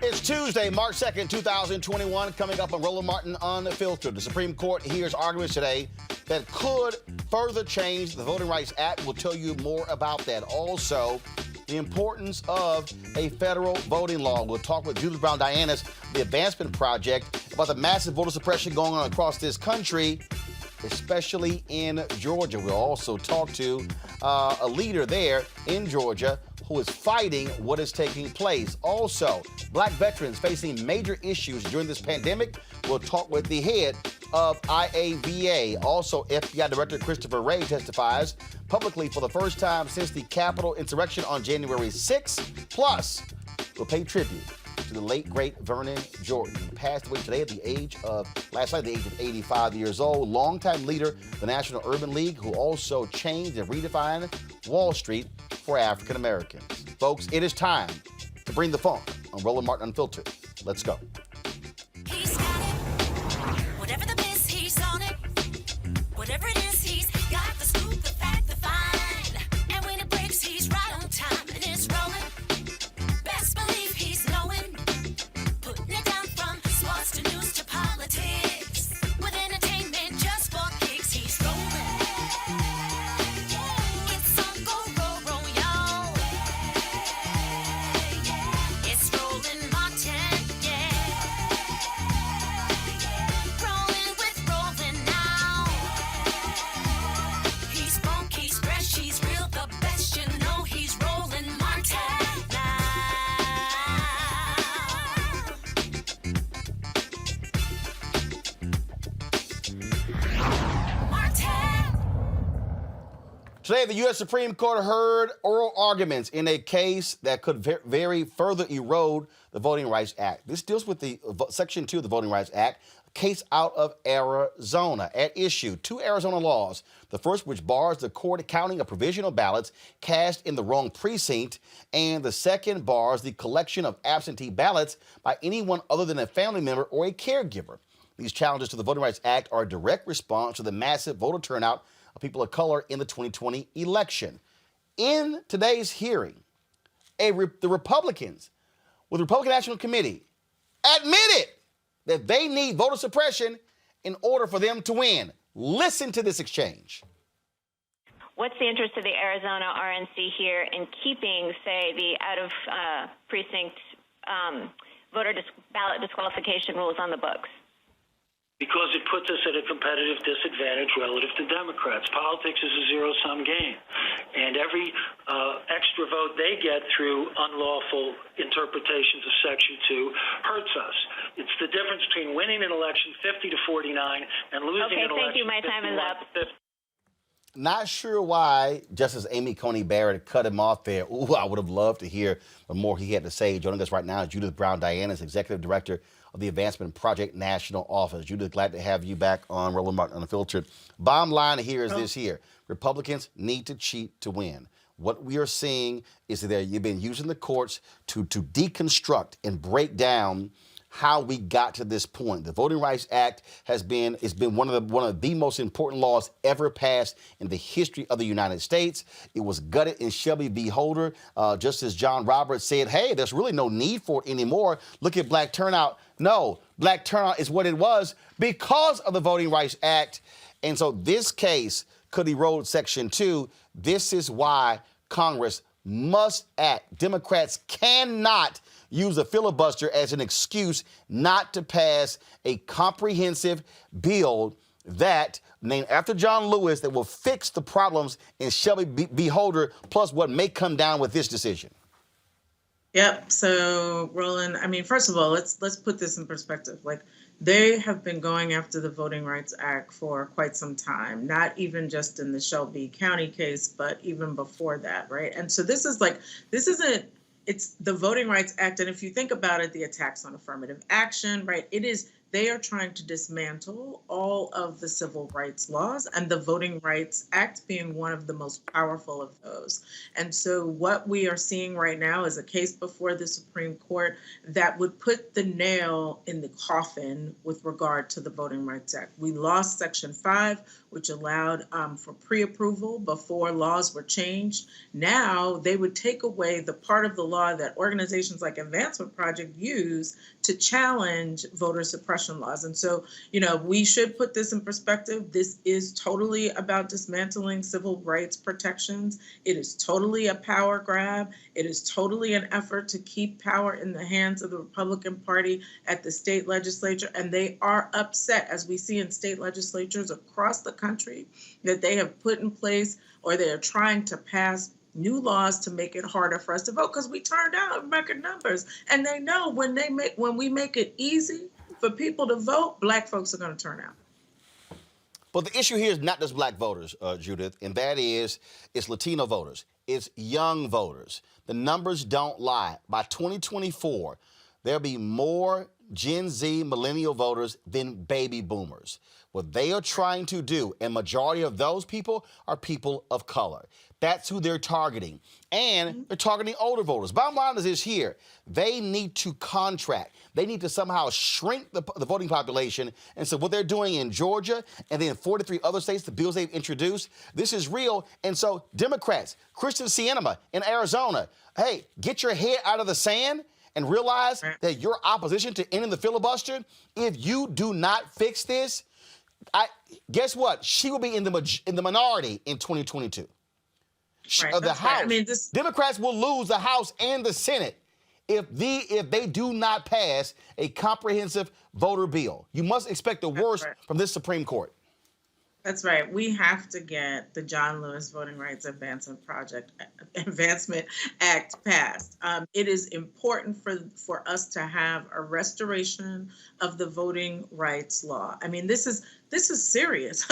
It's Tuesday, March 2nd, 2021. Coming up on Roland Martin Unfiltered. The Supreme Court hears arguments today that could further change the Voting Rights Act. We'll tell you more about that. Also, the importance of a federal voting law. We'll talk with Judith Brown-Dianis, the Advancement Project, about the massive voter suppression going on across this country, especially in Georgia. We'll also talk to a leader there in Georgia who is fighting what is taking place. Also, black veterans facing major issues during this pandemic. We'll talk with the head of IAVA. Also, FBI Director Christopher Wray testifies publicly for the first time since the Capitol insurrection on January 6th. Plus, we'll pay tribute to the late, great Vernon Jordan, who passed away today at the age of 85 years old. Longtime leader of the National Urban League, who also changed and redefined Wall Street for African Americans. Folks, it is time to bring the funk on Roland Martin Unfiltered. Let's go. He's got it. Whatever the miss, he's on it. Whatever it is, he's got the scoop, the fact, the find. And when it breaks, he's right on time and it's rolling. Best believe he's knowing. Putting it down from sports to news to politics. With entertainment just for kicks, he's rolling. It's on go, roll, y'all. It's Roland Martin, yeah. Rolling with Roland now. He's funk, he's fresh, he's real, the best, you know he's Roland Martin now. Martin. Today, the U.S. Supreme Court heard oral arguments in a case that could very further erode the Voting Rights Act. This deals with the Section 2 of the Voting Rights Act, a case out of Arizona. At issue, two Arizona laws. The first, which bars the court counting of provisional ballots cast in the wrong precinct, and the second bars the collection of absentee ballots by anyone other than a family member or a caregiver. These challenges to the Voting Rights Act are a direct response to the massive voter turnout of people of color in the 2020 election. In today's hearing, the Republicans with the Republican National Committee admitted that they need voter suppression in order for them to win. Listen to this exchange. What's the interest of the Arizona RNC here in keeping, say, the out-of-precinct ballot disqualification rules on the books? Because it puts us at a competitive disadvantage relative to Democrats. Politics is a zero-sum game, and every extra vote they get through unlawful interpretations of Section 2 hurts us. It's the difference between winning an election 50 to 49 and losing an election. Okay, thank you. My time is up. Not sure why Justice Amy Coney Barrett cut him off there. Ooh, I would have loved to hear what more he had to say. Joining us right now is Judith Brown-Dianis, Executive Director of the Advancement Project National Office. Judith, glad to have you back on Roland Martin Unfiltered. Bottom line here is this here. Republicans need to cheat to win. What we are seeing is that you've been using the courts to deconstruct and break down how we got to this point. The Voting Rights Act has been one of the most important laws ever passed in the history of the United States. It was gutted in Shelby v. Holder, just as John Roberts said, hey, there's really no need for it anymore. Look at black turnout. No, black turnout is what it was because of the Voting Rights Act. And so this case could erode Section 2. This is why Congress must act. Democrats cannot use a filibuster as an excuse not to pass a comprehensive bill that, named after John Lewis, that will fix the problems in Shelby v. Holder, plus what may come down with this decision. Yep. So, Roland, I mean, first of all, let's put this in perspective. Like, they have been going after the Voting Rights Act for quite some time, not even just in the Shelby County case, but even before that, right? And so it's the Voting Rights Act. And if you think about it, the attacks on affirmative action, right? It is they are trying to dismantle all of the civil rights laws, and the Voting Rights Act being one of the most powerful of those. And so what we are seeing right now is a case before the Supreme Court that would put the nail in the coffin with regard to the Voting Rights Act. We lost Section 5, which allowed for pre-approval before laws were changed. Now they would take away the part of the law that organizations like Advancement Project use to challenge voter suppression laws. And so, we should put this in perspective. This is totally about dismantling civil rights protections. It is totally a power grab. It is totally an effort to keep power in the hands of the Republican Party at the state legislature. And they are upset, as we see in state legislatures across the country, that they have put in place, or they are trying to pass new laws to make it harder for us to vote, because we turned out in record numbers. And they know when we make it easy for people to vote, Black folks are going to turn out. But the issue here is not just Black voters, Judith, and that is it's Latino voters. It's young voters. The numbers don't lie. By 2024, there'll be more Gen Z millennial voters than baby boomers. What they are trying to do, and majority of those people are people of color. That's who they're targeting. And they're targeting older voters. Bottom line is this here. They need to contract. They need to somehow shrink the voting population. And so what they're doing in Georgia and then 43 other states, the bills they've introduced, this is real. And so Democrats, Kristen Sinema in Arizona, hey, get your head out of the sand and realize that your opposition to ending the filibuster, if you do not fix this, guess what? She will be in the minority in 2022. Right, The House. Right. Democrats will lose the House and the Senate if they do not pass a comprehensive voter bill. You must expect the worst from this Supreme Court. That's right. We have to get the John Lewis Voting Rights Advancement Act passed. It is important for us to have a restoration of the voting rights law. I mean, this is serious.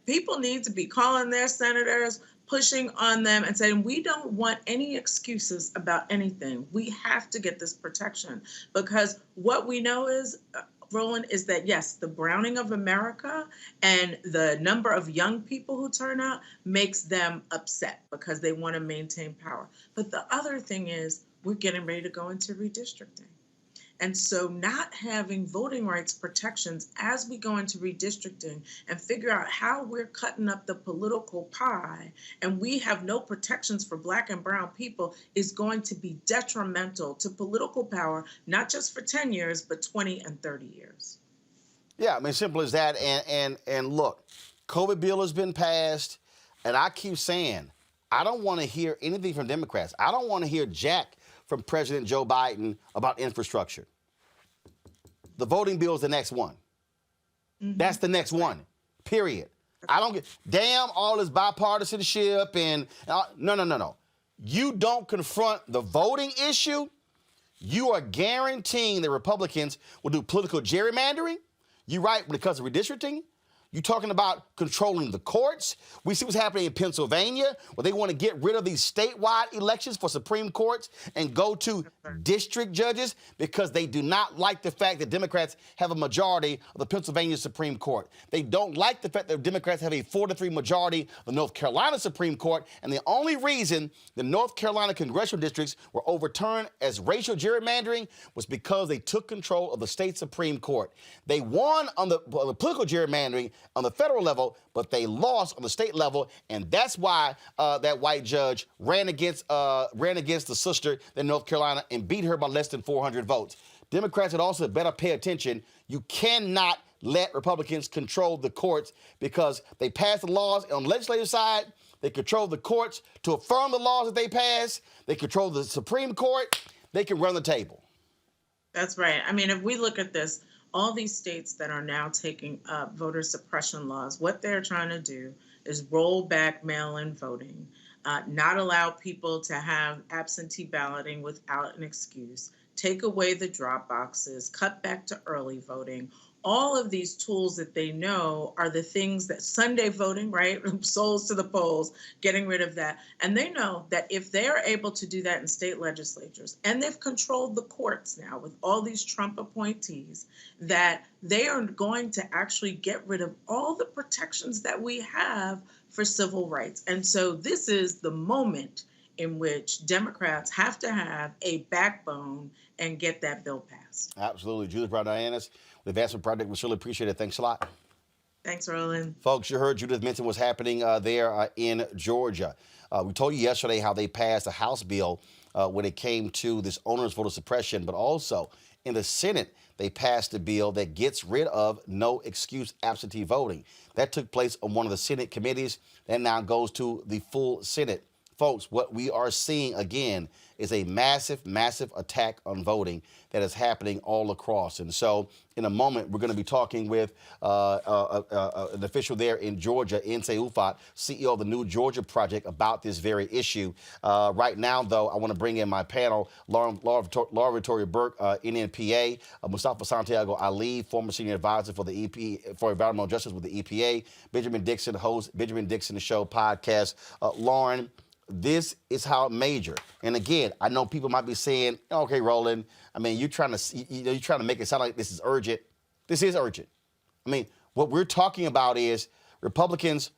People need to be calling their senators, pushing on them and saying, we don't want any excuses about anything. We have to get this protection, because what we know is, Roland, is that, yes, the browning of America and the number of young people who turn out makes them upset because they want to maintain power. But the other thing is, we're getting ready to go into redistricting. And so not having voting rights protections as we go into redistricting and figure out how we're cutting up the political pie, and we have no protections for Black and brown people, is going to be detrimental to political power, not just for 10 years, but 20 and 30 years. Yeah, I mean, simple as that. And look, COVID bill has been passed, and I keep saying, I don't want to hear anything from Democrats. I don't want to hear jack from President Joe Biden about infrastructure. The voting bill is the next one. That's the next one, period. I don't get, damn all this bipartisanship and, no. You don't confront the voting issue, you are guaranteeing that Republicans will do political gerrymandering. You're right, when it comes to redistricting. You're talking about controlling the courts. We see what's happening in Pennsylvania, where they want to get rid of these statewide elections for Supreme Courts and go to district judges because they do not like the fact that Democrats have a majority of the Pennsylvania Supreme Court. They don't like the fact that Democrats have a 4-3 majority of the North Carolina Supreme Court. And the only reason the North Carolina congressional districts were overturned as racial gerrymandering was because they took control of the state Supreme Court. They won on the political gerrymandering on the federal level, but they lost on the state level, and that's why that white judge ran against the sister in North Carolina and beat her by less than 400 votes. Democrats would also better pay attention. You cannot let Republicans control the courts because they pass the laws on the legislative side. They control the courts to affirm the laws that they pass. They control the Supreme Court. They can run the table. That's right. I mean, if we look at this, all these states that are now taking up voter suppression laws, what they're trying to do is roll back mail-in voting, not allow people to have absentee balloting without an excuse, take away the drop boxes, cut back to early voting. all of these tools that they know are the things that Sunday voting, right? Souls to the polls, getting rid of that. And they know that if they're able to do that in state legislatures, and they've controlled the courts now with all these Trump appointees, that they are going to actually get rid of all the protections that we have for civil rights. And so this is the moment in which Democrats have to have a backbone and get that bill passed. Absolutely. Judith Brown Dianis, the Advancement Project, we surely appreciate it. Thanks a lot. Thanks, Roland. Folks, you heard Judith mention what's happening there in Georgia. We told you yesterday how they passed a House bill when it came to this onerous voter suppression, but also in the Senate, they passed a bill that gets rid of no excuse absentee voting. That took place on one of the Senate committees and now goes to the full Senate. Folks, what we are seeing again is a massive, massive attack on voting that is happening all across. And so in a moment, we're going to be talking with an official there in Georgia, Nsé Ufot, CEO of the New Georgia Project, about this very issue. Right now, though, I want to bring in my panel, Laura Victoria Burke, NNPA, Mustafa Santiago Ali, former senior advisor for the for environmental justice with the EPA, Benjamin Dixon, host Benjamin Dixon The Show podcast. Lauren, this is how major. And again, I know people might be saying, okay, Roland, I mean, you're trying to make it sound like this is urgent. This is urgent. I mean, what we're talking about is Republicans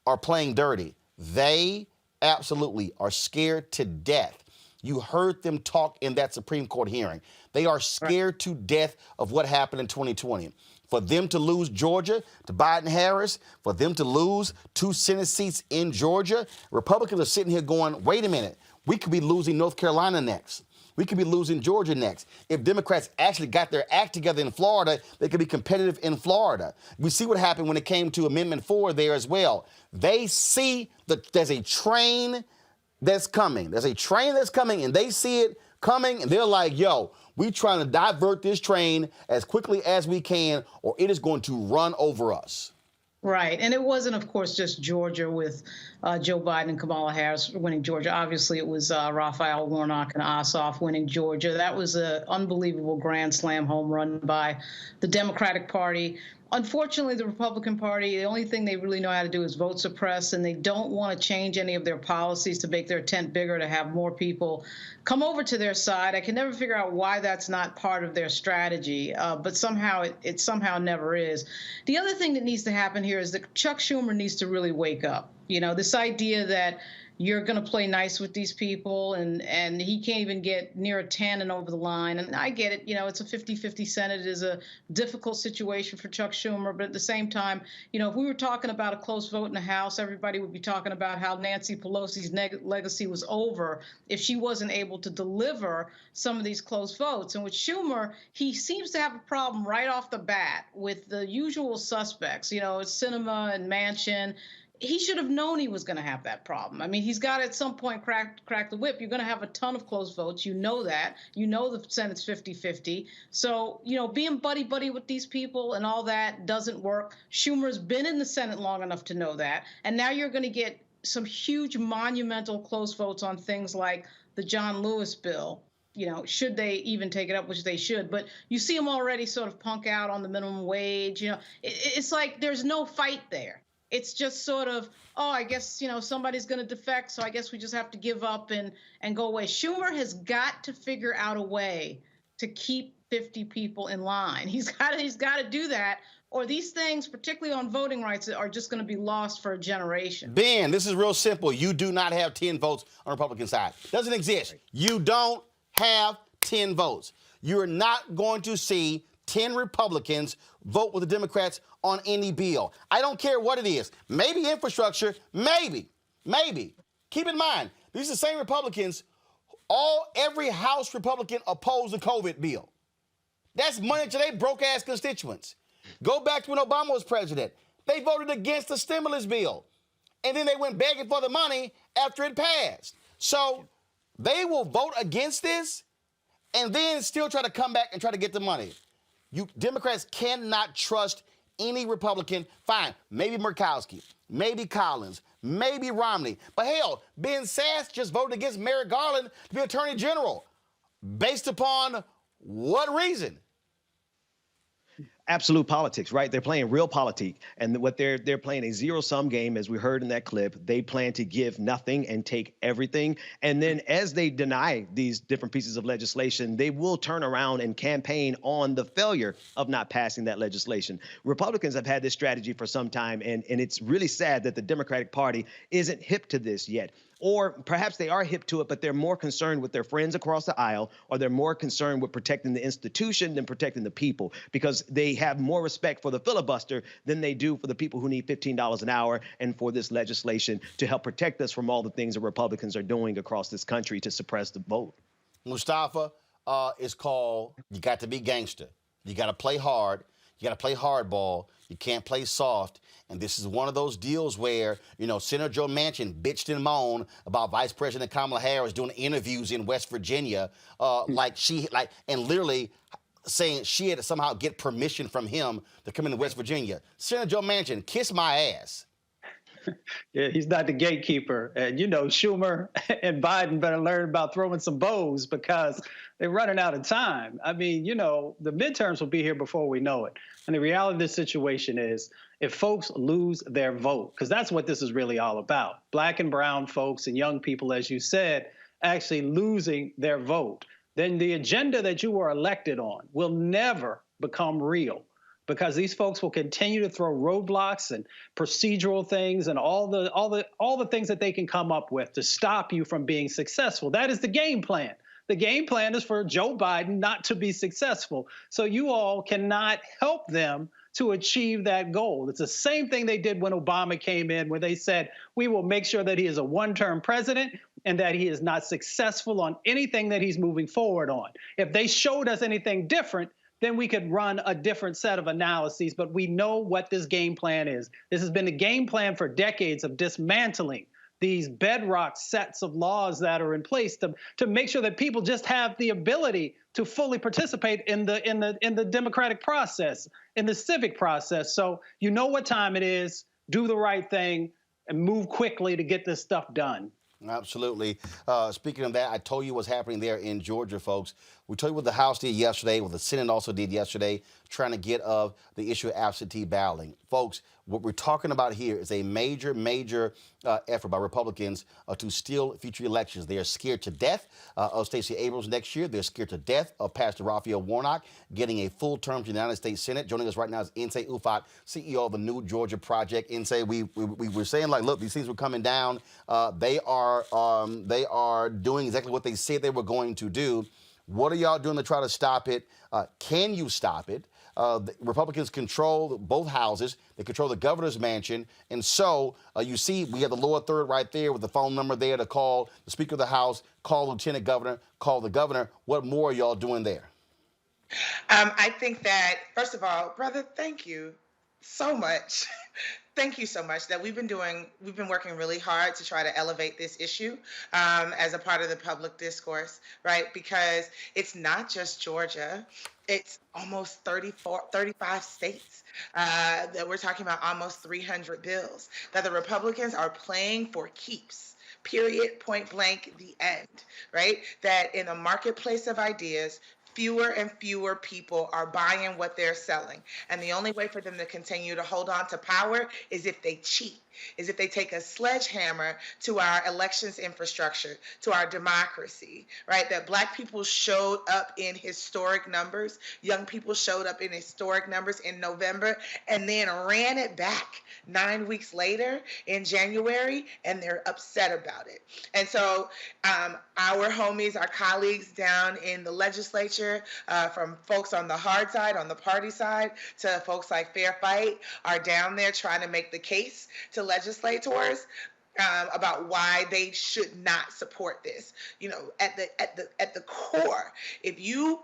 are playing dirty. They absolutely are scared to death. You heard them talk in that Supreme Court hearing. They are scared to death of what happened in 2020. For them to lose Georgia to Biden-Harris, for them to lose 2 Senate seats in Georgia, Republicans are sitting here going, wait a minute, we could be losing North Carolina next. We could be losing Georgia next. If Democrats actually got their act together in Florida, they could be competitive in Florida. We see what happened when it came to Amendment 4 there as well. They see that there's a train that's coming. There's a train that's coming, and they see it coming, and they're like, yo, we trying to divert this train as quickly as we can, or it is going to run over us. Right. And it wasn't, of course, just Georgia with Joe Biden and Kamala Harris winning Georgia. Obviously, it was Raphael Warnock and Ossoff winning Georgia. That was an unbelievable grand slam home run by the Democratic Party. Unfortunately, the Republican Party, the only thing they really know how to do is vote suppress, and they don't want to change any of their policies to make their tent bigger, to have more people come over to their side. I can never figure out why that's not part of their strategy, but somehow it somehow never is. The other thing that needs to happen here is that Chuck Schumer needs to really wake up. You know, this idea that you're going to play nice with these people, and he can't even get neera tanden over the line. And I get it. You know, it's a 50-50 Senate. It is a difficult situation for Chuck Schumer. But at the same time, you know, if we were talking about a close vote in the House, everybody would be talking about how Nancy Pelosi's legacy was over if she wasn't able to deliver some of these close votes. And with Schumer, he seems to have a problem right off the bat with the usual suspects. You know, it's Sinema and Manchin. He should have known he was going to have that problem. I mean, he's got to at some point crack the whip. You're going to have a ton of close votes. You know that. You know the Senate's 50-50. So, you know, being buddy-buddy with these people and all that doesn't work. Schumer's been in the Senate long enough to know that. And now you're going to get some huge monumental close votes on things like the John Lewis bill. You know, should they even take it up, which they should. But you see them already sort of punk out on the minimum wage. You know, it's like there's no fight there. It's just sort of, oh, I guess, you know, somebody's going to defect, so I guess we just have to give up and go away. Schumer has got to figure out a way to keep 50 people in line. He's got to do that, or these things, particularly on voting rights, are just going to be lost for a generation. Ben, this is real simple. You do not have 10 votes on the Republican side. Doesn't exist. You don't have 10 votes. You're not going to see 10 Republicans vote with the Democrats on any bill. I don't care what it is. Maybe infrastructure, maybe. Keep in mind, these are the same Republicans, every House Republican opposed the COVID bill. That's money to their broke-ass constituents. Go back to when Obama was president. They voted against the stimulus bill. And then they went begging for the money after it passed. So they will vote against this and then still try to come back and try to get the money. You Democrats cannot trust any Republican. Fine, maybe Murkowski, maybe Collins, maybe Romney. But hell, Ben Sasse just voted against Merrick Garland to be Attorney General. Based upon what reason? absolute politics, right? They're playing real politique, and what they're playing a zero-sum game, as we heard in that clip. They plan to give nothing and take everything, and then as they deny these different pieces of legislation, they will turn around and campaign on the failure of not passing that legislation. Republicans have had this strategy for some time, and it's really sad that the Democratic Party isn't hip to this yet. Or perhaps they are hip to it, but they're more concerned with their friends across the aisle, or they're more concerned with protecting the institution than protecting the people, because they have more respect for the filibuster than they do for the people who need $15 an hour and for this legislation to help protect us from all the things that Republicans are doing across this country to suppress the vote. Mustafa, is called you got to be gangster. You got to play hard. You got to play hardball. You can't play soft. And this is one of those deals where, Senator Joe Manchin bitched and moaned about Vice President Kamala Harris doing interviews in West Virginia, and literally saying she had to somehow get permission from him to come into West Virginia. Senator Joe Manchin, kiss my ass. Yeah, he's not the gatekeeper. And, Schumer and Biden better learn about throwing some bows because they're running out of time. I mean, the midterms will be here before we know it. And the reality of this situation is if folks lose their vote, because that's what this is really all about, Black and brown folks and young people, as you said, actually losing their vote, then the agenda that you were elected on will never become real. Because these folks will continue to throw roadblocks and procedural things and all the things that they can come up with to stop you from being successful. That is the game plan. The game plan is for Joe Biden not to be successful. So you all cannot help them to achieve that goal. It's the same thing they did when Obama came in, where they said, we will make sure that he is a one-term president and that he is not successful on anything that he's moving forward on. If they showed us anything different, then we could run a different set of analyses, but we know what this game plan is. This has been a game plan for decades of dismantling these bedrock sets of laws that are in place to make sure that people just have the ability to fully participate in the democratic process, in the civic process. So you know what time it is, do the right thing, and move quickly to get this stuff done. Absolutely. Speaking of that, I told you what's happening there in Georgia, folks. We told you what the House did yesterday, what the Senate also did yesterday, trying to get of the issue of absentee balloting. Folks, what we're talking about here is a major, major effort by Republicans to steal future elections. They are scared to death of Stacey Abrams next year. They're scared to death of Pastor Raphael Warnock getting a full term to the United States Senate. Joining us right now is Insay Ufot, CEO of the New Georgia Project. Insay, we were saying, look, these things were coming down. They are doing exactly what they said they were going to do. What are y'all doing to try to stop it? Can you stop it? The Republicans control both houses. They control the governor's mansion. And so you see, we have the lower third right there with the phone number there to call the Speaker of the House, call Lieutenant Governor, call the governor. What more are y'all doing there? I think that, first of all, brother, thank you so much. Thank you so much. That we've been working really hard to try to elevate this issue as a part of the public discourse, right? Because it's not just Georgia. It's almost 35 states that we're talking about, almost 300 bills that the Republicans are playing for keeps. Period, point blank, the end, right? That in a marketplace of ideas, fewer and fewer people are buying what they're selling. And the only way for them to continue to hold on to power is if they cheat, is if they take a sledgehammer to our elections infrastructure, to our democracy, right? That Black people showed up in historic numbers, young people showed up in historic numbers in November, and then ran it back 9 weeks later in January, and they're upset about it. And so our homies, our colleagues down in the legislature, from folks on the hard side, on the party side, to folks like Fair Fight, are down there trying to make the case to legislators about why they should not support this. You know, at the core, if you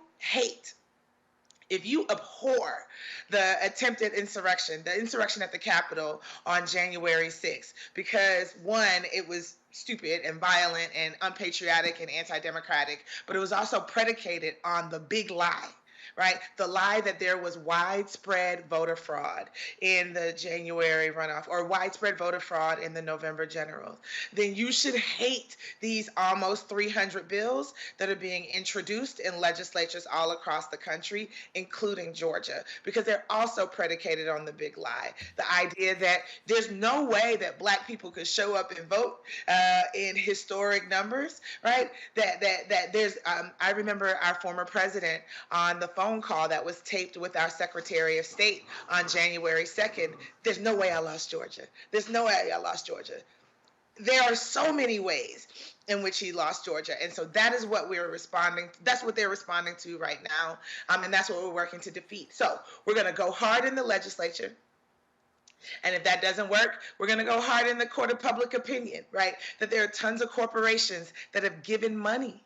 abhor the attempted insurrection, the insurrection at the Capitol on January 6th, because one, it was stupid and violent and unpatriotic and anti-democratic, but it was also predicated on the big lie right? The lie that there was widespread voter fraud in the January runoff or widespread voter fraud in the November generals, then you should hate these almost 300 bills that are being introduced in legislatures all across the country, including Georgia, because they're also predicated on the big lie. The idea that there's no way that Black people could show up and vote in historic numbers, right? That there's, I remember our former president on the phone call that was taped with our Secretary of State on January 2nd. There's no way I lost Georgia. There's no way I lost Georgia. There are so many ways in which he lost Georgia. And so that is what we're responding. That's what they're responding to right now. And that's what we're working to defeat. So we're going to go hard in the legislature. And if that doesn't work, we're going to go hard in the court of public opinion, right? That there are tons of corporations that have given money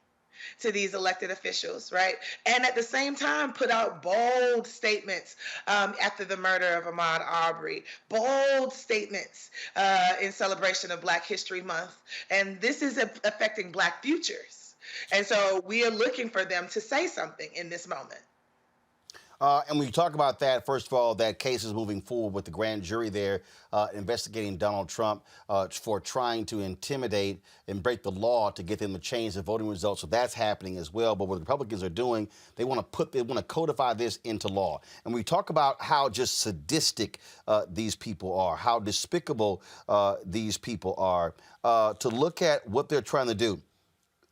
to these elected officials, right? And at the same time, put out bold statements after the murder of Ahmaud Arbery, bold statements in celebration of Black History Month. And this is affecting Black futures. And so we are looking for them to say something in this moment. And when you talk about that, first of all, that case is moving forward with the grand jury there investigating Donald Trump for trying to intimidate and break the law to get them to change the voting results. So that's happening as well. But what the Republicans are doing, they want to codify this into law. And we talk about how just sadistic these people are, how despicable these people are. To look at what they're trying to do,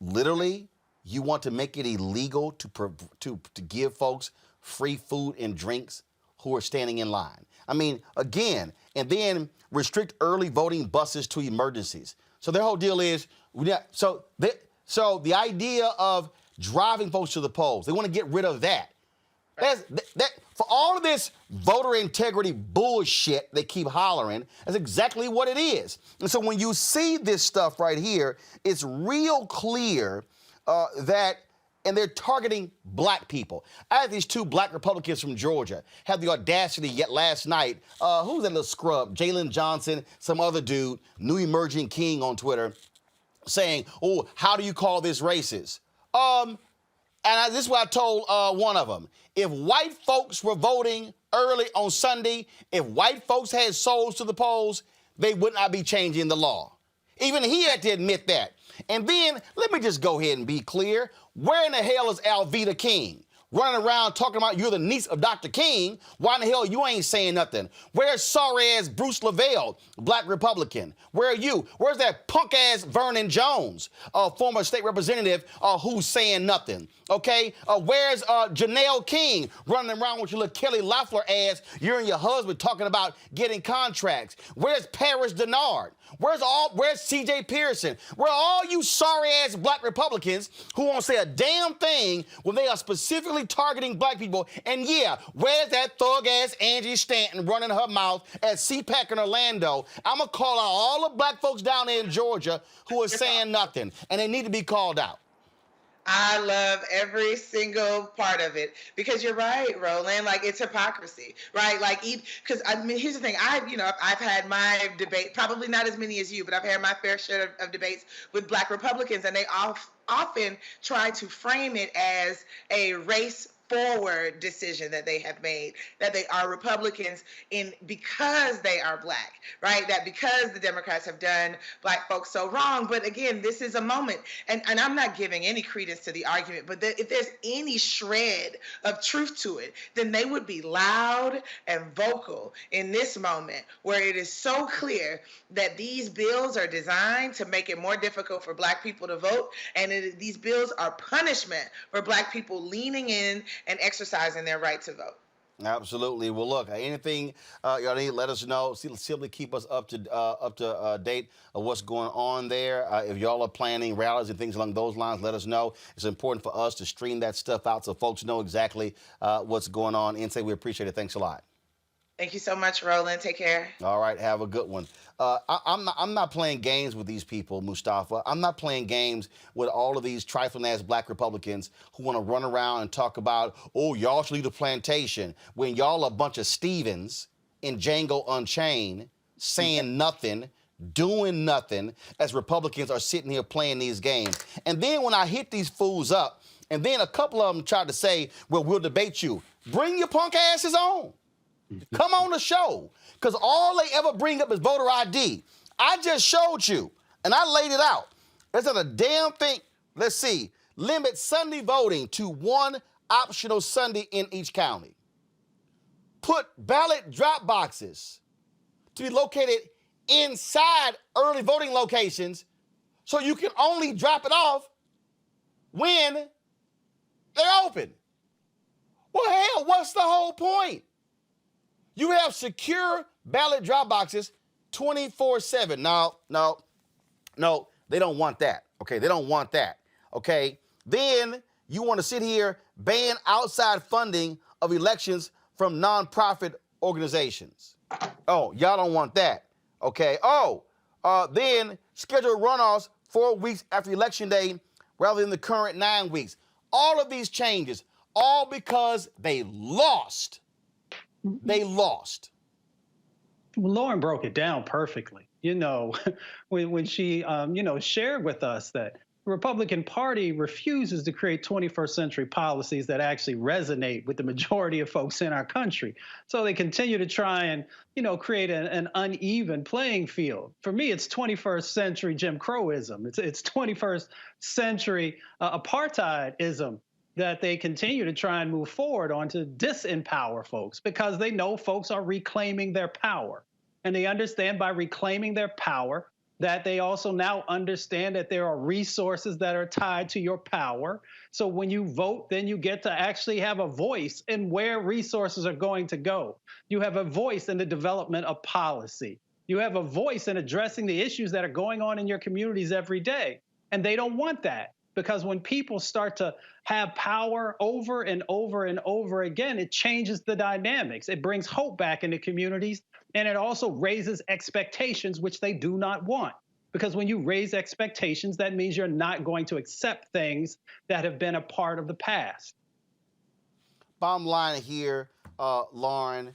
literally, you want to make it illegal to give folks free food and drinks who are standing in line. I mean, again, and then restrict early voting buses to emergencies. So their whole deal is, so the idea of driving folks to the polls, they want to get rid of that. For all of this voter integrity bullshit they keep hollering, that's exactly what it is. And so when you see this stuff right here, it's real clear and they're targeting Black people. I had these two Black Republicans from Georgia have the audacity yet last night, who's that little scrub, Jalen Johnson, some other dude, New Emerging King on Twitter, saying, oh, how do you call this racist? This is what I told one of them. If white folks were voting early on Sunday, if white folks had souls to the polls, they would not be changing the law. Even he had to admit that. And then, let me just go ahead and be clear. Where in the hell is Alveda King? Running around talking about you're the niece of Dr. King. Why in the hell you ain't saying nothing? Where's sorry-ass Bruce Lavelle, Black Republican? Where are you? Where's that punk-ass Vernon Jones, former state representative, who's saying nothing? Okay? Where's Janelle King running around with your little Kelly Loeffler ass, you and your husband talking about getting contracts? Where's Paris Denard? Where's C.J. Pearson? Where are all you sorry-ass Black Republicans who won't say a damn thing when they are specifically targeting Black people? And yeah, where's that thug-ass Angie Stanton running her mouth at CPAC in Orlando? I'm going to call out all the Black folks down there in Georgia who are saying nothing, and they need to be called out. I love every single part of it because you're right, Roland. Like, it's hypocrisy, right? Like, because I mean, here's the thing. I've had my debate, probably not as many as you, but I've had my fair share of debates with Black Republicans, and they often try to frame it as a race forward decision that they have made, that they are Republicans because they are Black, right? That because the Democrats have done Black folks so wrong. But again, this is a moment, and I'm not giving any credence to the argument, but if there's any shred of truth to it, then they would be loud and vocal in this moment where it is so clear that these bills are designed to make it more difficult for Black people to vote, and these bills are punishment for Black people leaning in and exercising their right to vote. Absolutely. Well, look, anything y'all need, let us know. Simply keep us up to date of what's going on there. If y'all are planning rallies and things along those lines, let us know. It's important for us to stream that stuff out so folks know exactly what's going on. Insay, we appreciate it. Thanks a lot. Thank you so much, Roland. Take care. All right, have a good one. I'm not playing games with these people, Mustafa. I'm not playing games with all of these trifling-ass Black Republicans who want to run around and talk about, oh, y'all should leave the plantation, when y'all a bunch of Stevens in Django Unchained saying nothing, doing nothing, as Republicans are sitting here playing these games. And then when I hit these fools up And then a couple of them tried to say, well, we'll debate you. Bring your punk asses on. Come on the show. Because all they ever bring up is voter ID. I just showed you, and I laid it out. There's not a damn thing. Let's see. Limit Sunday voting to one optional Sunday in each county. Put ballot drop boxes to be located inside early voting locations so you can only drop it off when they're open. Well, hell, what's the whole point? You have secure ballot drop boxes 24/7. No, they don't want that. Okay, they don't want that. Okay, then you want to sit here, ban outside funding of elections from nonprofit organizations. Oh, y'all don't want that. Okay, then schedule runoffs 4 weeks after Election Day rather than the current 9 weeks. All of these changes, all because they lost. They lost. Well, Lauren broke it down perfectly. You know, when she, shared with us that the Republican Party refuses to create 21st century policies that actually resonate with the majority of folks in our country. So they continue to try and, create an uneven playing field. For me, it's 21st century Jim Crowism. It's 21st century apartheidism that they continue to try and move forward on to disempower folks because they know folks are reclaiming their power. And they understand by reclaiming their power that they also now understand that there are resources that are tied to your power. So when you vote, then you get to actually have a voice in where resources are going to go. You have a voice in the development of policy. You have a voice in addressing the issues that are going on in your communities every day. And they don't want that. Because when people start to have power over and over and over again, it changes the dynamics. It brings hope back into communities, and it also raises expectations, which they do not want. Because when you raise expectations, that means you're not going to accept things that have been a part of the past. Bottom line here, Lauren,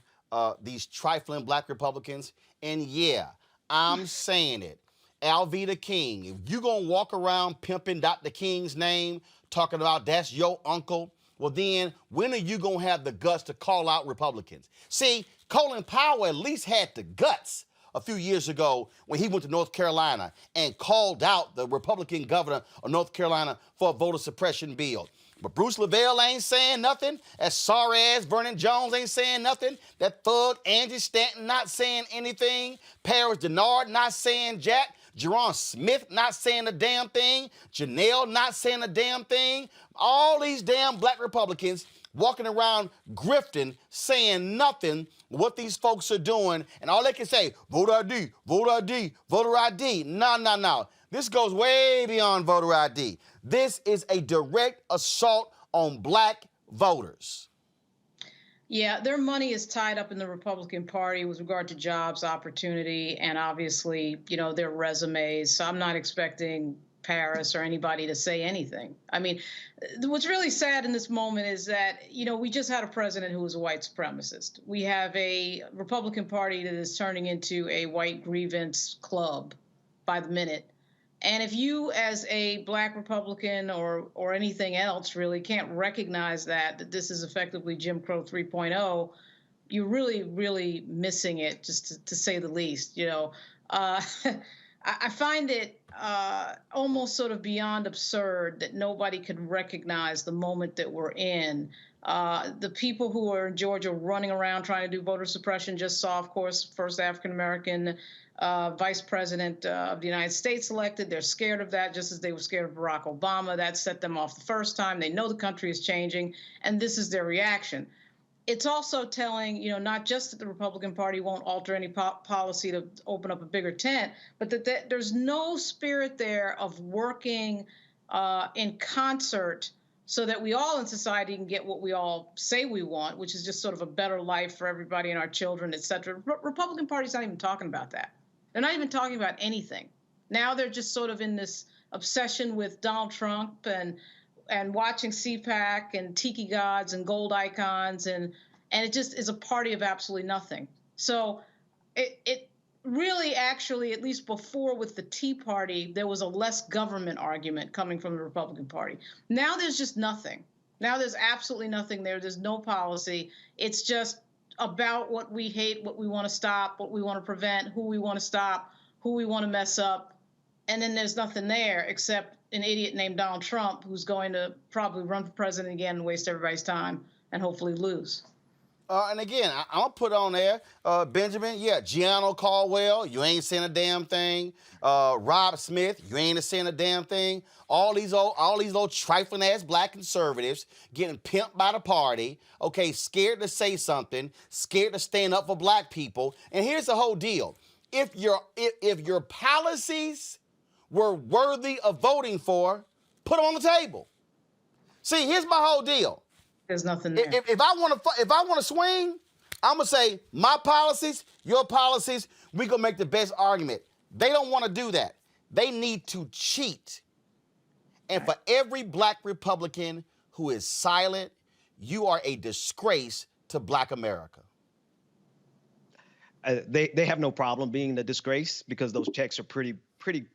these trifling black Republicans, and yeah, I'm saying it. Alveda King, if you're going to walk around pimping Dr. King's name, talking about that's your uncle, well then, when are you going to have the guts to call out Republicans? See, Colin Powell at least had the guts a few years ago when he went to North Carolina and called out the Republican governor of North Carolina for a voter suppression bill. But Bruce Lavelle ain't saying nothing. That sorry-ass Vernon Jones ain't saying nothing. That thug Angie Stanton not saying anything. Paris Denard not saying jack. Jerron Smith not saying a damn thing. Janelle not saying a damn thing. All these damn black Republicans walking around grifting, saying nothing what these folks are doing. And all they can say, voter ID, voter ID, voter ID. No. This goes way beyond voter ID. This is a direct assault on black voters. Yeah, their money is tied up in the Republican Party with regard to jobs, opportunity, and obviously, their resumes. So I'm not expecting Paris or anybody to say anything. I mean, what's really sad in this moment is that, we just had a president who was a white supremacist. We have a Republican Party that is turning into a white grievance club by the minute. And if you, as a black Republican or anything else, really can't recognize that this is effectively Jim Crow 3.0, you're really, really missing it, just to say the least. I find it almost sort of beyond absurd that nobody can recognize the moment that we're in. The people who are in Georgia running around trying to do voter suppression just saw, of course, first African-American vice president of the United States elected. They're scared of that, just as they were scared of Barack Obama. That set them off the first time. They know the country is changing, and this is their reaction. It's also telling, not just that the Republican Party won't alter any policy to open up a bigger tent, but that there's no spirit there of working in concert so that we all in society can get what we all say we want, which is just sort of a better life for everybody and our children, et cetera. Republican Party's not even talking about that. They're not even talking about anything. Now they're just sort of in this obsession with Donald Trump and watching CPAC and tiki gods and gold icons, and it just is a party of absolutely nothing. So really, actually, at least before with the Tea Party, there was a less government argument coming from the Republican Party. Now there's just nothing. Now there's absolutely nothing there. There's no policy. It's just about what we hate, what we want to stop, what we want to prevent, who we want to stop, who we want to mess up. And then there's nothing there except an idiot named Donald Trump who's going to probably run for president again and waste everybody's time and hopefully lose. And again, I'll put on there, Benjamin, Gianno Caldwell, you ain't saying a damn thing. Rob Smith, you ain't saying a damn thing. All these old trifling ass black conservatives getting pimped by the party, okay, scared to say something, scared to stand up for black people. And here's the whole deal. If your policies were worthy of voting for, put them on the table. See, here's my whole deal. There's nothing there. If I want to swing, I'm gonna say my policies, your policies. We gonna make the best argument. They don't want to do that. They need to cheat. And for every black Republican who is silent, you are a disgrace to black America. They have no problem being a disgrace because those checks are pretty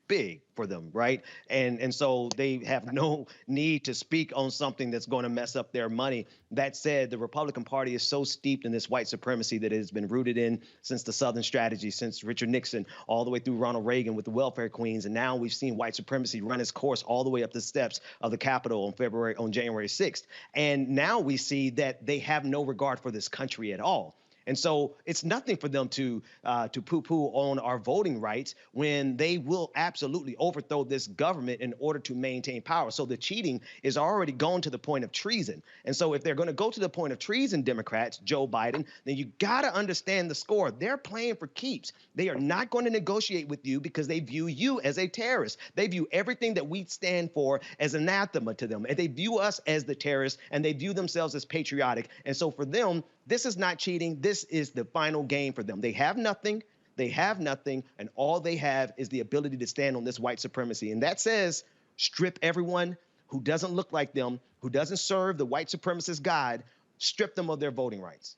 big for them, right? And so they have no need to speak on something that's going to mess up their money. That said, the Republican Party is so steeped in this white supremacy that it has been rooted in since the Southern strategy, since Richard Nixon, all the way through Ronald Reagan with the welfare queens. And now we've seen white supremacy run its course all the way up the steps of the Capitol on January 6th. And now we see that they have no regard for this country at all. And so it's nothing for them to poo-poo on our voting rights when they will absolutely overthrow this government in order to maintain power. So the cheating is already gone to the point of treason. And so if they're going to go to the point of treason, Democrats, Joe Biden, then you got to understand the score. They're playing for keeps. They are not going to negotiate with you because they view you as a terrorist. They view everything that we stand for as anathema to them. And they view us as the terrorists, and they view themselves as patriotic. And so for them, this is not cheating. This is the final game for them. They have nothing. And all they have is the ability to stand on this white supremacy. And that says strip everyone who doesn't look like them, who doesn't serve the white supremacist God, strip them of their voting rights.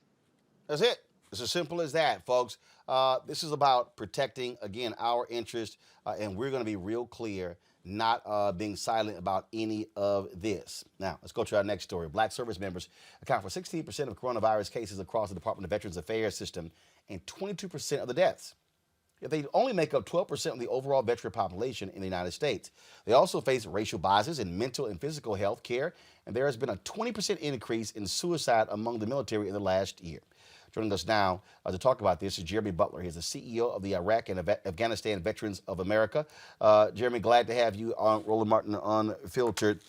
That's it. It's as simple as that, folks. This is about protecting, again, our interest, and we're going to be real clear, not being silent about any of this. Now, let's go to our next story. Black service members account for 16% of coronavirus cases across the Department of Veterans Affairs system and 22% of the deaths. Yet they only make up 12% of the overall veteran population in the United States. They also face racial biases in mental and physical health care, and there has been a 20% increase in suicide among the military in the last year. Joining us now to talk about this is Jeremy Butler. He's the CEO of the Iraq and Afghanistan Veterans of America. Jeremy, glad to have you on Roland Martin Unfiltered.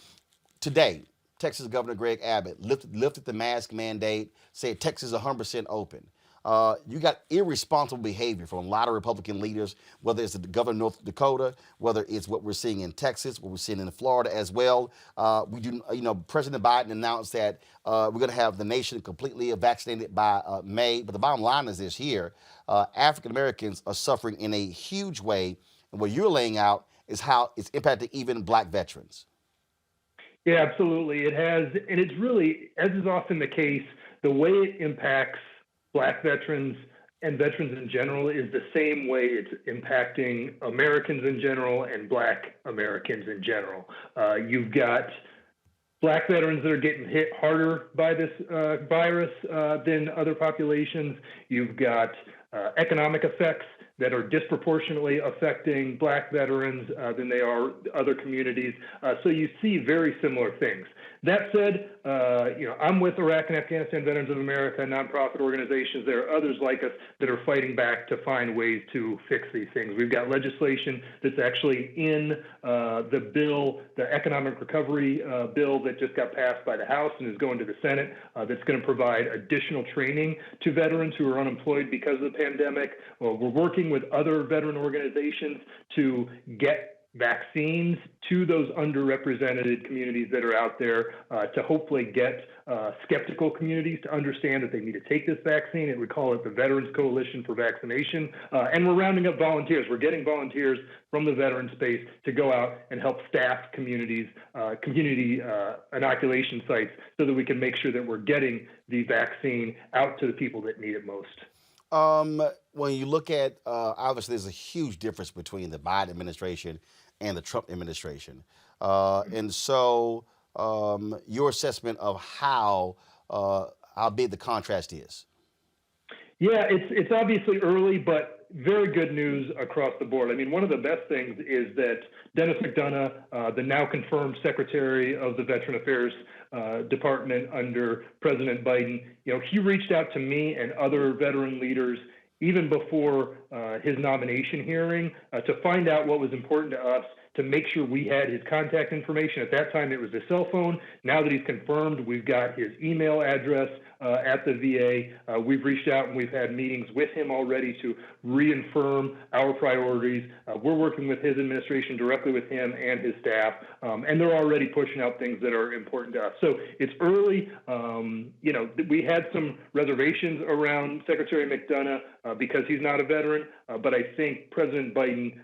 Today, Texas Governor Greg Abbott lifted the mask mandate, said Texas is 100% open. You got irresponsible behavior from a lot of Republican leaders, whether it's the governor of North Dakota, whether it's what we're seeing in Texas, what we're seeing in Florida as well. President Biden announced that we're going to have the nation completely vaccinated by May. But the bottom line is this here. African Americans are suffering in a huge way. And what you're laying out is how it's impacting even black veterans. Yeah, absolutely. It has. And it's really, as is often the case, the way it impacts Black veterans and veterans in general is the same way it's impacting Americans in general and Black Americans in general. You've got Black veterans that are getting hit harder by this virus than other populations. You've got economic effects that are disproportionately affecting Black veterans than they are other communities. So you see very similar things. That said, I'm with Iraq and Afghanistan Veterans of America, nonprofit organizations. There are others like us that are fighting back to find ways to fix these things. We've got legislation that's actually in the bill, the economic recovery bill that just got passed by the House and is going to the Senate, that's going to provide additional training to veterans who are unemployed because of the pandemic. We're working with other veteran organizations to get vaccines to those underrepresented communities that are out there to hopefully get skeptical communities to understand that they need to take this vaccine. And we call it the Veterans Coalition for Vaccination. And we're rounding up volunteers. We're getting volunteers from the veteran space to go out and help staff community inoculation sites so that we can make sure that we're getting the vaccine out to the people that need it most. when you look at, obviously, there's a huge difference between the Biden administration and the Trump administration. And so your assessment of how big the contrast is. Yeah, it's obviously early, but very good news across the board. I mean, one of the best things is that Dennis McDonough, the now confirmed Secretary of the Veteran Affairs Department under President Biden, he reached out to me and other veteran leaders even before his nomination hearing to find out what was important to us, to make sure we had his contact information. At that time, it was his cell phone. Now that he's confirmed, we've got his email address at the VA. We've reached out and we've had meetings with him already to reaffirm our priorities. We're working with his administration, directly with him and his staff, and they're already pushing out things that are important to us. So it's early. We had some reservations around Secretary McDonough because he's not a veteran, but I think President Biden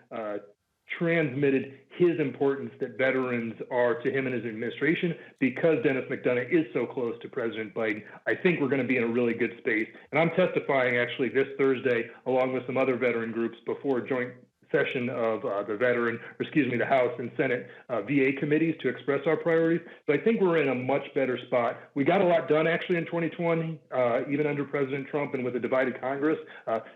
transmitted his importance that veterans are to him and his administration. Because Dennis McDonough is so close to President Biden, I think we're going to be in a really good space. And I'm testifying actually this Thursday, along with some other veteran groups, before a joint session of the House and Senate VA committees to express our priorities. So I think we're in a much better spot. We got a lot done actually in 2020, even under President Trump and with a divided Congress.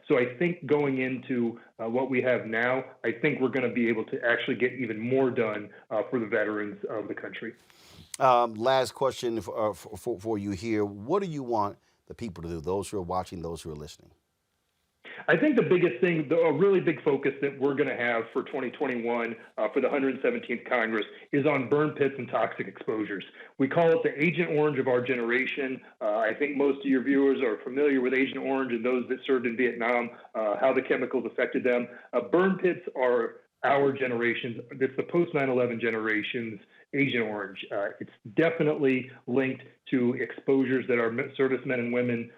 So I think going into what we have now, I think we're going to be able to actually get even more done for the veterans of the country. Last question for you here. What do you want the people to do, those who are watching, those who are listening? I think the biggest thing, a really big focus that we're going to have for 2021 for the 117th Congress is on burn pits and toxic exposures. We call it the Agent Orange of our generation. I think most of your viewers are familiar with Agent Orange and those that served in Vietnam, how the chemicals affected them. Burn pits are our generation's, it's the post 9/11 generation's Agent Orange. It's definitely linked to exposures that our servicemen and women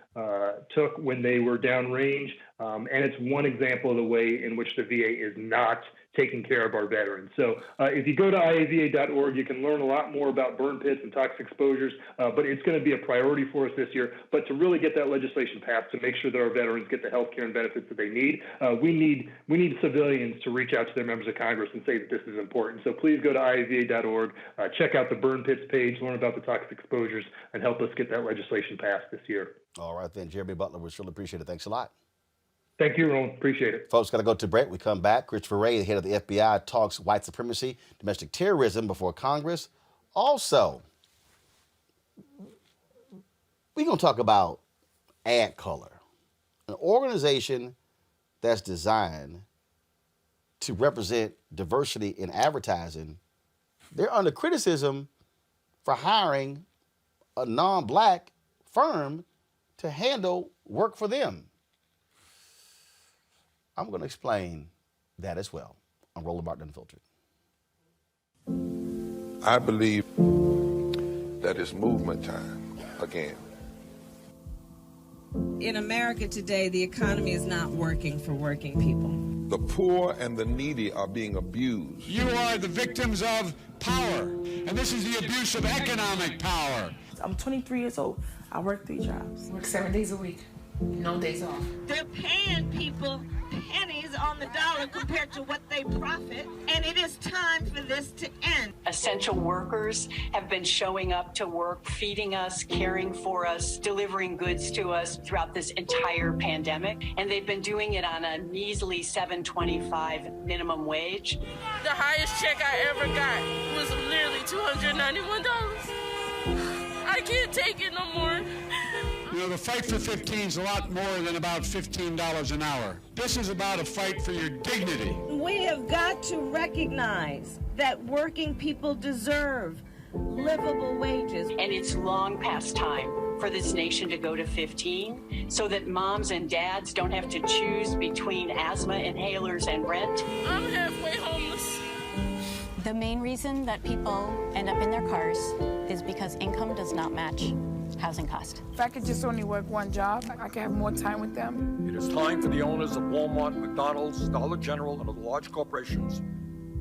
took when they were downrange. And it's one example of the way in which the VA is not taking care of our veterans. So if you go to iava.org, you can learn a lot more about burn pits and toxic exposures, but it's going to be a priority for us this year. But to really get that legislation passed, to make sure that our veterans get the health care and benefits that they need, we need civilians to reach out to their members of Congress and say that this is important. So please go to iava.org, check out the burn pits page, learn about the toxic exposures, and help us get that legislation passed this year. All right, then. Jeremy Butler, we surely appreciate it. Thanks a lot. Thank you, Roland. Appreciate it. Folks, got to go to break. We come back. Christopher Wray, the head of the FBI, talks white supremacy, domestic terrorism before Congress. Also, we're going to talk about Ad Color, an organization that's designed to represent diversity in advertising. They're under criticism for hiring a non-black firm to handle work for them. I'm going to explain that as well on Roland Martin Unfiltered. I believe that it's movement time again. In America today, the economy is not working for working people. The poor and the needy are being abused. You are the victims of power, and this is the abuse of economic power. I'm 23 years old. I work 3 jobs. Work 7 days a week. No days off. They're paying people pennies on the dollar compared to what they profit, and it is time for this to end. Essential workers have been showing up to work, feeding us, caring for us, delivering goods to us throughout this entire pandemic, and they've been doing it on a measly $7.25 minimum wage. The highest check I ever got was literally $291. I can't take it no more. You know, the fight for 15 is a lot more than about $15 an hour. This is about a fight for your dignity. We have got to recognize that working people deserve livable wages. And it's long past time for this nation to go to 15 so that moms and dads don't have to choose between asthma inhalers and rent. I'm halfway homeless. The main reason that people end up in their cars is because income does not match housing cost. If I could just only work one job, I could have more time with them. It is time for the owners of Walmart, McDonald's, Dollar General, and other large corporations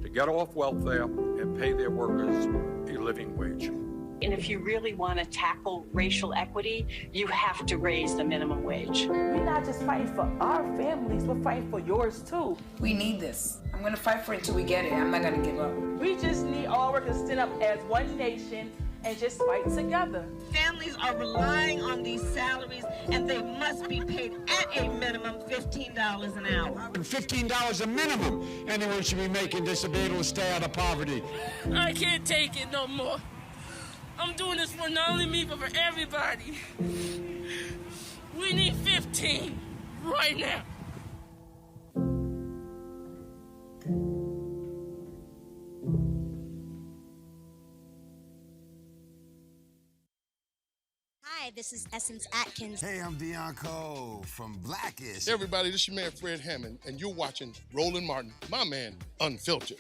to get off welfare and pay their workers a living wage. And if you really want to tackle racial equity, you have to raise the minimum wage. We're not just fighting for our families, we're fighting for yours too. We need this. I'm going to fight for it until we get it. I'm not going to give up. We just need all workers to stand up as one nation and just fight together. Families are relying on these salaries, and they must be paid at a minimum $15 an hour. $15 a minimum anyone should be making to be able to stay out of poverty. I can't take it no more. I'm doing this for not only me, but for everybody. We need 15 right now. Hi, this is Essence Atkins. Hey, I'm Deion Cole from Blackish. Hey everybody, this is your man Fred Hammond, and you're watching Roland Martin, my man, Unfiltered.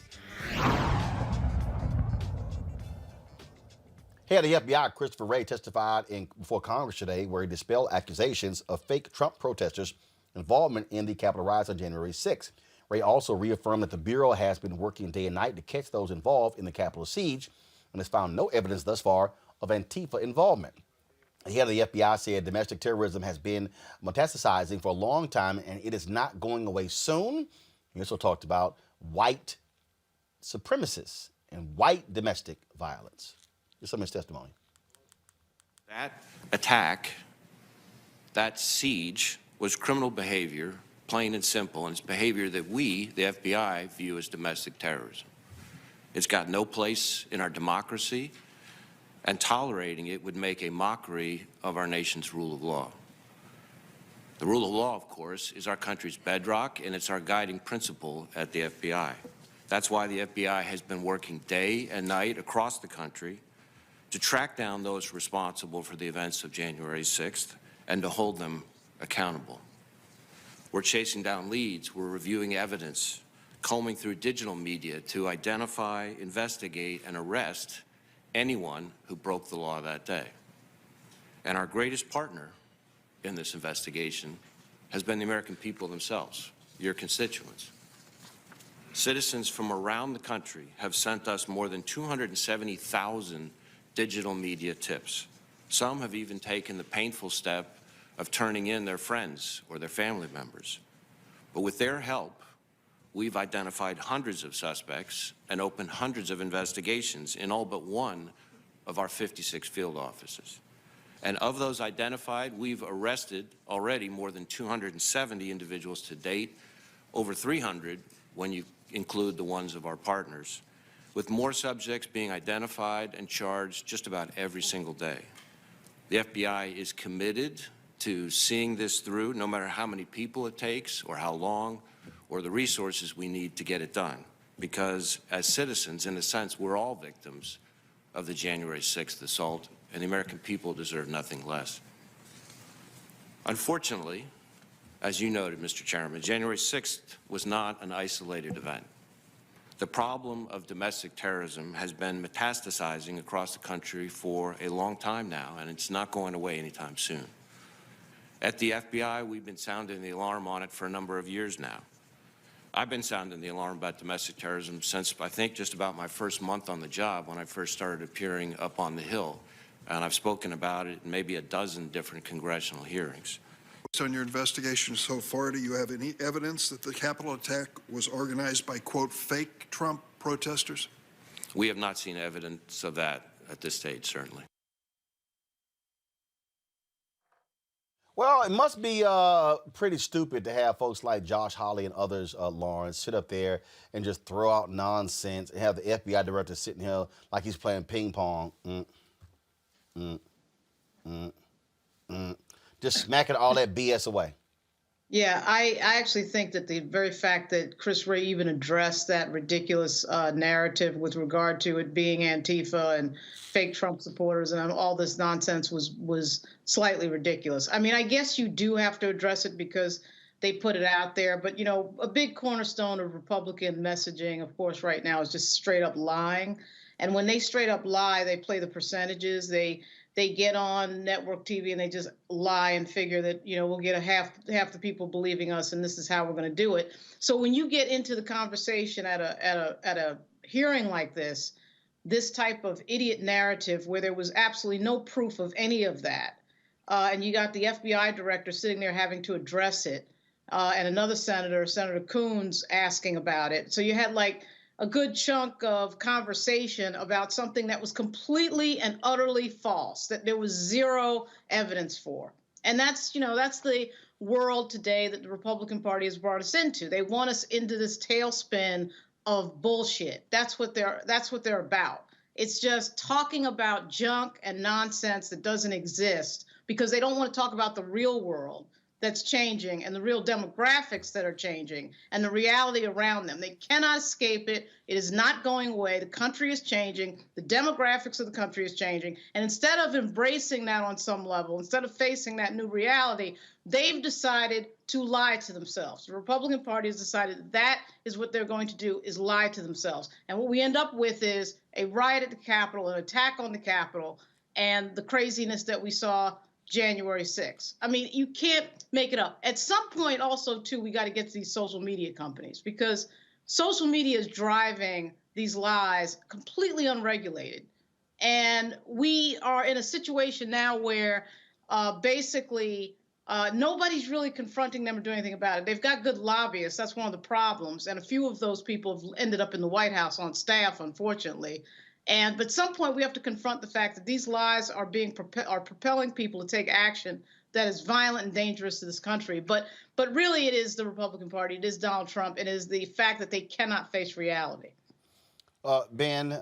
Head of the FBI, Christopher Wray, testified before Congress today where he dispelled accusations of fake Trump protesters' involvement in the Capitol riots on January 6th. Wray also reaffirmed that the Bureau has been working day and night to catch those involved in the Capitol siege and has found no evidence thus far of Antifa involvement. The head of the FBI said domestic terrorism has been metastasizing for a long time and it is not going away soon. He also talked about white supremacists and white domestic violence. Here's some of his testimony. That attack, that siege, was criminal behavior, plain and simple, and it's behavior that we, the FBI, view as domestic terrorism. It's got no place in our democracy, and tolerating it would make a mockery of our nation's rule of law. The rule of law, of course, is our country's bedrock, and it's our guiding principle at the FBI. That's why the FBI has been working day and night across the country to track down those responsible for the events of January 6th and to hold them accountable. We're chasing down leads, we're reviewing evidence, combing through digital media to identify, investigate, and arrest anyone who broke the law that day. And our greatest partner in this investigation has been the American people themselves, your constituents. Citizens from around the country have sent us more than 270,000 digital media tips. Some have even taken the painful step of turning in their friends or their family members. But with their help, we've identified hundreds of suspects and opened hundreds of investigations in all but one of our 56 field offices. And of those identified, we've arrested already more than 270 individuals to date, over 300 when you include the ones of our partners, with more subjects being identified and charged just about every single day. The FBI is committed to seeing this through, no matter how many people it takes or how long, or the resources we need to get it done. Because as citizens, in a sense, we're all victims of the January 6th assault, and the American people deserve nothing less. Unfortunately, as you noted, Mr. Chairman, January 6th was not an isolated event. The problem of domestic terrorism has been metastasizing across the country for a long time now, and it's not going away anytime soon. At the FBI, we've been sounding the alarm on it for a number of years now. I've been sounding the alarm about domestic terrorism since, I think, just about my first month on the job when I first started appearing up on the Hill. And I've spoken about it in maybe a dozen different congressional hearings. Based on your investigation so far, do you have any evidence that the Capitol attack was organized by, quote, fake Trump protesters? We have not seen evidence of that at this stage, certainly. Well, it must be pretty stupid to have folks like Josh Hawley and others, Lawrence, sit up there and just throw out nonsense and have the FBI director sitting here like he's playing ping pong. Just smacking all that BS away. Yeah, I actually think that the very fact that Chris Wray even addressed that ridiculous narrative with regard to it being Antifa and fake Trump supporters and all this nonsense was slightly ridiculous. I mean, I guess you do have to address it because they put it out there. But, you know, a big cornerstone of Republican messaging, of course, right now is just straight up lying. And when they straight up lie, they play the percentages. They get on network TV and they just lie and figure that, you know, we'll get half the people believing us and this is how we're going to do it. So when you get into the conversation at a hearing like this, this type of idiot narrative where there was absolutely no proof of any of that. And you got the FBI director sitting there having to address it, and another senator, Senator Coons, asking about it. So you had like a good chunk of conversation about something that was completely and utterly false, that there was zero evidence for. And that's, that's the world today that the Republican Party has brought us into. They want us into this tailspin of bullshit. That's what they're about. It's just talking about junk and nonsense that doesn't exist because they don't want to talk about the real world that's changing and the real demographics that are changing and the reality around them. They cannot escape it. It is not going away. The country is changing. The demographics of the country is changing. And instead of embracing that on some level, instead of facing that new reality, they've decided to lie to themselves. The Republican Party has decided that is what they're going to do, is lie to themselves. And what we end up with is a riot at the Capitol, an attack on the Capitol, and the craziness that we saw January 6th. I mean, you can't make it up. At some point also, too, we got to get to these social media companies because social media is driving these lies completely unregulated. And we are in a situation now where basically nobody's really confronting them or doing anything about it. They've got good lobbyists. That's one of the problems. And a few of those people have ended up in the White House on staff, unfortunately. But at some point, we have to confront the fact that these lies are propelling people to take action that is violent and dangerous to this country. But really, it is the Republican Party. It is Donald Trump. It is the fact that they cannot face reality. Ben,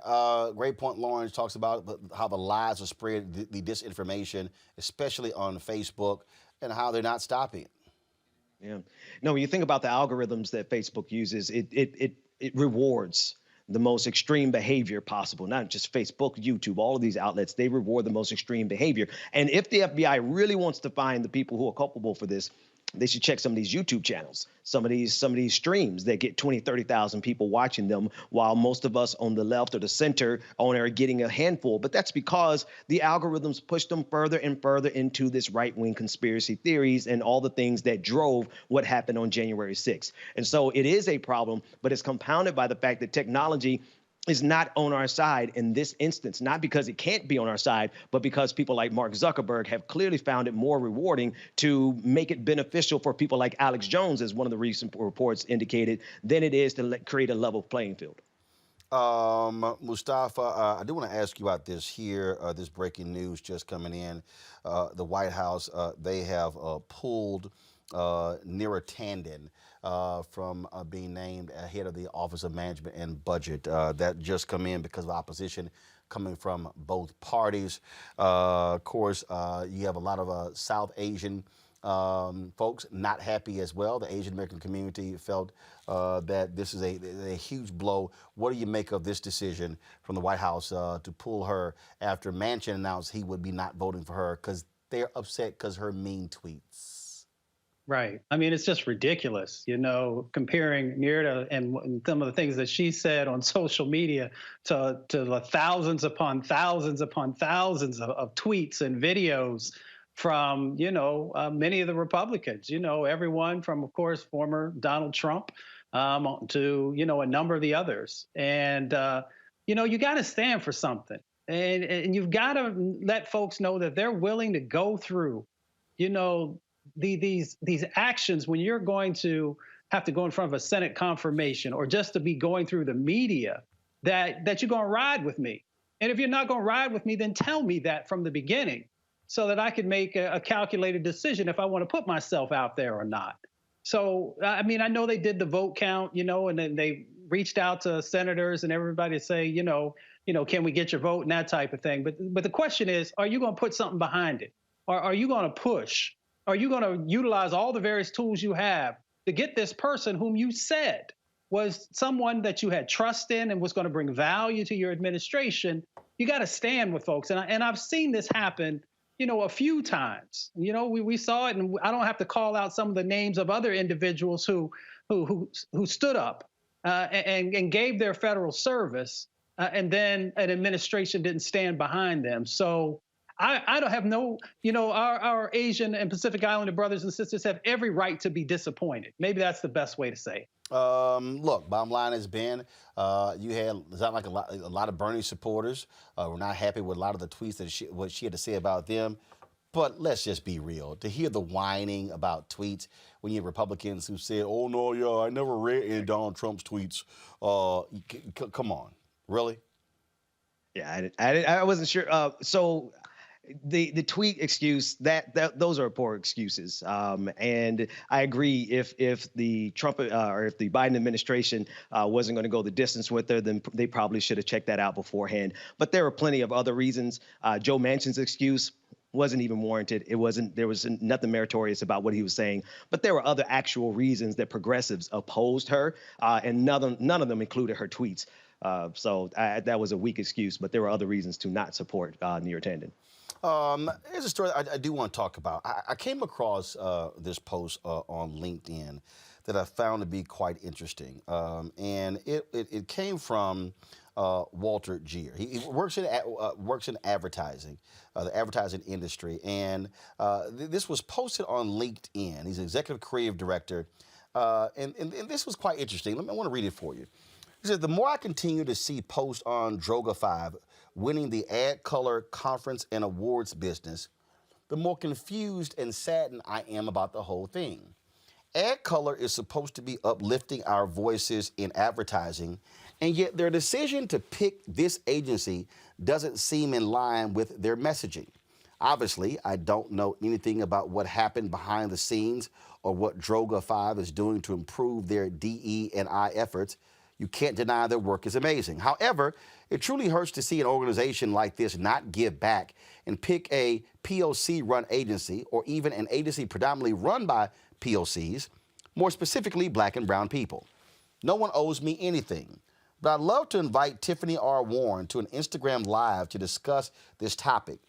great point. Lawrence talks about how the lies are spread, the disinformation, especially on Facebook, and how they're not stopping it. Yeah. No, when you think about the algorithms that Facebook uses, it rewards the most extreme behavior possible, not just Facebook, YouTube, all of these outlets, they reward the most extreme behavior. And if the FBI really wants to find the people who are culpable for this, they should check some of these YouTube channels, some of these streams that get 20, 30,000 people watching them, while most of us on the left or the center are getting a handful. But that's because the algorithms push them further and further into this right-wing conspiracy theories and all the things that drove what happened on January 6th. And so it is a problem, but it's compounded by the fact that technology is not on our side in this instance, not because it can't be on our side, but because people like Mark Zuckerberg have clearly found it more rewarding to make it beneficial for people like Alex Jones, as one of the recent reports indicated, than it is to create a level playing field. Mustafa, I do want to ask you about this here, this breaking news just coming in. The White House, they have pulled Neera Tanden from being named head of the Office of Management and Budget. That just come in because of opposition coming from both parties. Of course, you have a lot of South Asian folks not happy as well. The Asian American community felt that this is a huge blow. What do you make of this decision from the White House to pull her after Manchin announced he would be not voting for her because they're upset because her mean tweets? Right. I mean, it's just ridiculous, comparing Neera and some of the things that she said on social media to the thousands upon thousands upon thousands of tweets and videos from, many of the Republicans, everyone from, of course, former Donald Trump to, a number of the others. And, you got to stand for something. And you've got to let folks know that they're willing to go through, these actions when you're going to have to go in front of a Senate confirmation or just to be going through the media, that you're going to ride with me. And if you're not going to ride with me, then tell me that from the beginning so that I can make a calculated decision if I want to put myself out there or not. So, I mean, I know they did the vote count, and then they reached out to senators and everybody to say, can we get your vote and that type of thing. But the question is, are you going to put something behind it? Or are you going to push? Are you going to utilize all the various tools you have to get this person whom you said was someone that you had trust in and was going to bring value to your administration? You got to stand with folks. And I've seen this happen, a few times. We saw it, and I don't have to call out some of the names of other individuals who stood up and gave their federal service, and then an administration didn't stand behind them. So I don't have no, our Asian and Pacific Islander brothers and sisters have every right to be disappointed. Maybe that's the best way to say it. Look, bottom line has been you had it sounded like a lot of Bernie supporters were not happy with a lot of the tweets that what she had to say about them. But let's just be real. To hear the whining about tweets when you have Republicans who said, "Oh no, yeah, I never read any Donald Trump's tweets." Come on, really? Yeah, I wasn't sure. So the tweet excuse that those are poor excuses. And I agree if the Trump or if the Biden administration wasn't going to go the distance with her, then they probably should have checked that out beforehand. But there were plenty of other reasons. Joe Manchin's excuse wasn't even warranted. There was nothing meritorious about what he was saying. But there were other actual reasons that progressives opposed her, and none of them included her tweets. So that was a weak excuse, but there were other reasons to not support neera tanden. Here's a story I do want to talk about. I came across this post on LinkedIn that I found to be quite interesting, and it came from Walter Geer. He works in advertising, the advertising industry, and this was posted on LinkedIn. He's an executive creative director, and this was quite interesting. I want to read it for you. He says, "The more I continue to see posts on Droga 5 winning the Ad Color Conference and Awards business, the more confused and saddened I am about the whole thing. Ad Color is supposed to be uplifting our voices in advertising, and yet their decision to pick this agency doesn't seem in line with their messaging. Obviously, I don't know anything about what happened behind the scenes or what Droga 5 is doing to improve their DE&I efforts. You can't deny their work is amazing. However, it truly hurts to see an organization like this not give back and pick a POC-run agency or even an agency predominantly run by POCs, more specifically black and brown people. No one owes me anything, but I'd love to invite Tiffany R. Warren to an Instagram Live to discuss this topic,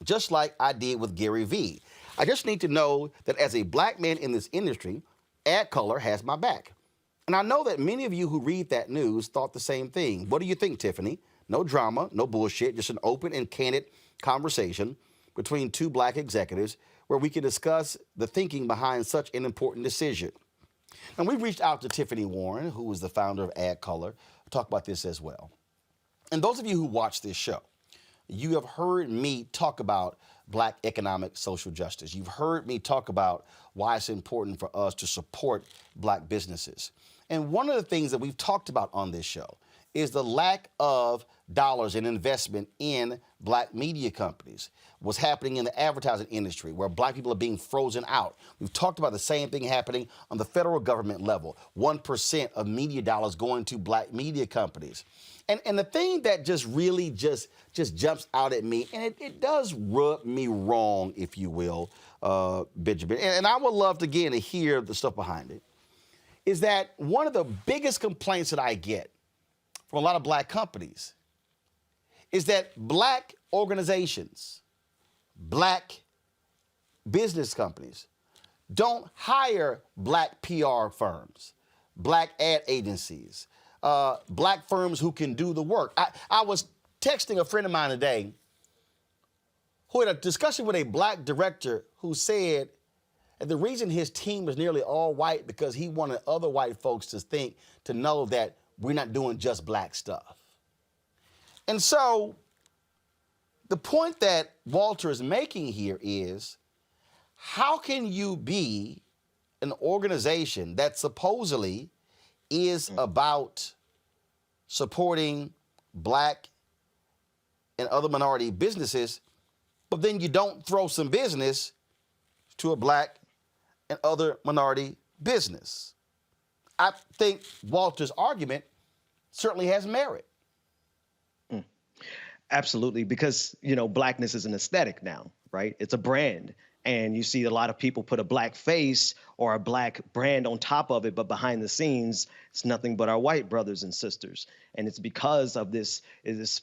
just like I did with Gary Vee. I just need to know that as a black man in this industry, Ad Color has my back. And I know that many of you who read that news thought the same thing. What do you think, Tiffany? No drama, no bullshit, just an open and candid conversation between two black executives where we can discuss the thinking behind such an important decision." And we reached out to Tiffany Warren, who was the founder of Ad Color, to talk about this as well. And those of you who watch this show, you have heard me talk about black economic social justice. You've heard me talk about why it's important for us to support black businesses. And one of the things that we've talked about on this show is the lack of dollars and investment in black media companies. What's happening in the advertising industry where black people are being frozen out. We've talked about the same thing happening on the federal government level. 1% of media dollars going to black media companies. And the thing that just really just jumps out at me, and it does rub me wrong, if you will, Benjamin, and I would love, again, to hear the stuff behind it, is that one of the biggest complaints that I get from a lot of black companies is that black organizations, black business companies don't hire black PR firms, black ad agencies, black firms who can do the work. I was texting a friend of mine today who had a discussion with a black director who said that the reason his team is nearly all white because he wanted other white folks to know that we're not doing just black stuff. And so the point that Walter is making here is, how can you be an organization that supposedly is about supporting black and other minority businesses, but then you don't throw some business to a black and other minority business? I think Walter's argument certainly has merit. Absolutely, because, blackness is an aesthetic now, right? It's a brand. And you see a lot of people put a black face or a black brand on top of it, but behind the scenes, it's nothing but our white brothers and sisters. And it's because of this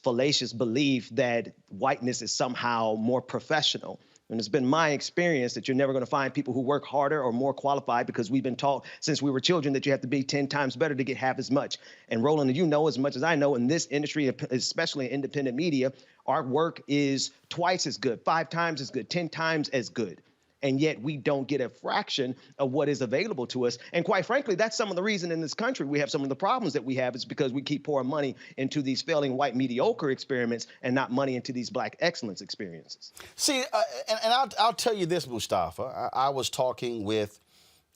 fallacious belief that whiteness is somehow more professional, And it's been my experience that you're never going to find people who work harder or more qualified, because we've been taught since we were children that you have to be 10 times better to get half as much. And Roland, you know as much as I know, in this industry, especially in independent media, our work is twice as good, 5 times as good, 10 times as good. And yet we don't get a fraction of what is available to us. And quite frankly, that's some of the reason in this country we have some of the problems that we have, is because we keep pouring money into these failing white mediocre experiments and not money into these black excellence experiences. See, and I'll tell you this, Mustafa. I was talking with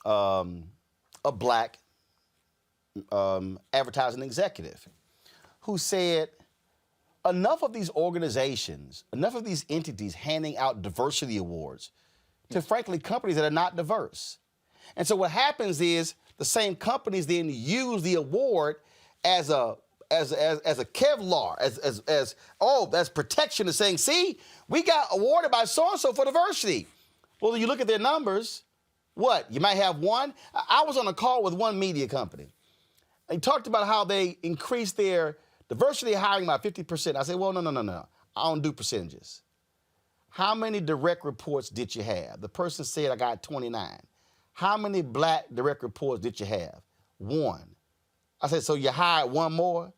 a black advertising executive who said, enough of these organizations, enough of these entities handing out diversity awards to, frankly, companies that are not diverse. And so what happens is the same companies then use the award as a Kevlar, as protection, to saying, see, we got awarded by so-and-so for diversity. Well, you look at their numbers, what? You might have one. I was on a call with one media company. They talked about how they increased their diversity hiring by 50%. I said, well, no. I don't do percentages. How many direct reports did you have? The person said, I got 29. How many black direct reports did you have? 1. I said, so you hired 1 more?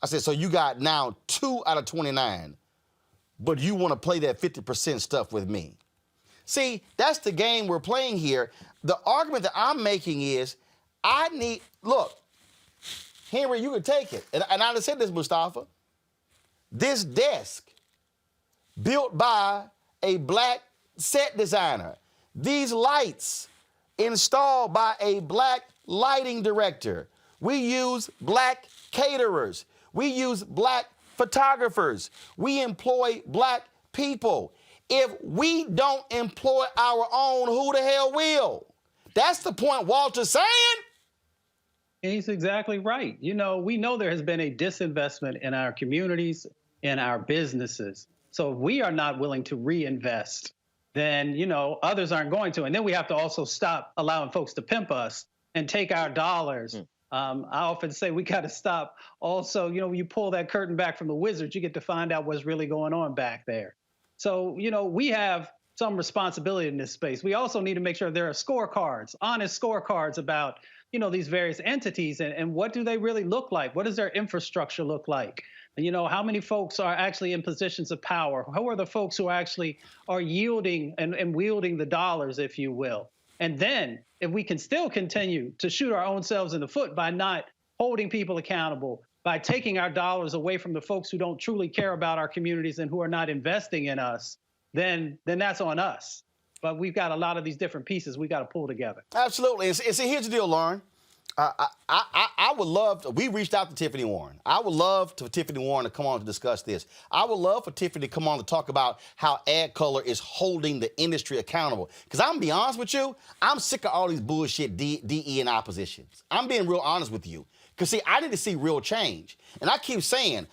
I said, so you got now 2 out of 29, but you want to play that 50% stuff with me. See, that's the game we're playing here. The argument that I'm making is, look, Henry, you can take it. And I said this, Mustafa. This desk, built by a black set designer. These lights, installed by a black lighting director. We use black caterers. We use black photographers. We employ black people. If we don't employ our own, who the hell will? That's the point Walter's saying. He's exactly right. You know, we know there has been a disinvestment in our communities, in our businesses. So if we are not willing to reinvest, then, you know, others aren't going to. And then we have to also stop allowing folks to pimp us and take our dollars. I often say we got to stop. Also, you know, when you pull that curtain back from the wizards, you get to find out what's really going on back there. So, you know, we have some responsibility in this space. We also need to make sure there are scorecards, honest scorecards about, you know, these various entities and what do they really look like? What does their infrastructure look like? You know, how many folks are actually in positions of power? Who are the folks who actually are yielding and wielding the dollars, if you will? And then if we can still continue to shoot our own selves in the foot by not holding people accountable, by taking our dollars away from the folks who don't truly care about our communities and who are not investing in us, then that's on us. But we've got a lot of these different pieces we got to pull together. Absolutely. And here's the deal, Lauren. I would love to, we reached out to Tiffany Warren. I would love for Tiffany Warren to come on to discuss this. I would love for Tiffany to come on to talk about how AdColor is holding the industry accountable. Because I'm going to be honest with you, I'm sick of all these bullshit DE and oppositions. I'm being real honest with you. Because, see, I need to see real change. And I keep saying,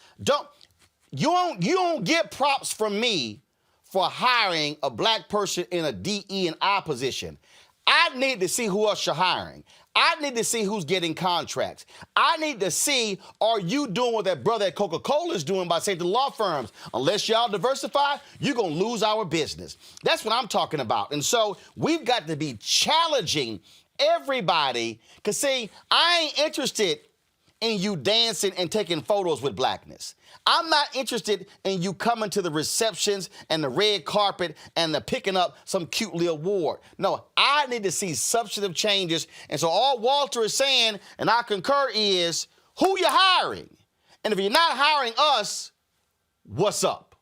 you don't get props from me for hiring a black person in a DE and I position. I need to see who else you're hiring. I need to see who's getting contracts. I need to see, are you doing what that brother at Coca-Cola is doing by saying to law firms, unless y'all diversify, you're going to lose our business. That's what I'm talking about. And so we've got to be challenging everybody, because, see, I ain't interested in you dancing and taking photos with blackness. I'm not interested in you coming to the receptions and the red carpet and the picking up some cute little award. No, I need to see substantive changes. And so all Walter is saying, and I concur, is who you're hiring. And if you're not hiring us, what's up?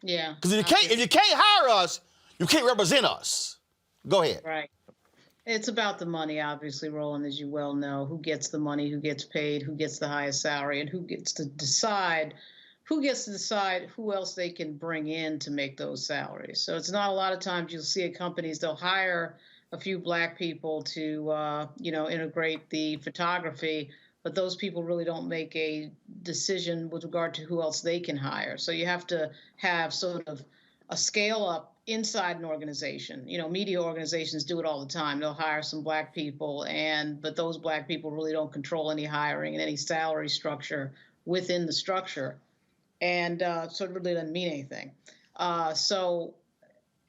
Yeah. Because if you can't hire us, you can't represent us. Go ahead. Right. It's about the money, obviously, Roland, as you well know. Who gets the money, who gets paid, who gets the highest salary, and who gets to decide who else they can bring in to make those salaries. So it's not a lot of times you'll see at companies, they'll hire a few black people to, integrate the photography, but those people really don't make a decision with regard to who else they can hire. So you have to have sort of a scale up inside an organization. You know, media organizations do it all the time. They'll hire some black people, but those black people really don't control any hiring and any salary structure within the structure. And so it really doesn't mean anything. So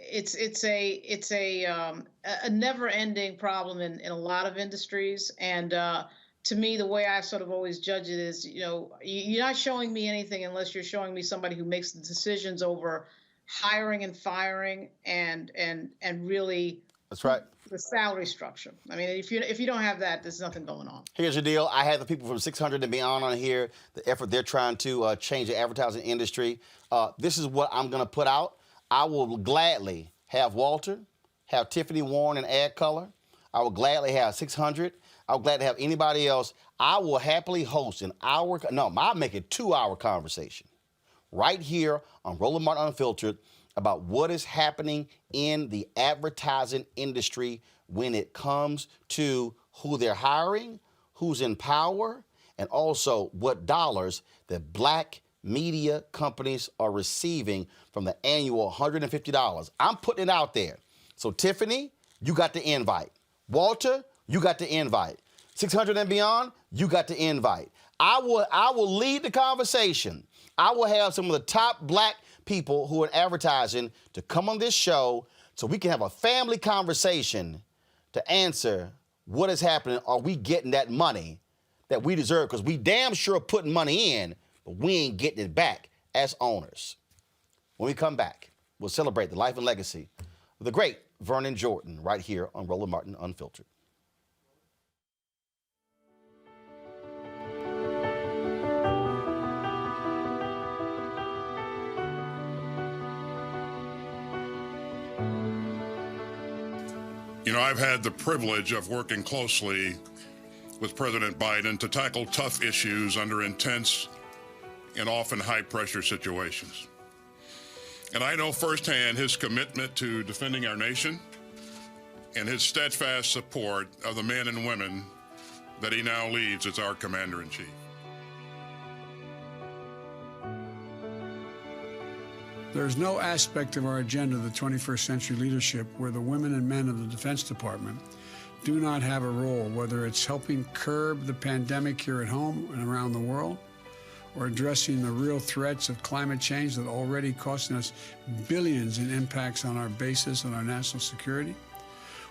it's a never-ending problem in a lot of industries. And to me, the way I sort of always judge it is, you're not showing me anything unless you're showing me somebody who makes the decisions over hiring and firing and really. That's right. The salary structure. I mean, if you don't have that, there's nothing going on. Here's the deal. I had the people from 600 and beyond on here, the effort they're trying to change the advertising industry. This is what I'm going to put out. I will gladly have Walter, have Tiffany Warren and Ad Color. I will gladly have 600. I will gladly have anybody else. I will happily host I'll make it 2-hour conversation right here on Roland Martin Unfiltered about what is happening in the advertising industry when it comes to who they're hiring, who's in power, and also what dollars that black media companies are receiving from the annual $150. I'm putting it out there. So Tiffany, you got the invite. Walter, you got the invite. 600 and beyond, you got the invite. I will lead the conversation. I will have some of the top black people who are in advertising to come on this show so we can have a family conversation to answer what is happening. Are we getting that money that we deserve? Because we damn sure putting money in, but we ain't getting it back as owners. When we come back, we'll celebrate the life and legacy of the great Vernon Jordan right here on Roland Martin Unfiltered. You know, I've had the privilege of working closely with President Biden to tackle tough issues under intense and often high-pressure situations. And I know firsthand his commitment to defending our nation and his steadfast support of the men and women that he now leads as our Commander-in-Chief. There's no aspect of our agenda of the 21st century leadership where the women and men of the Defense Department do not have a role, whether it's helping curb the pandemic here at home and around the world, or addressing the real threats of climate change that are already costing us billions in impacts on our bases and our national security,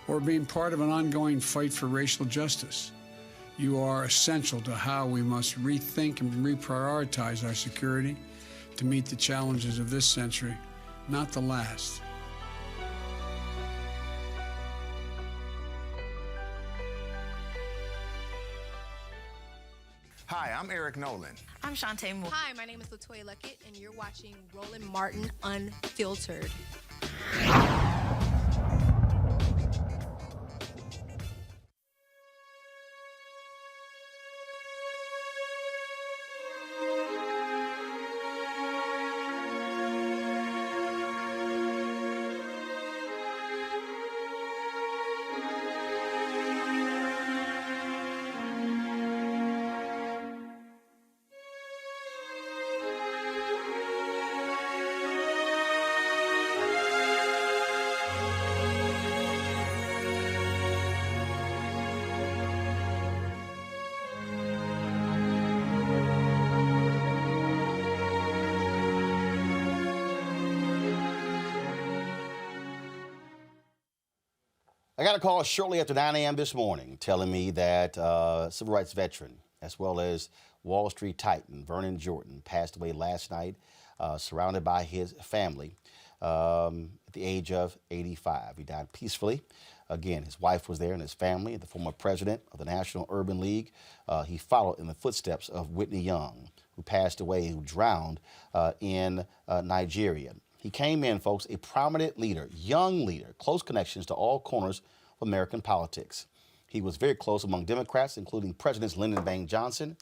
or being part of an ongoing fight for racial justice. You are essential to how we must rethink and reprioritize our security to meet the challenges of this century, not the last. Hi, I'm Eric Nolan. I'm Shantae Moore. Hi, my name is LaToya Luckett, and you're watching Roland Martin Unfiltered. I got a call shortly after 9 a.m. this morning telling me that civil rights veteran, as well as Wall Street titan Vernon Jordan, passed away last night, surrounded by his family at the age of 85. He died peacefully. Again, his wife was there and his family, the former president of the National Urban League. He followed in the footsteps of Whitney Young, who passed away, who drowned in Nigeria. He came in, folks, a prominent leader, young leader, close connections to all corners of American politics. He was very close among Democrats, including Presidents Lyndon B. Johnson,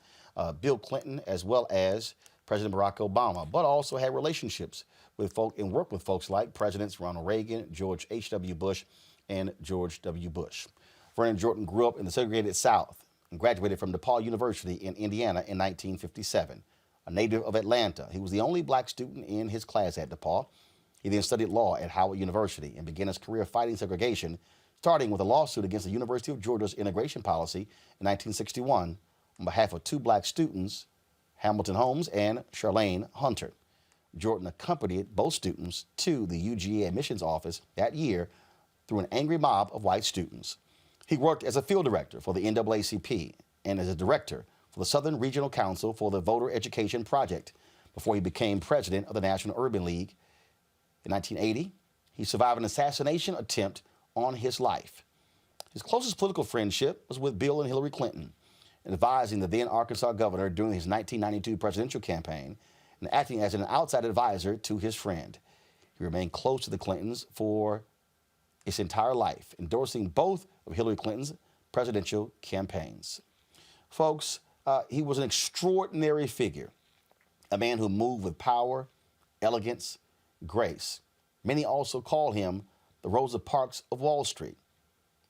Bill Clinton, as well as President Barack Obama, but also had relationships with folk and worked with folks like Presidents Ronald Reagan, George H.W. Bush, and George W. Bush. Vernon Jordan grew up in the segregated South and graduated from DePaul University in Indiana in 1957. A native of Atlanta, he was the only black student in his class at DePaul. He then studied law at Howard University and began his career fighting segregation, starting with a lawsuit against the University of Georgia's integration policy in 1961 on behalf of two black students, Hamilton Holmes and Charlene Hunter. Jordan accompanied both students to the UGA admissions office that year through an angry mob of white students. He worked as a field director for the NAACP and as a director for the Southern Regional Council for the Voter Education Project before he became president of the National Urban League. In 1980, he survived an assassination attempt on his life. His closest political friendship was with Bill and Hillary Clinton, advising the then Arkansas governor during his 1992 presidential campaign and acting as an outside advisor to his friend. He remained close to the Clintons for his entire life, endorsing both of Hillary Clinton's presidential campaigns. Folks, he was an extraordinary figure, a man who moved with power, elegance, grace. Many also call him the Rosa Parks of Wall Street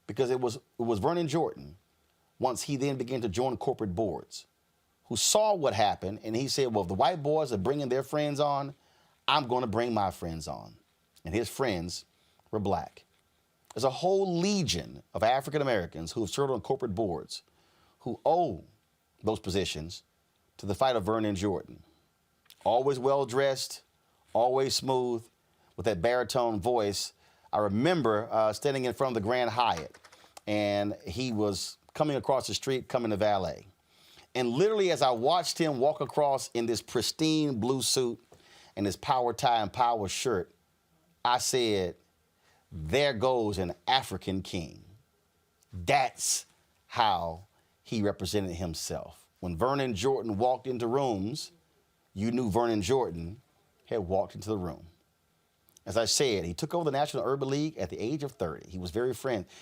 because it was Vernon Jordan, once he then began to join corporate boards, who saw what happened and he said, well, if the white boys are bringing their friends on, I'm going to bring my friends on. And his friends were black. There's a whole legion of African Americans who have served on corporate boards who owe those positions to the fight of Vernon Jordan. Always well-dressed, always smooth, with that baritone voice. I remember standing in front of the Grand Hyatt, and he was coming across the street, coming to valet. And literally, as I watched him walk across in this pristine blue suit and his power tie and power shirt, I said, there goes an African king. That's how he represented himself. When Vernon Jordan walked into rooms, you knew Vernon Jordan had walked into the room. As I said, he took over the National Urban League at the age of 30. He was very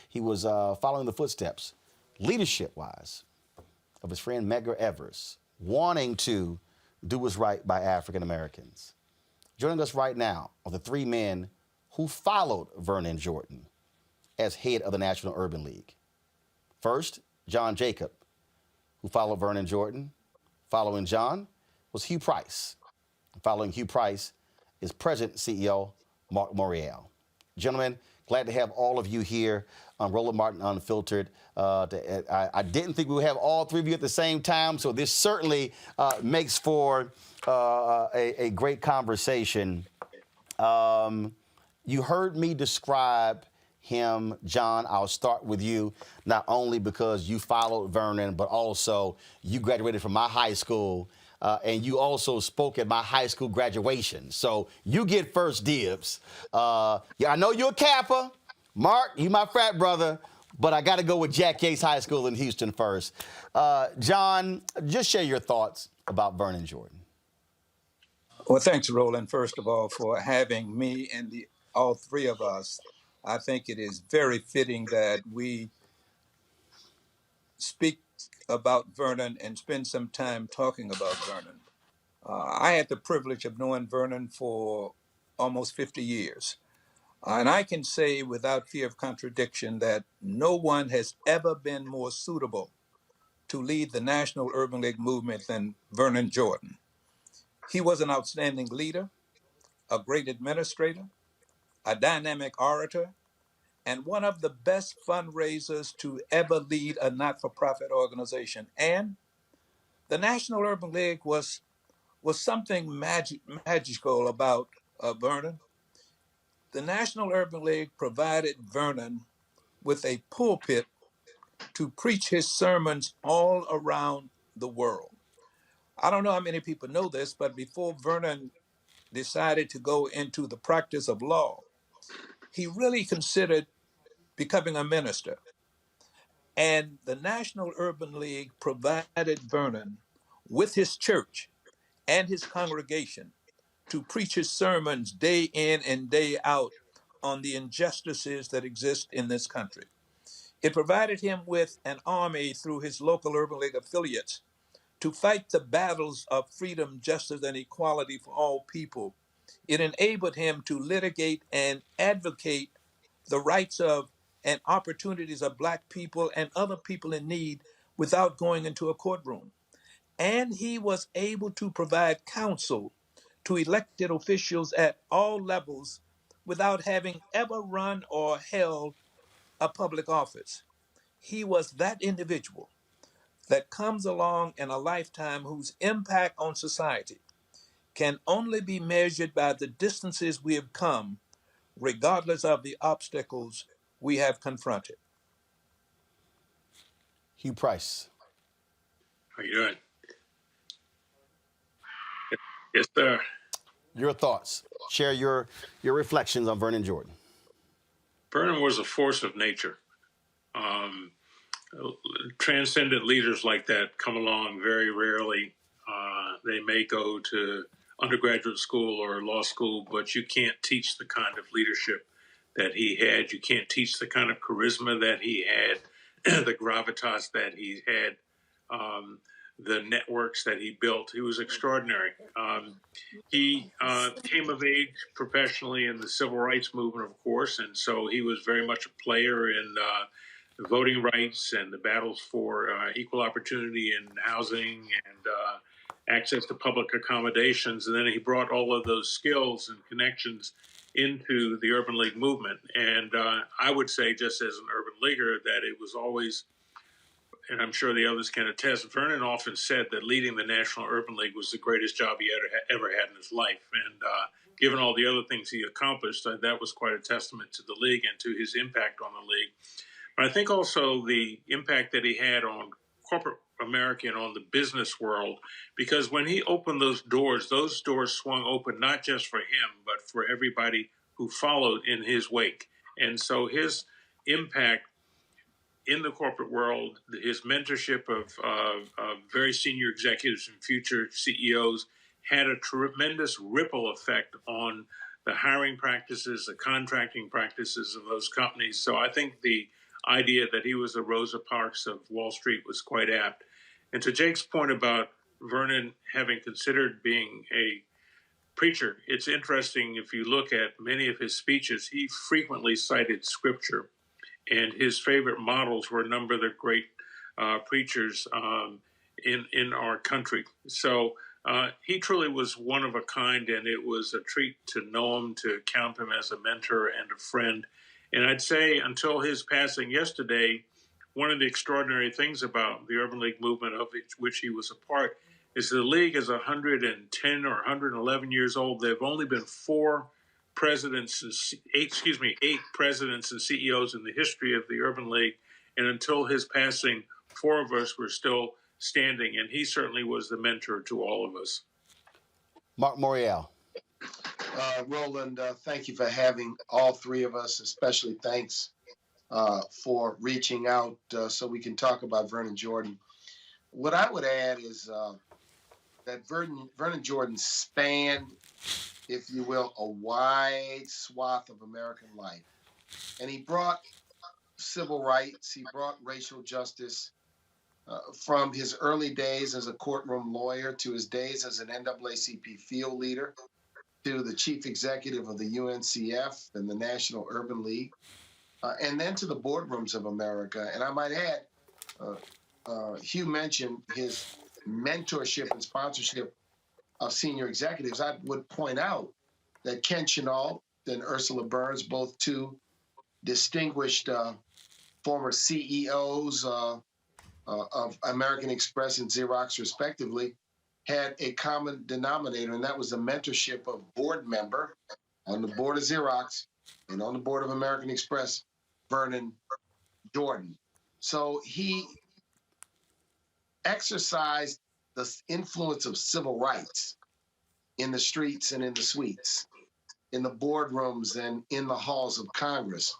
He was following the footsteps, leadership-wise, of his friend Medgar Evers, wanting to do what's right by African Americans. Joining us right now are the three men who followed Vernon Jordan as head of the National Urban League. First, John Jacob, who followed Vernon Jordan. Following John was Hugh Price. Following Hugh Price is President CEO Mark Morial. Gentlemen, glad to have all of you here on Roland Martin Unfiltered. I didn't think we would have all three of you at the same time, so this certainly makes for a great conversation. You heard me describe him, John. I'll start with you, not only because you followed Vernon, but also you graduated from my high school, and you also spoke at my high school graduation. So you get first dibs. Yeah, I know you're a Kappa. Mark, you my frat brother, but I got to go with Jack Yates High School in Houston first. John, just share your thoughts about Vernon Jordan. Well, thanks, Roland, first of all, for having me and all three of us. I think it is very fitting that we speak about Vernon and spend some time talking about Vernon. I had the privilege of knowing Vernon for almost 50 years. And I can say without fear of contradiction that no one has ever been more suitable to lead the National Urban League movement than Vernon Jordan. He was an outstanding leader, a great administrator, a dynamic orator, and one of the best fundraisers to ever lead a not-for-profit organization. And the National Urban League was something magical about Vernon. The National Urban League provided Vernon with a pulpit to preach his sermons all around the world. I don't know how many people know this, but before Vernon decided to go into the practice of law, he really considered becoming a minister. And the National Urban League provided Vernon with his church and his congregation to preach his sermons day in and day out on the injustices that exist in this country. It provided him with an army through his local Urban League affiliates to fight the battles of freedom, justice, and equality for all people. It enabled him to litigate and advocate the rights of and opportunities of Black people and other people in need without going into a courtroom. And he was able to provide counsel to elected officials at all levels without having ever run or held a public office. He was that individual that comes along in a lifetime whose impact on society can only be measured by the distances we have come, regardless of the obstacles we have confronted. Hugh Price. How you doing? Yes, sir. Your thoughts. Share your reflections on Vernon Jordan. Vernon was a force of nature. Transcendent leaders like that come along very rarely. They may go to undergraduate school or law school, but you can't teach the kind of leadership that he had. You can't teach the kind of charisma that he had, the gravitas that he had, the networks that he built. He was extraordinary. He came of age professionally in the civil rights movement, of course, and so he was very much a player in voting rights and the battles for equal opportunity in housing and access to public accommodations. And then he brought all of those skills and connections into the Urban League movement. And I would say, just as an urban leaguer, that it was always, and I'm sure the others can attest, Vernon often said that leading the National Urban League was the greatest job he ever had in his life. And given all the other things he accomplished, that was quite a testament to the league and to his impact on the league. But I think also the impact that he had on corporate America and on the business world, because when he opened those doors swung open not just for him, but for everybody who followed in his wake. And so his impact in the corporate world, his mentorship of very senior executives and future CEOs had a tremendous ripple effect on the hiring practices, the contracting practices of those companies. So I think the idea that he was the Rosa Parks of Wall Street was quite apt. And to Jake's point about Vernon having considered being a preacher, it's interesting if you look at many of his speeches, he frequently cited scripture, and his favorite models were a number of the great preachers in our country. So he truly was one of a kind, and it was a treat to know him, to count him as a mentor and a friend. And I'd say until his passing yesterday, one of the extraordinary things about the Urban League movement, of which he was a part, is the league is 110 or 111 years old. There have only been 8 presidents and CEOs in the history of the Urban League. And until his passing, 4 of us were still standing. And he certainly was the mentor to all of us. Mark Morial. Roland, thank you for having all 3 of us, especially thanks for reaching out so we can talk about Vernon Jordan. What I would add is that Vernon Jordan spanned, if you will, a wide swath of American life. And he brought civil rights, he brought racial justice from his early days as a courtroom lawyer to his days as an NAACP field leader, to the chief executive of the UNCF and the National Urban League, and then to the boardrooms of America. And I might add, Hugh mentioned his mentorship and sponsorship of senior executives. I would point out that Ken Chennault and Ursula Burns, both 2 distinguished former CEOs of American Express and Xerox, respectively, had a common denominator, and that was the mentorship of board member on the board of Xerox and on the board of American Express, Vernon Jordan. So he exercised the influence of civil rights in the streets and in the suites, in the boardrooms and in the halls of Congress.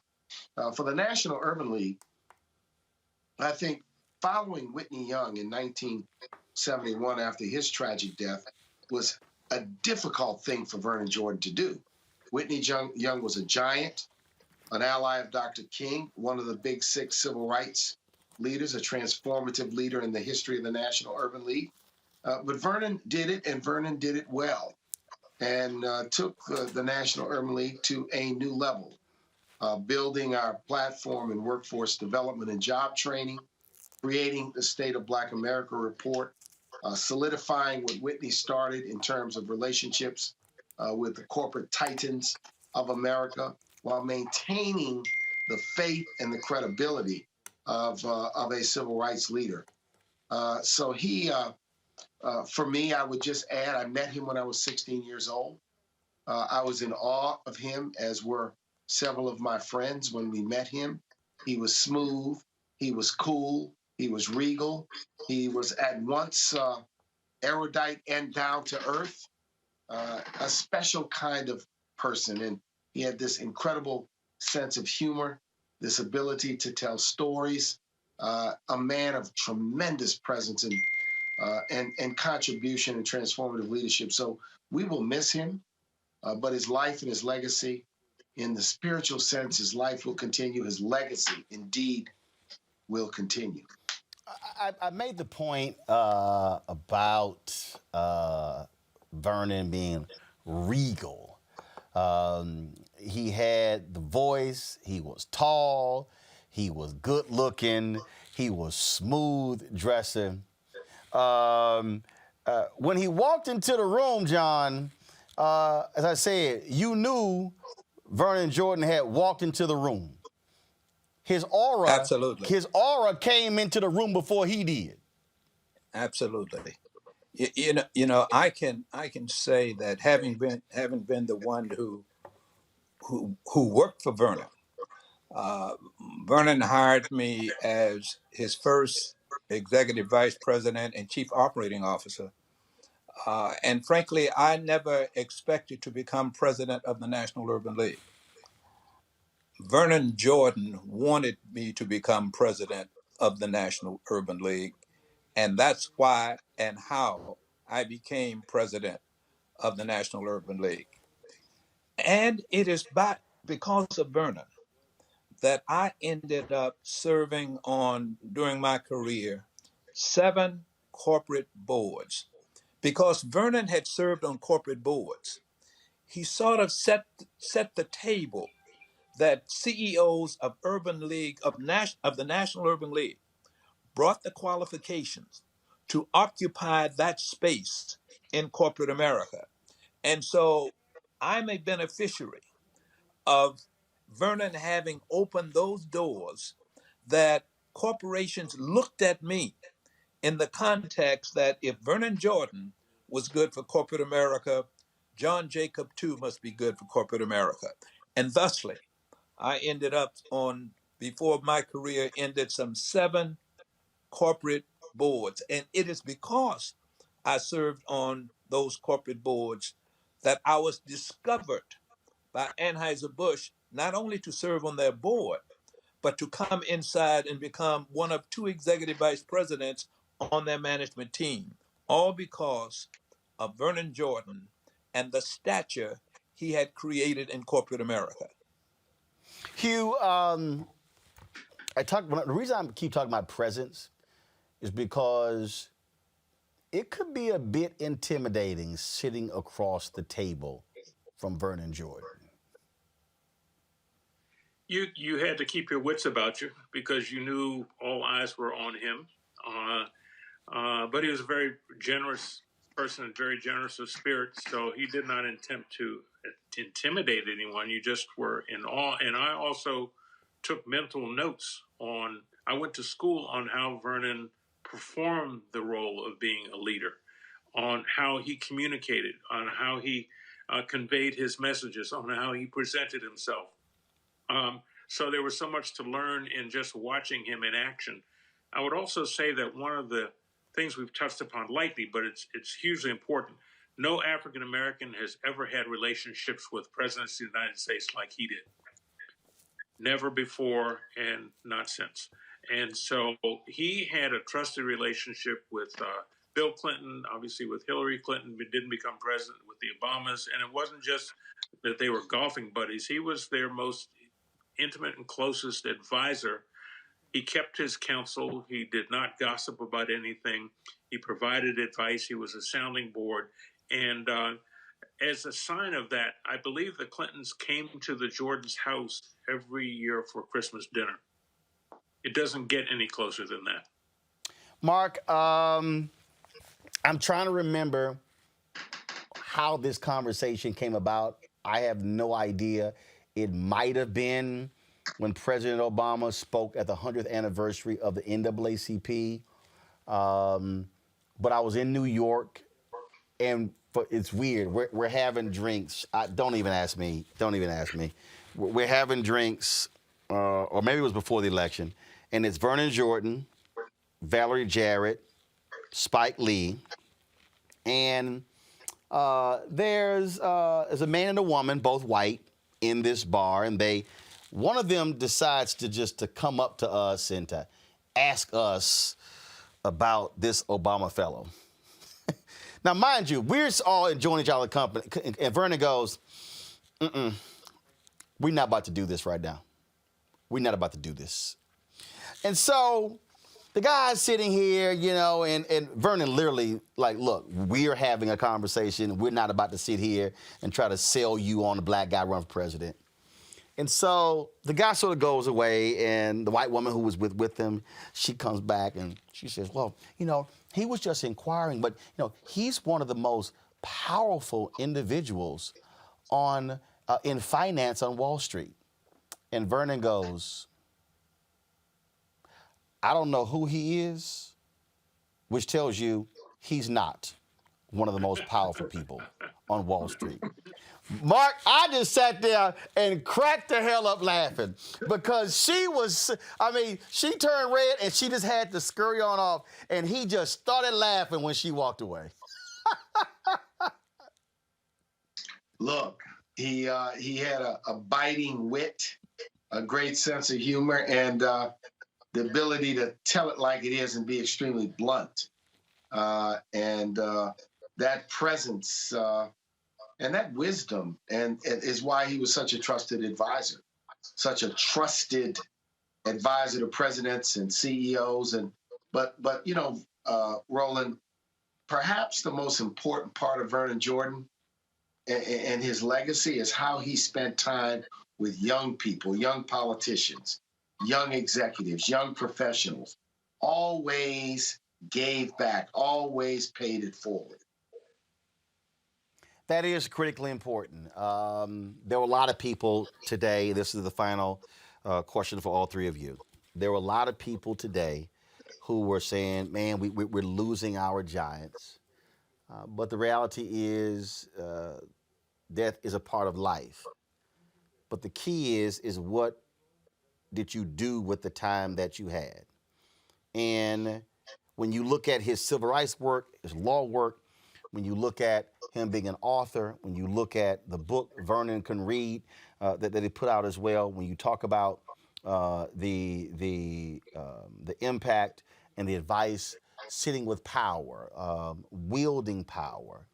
For the National Urban League, I think following Whitney Young in 1971 after his tragic death was a difficult thing for Vernon Jordan to do. Whitney Young was a giant, an ally of Dr. King, one of the big 6 civil rights leaders, a transformative leader in the history of the National Urban League. But Vernon did it, and Vernon did it well, and took the National Urban League to a new level, building our platform in workforce development and job training, creating the State of Black America report, solidifying what Whitney started in terms of relationships with the corporate titans of America, while maintaining the faith and the credibility of a civil rights leader. So he For me, I would just add, I met him when I was 16 years old. I was in awe of him, as were several of my friends when we met him. He was smooth, he was cool, he was regal, he was at once erudite and down to earth, a special kind of person. And he had this incredible sense of humor, this ability to tell stories, a man of tremendous presence and contribution and transformative leadership. So we will miss him, but his life and his legacy, in the spiritual sense, his life will continue. His legacy, indeed, will continue. I made the point about Vernon being regal. He had the voice, he was tall, he was good looking, he was smooth dressing. When he walked into the room, John, as I said, you knew Vernon Jordan had walked into the room. His aura, Absolutely. His aura came into the room before he did. Absolutely. You know, I can say that having been the one who worked for Vernon. Vernon hired me as his first executive vice president and chief operating officer. And frankly, I never expected to become president of the National Urban League. Vernon Jordan wanted me to become president of the National Urban League. And that's why and how I became president of the National Urban League. And it is because of Vernon that I ended up serving on, during my career, 7 corporate boards. Because Vernon had served on corporate boards, he sort of set the table that CEOs of Urban League, of the National Urban League, brought the qualifications to occupy that space in corporate America. And so I'm a beneficiary of Vernon having opened those doors that corporations looked at me in the context that if Vernon Jordan was good for corporate America, John Jacob too must be good for corporate America. And thusly, I ended up on, before my career ended, some 7 corporate boards. And it is because I served on those corporate boards that I was discovered by Anheuser-Busch, not only to serve on their board, but to come inside and become one of 2 executive vice presidents on their management team, all because of Vernon Jordan and the stature he had created in corporate America. Hugh, the reason I keep talking about presence is because it could be a bit intimidating sitting across the table from Vernon Jordan. You had to keep your wits about you because you knew all eyes were on him. But he was a very generous person and very generous of spirit, so he did not attempt to intimidate anyone. You just were in awe. And I also took mental notes on, I went to school on how Vernon performed the role of being a leader, on how he communicated, on how he conveyed his messages, on how he presented himself. So there was so much to learn in just watching him in action. I would also say that one of the things we've touched upon lightly, but it's hugely important. No African American has ever had relationships with presidents of the United States like he did. Never before and not since. And so he had a trusted relationship with Bill Clinton, obviously with Hillary Clinton, but didn't become president, with the Obamas. And it wasn't just that they were golfing buddies. He was their most intimate and closest advisor. He kept his counsel. He did not gossip about anything. He provided advice. He was a sounding board. And as a sign of that, I believe the Clintons came to the Jordans' house every year for Christmas dinner. It doesn't get any closer than that. Mark, I'm trying to remember how this conversation came about. I have no idea. It might have been when President Obama spoke at the 100th anniversary of the NAACP, but I was in New York, and it's weird. We're having drinks. Don't even ask me. Don't even ask me. We're having drinks, or maybe it was before the election, and it's Vernon Jordan, Valerie Jarrett, Spike Lee, and there's a man and a woman, both white, in this bar, and one of them decides to come up to us and to ask us about this Obama fellow. Now, mind you, we're all enjoying each other's company, and Vernon goes, we're not about to do this right now. We're not about to do this. And so the guy's sitting here, and Vernon literally, like, look, we are having a conversation. We're not about to sit here and try to sell you on the black guy running for president. And so the guy sort of goes away, and the white woman who was with him, she comes back and she says, well, he was just inquiring, but, he's one of the most powerful individuals in finance on Wall Street. And Vernon goes, I don't know who he is, which tells you he's not one of the most powerful people on Wall Street. Mark, I just sat there and cracked the hell up laughing because she turned red and she just had to scurry on off, and he just started laughing when she walked away. Look, he had a biting wit, a great sense of humor, and the ability to tell it like it is and be extremely blunt. And that presence and that wisdom and is why he was such a trusted advisor, such a trusted advisor to presidents and CEOs. But Roland, perhaps the most important part of Vernon Jordan and his legacy is how he spent time with young people, young politicians, young executives, young professionals. Always gave back, always paid it forward. That is critically important. There were a lot of people today, this is the final question for all three of you. There were a lot of people today who were saying, man, we're losing our giants. But the reality is death is a part of life. But the key is what did you do with the time that you had? And when you look at his civil rights work, his law work, when you look at him being an author, when you look at the book Vernon Can Read that he put out as well, when you talk about the impact and the advice, sitting with power, wielding power,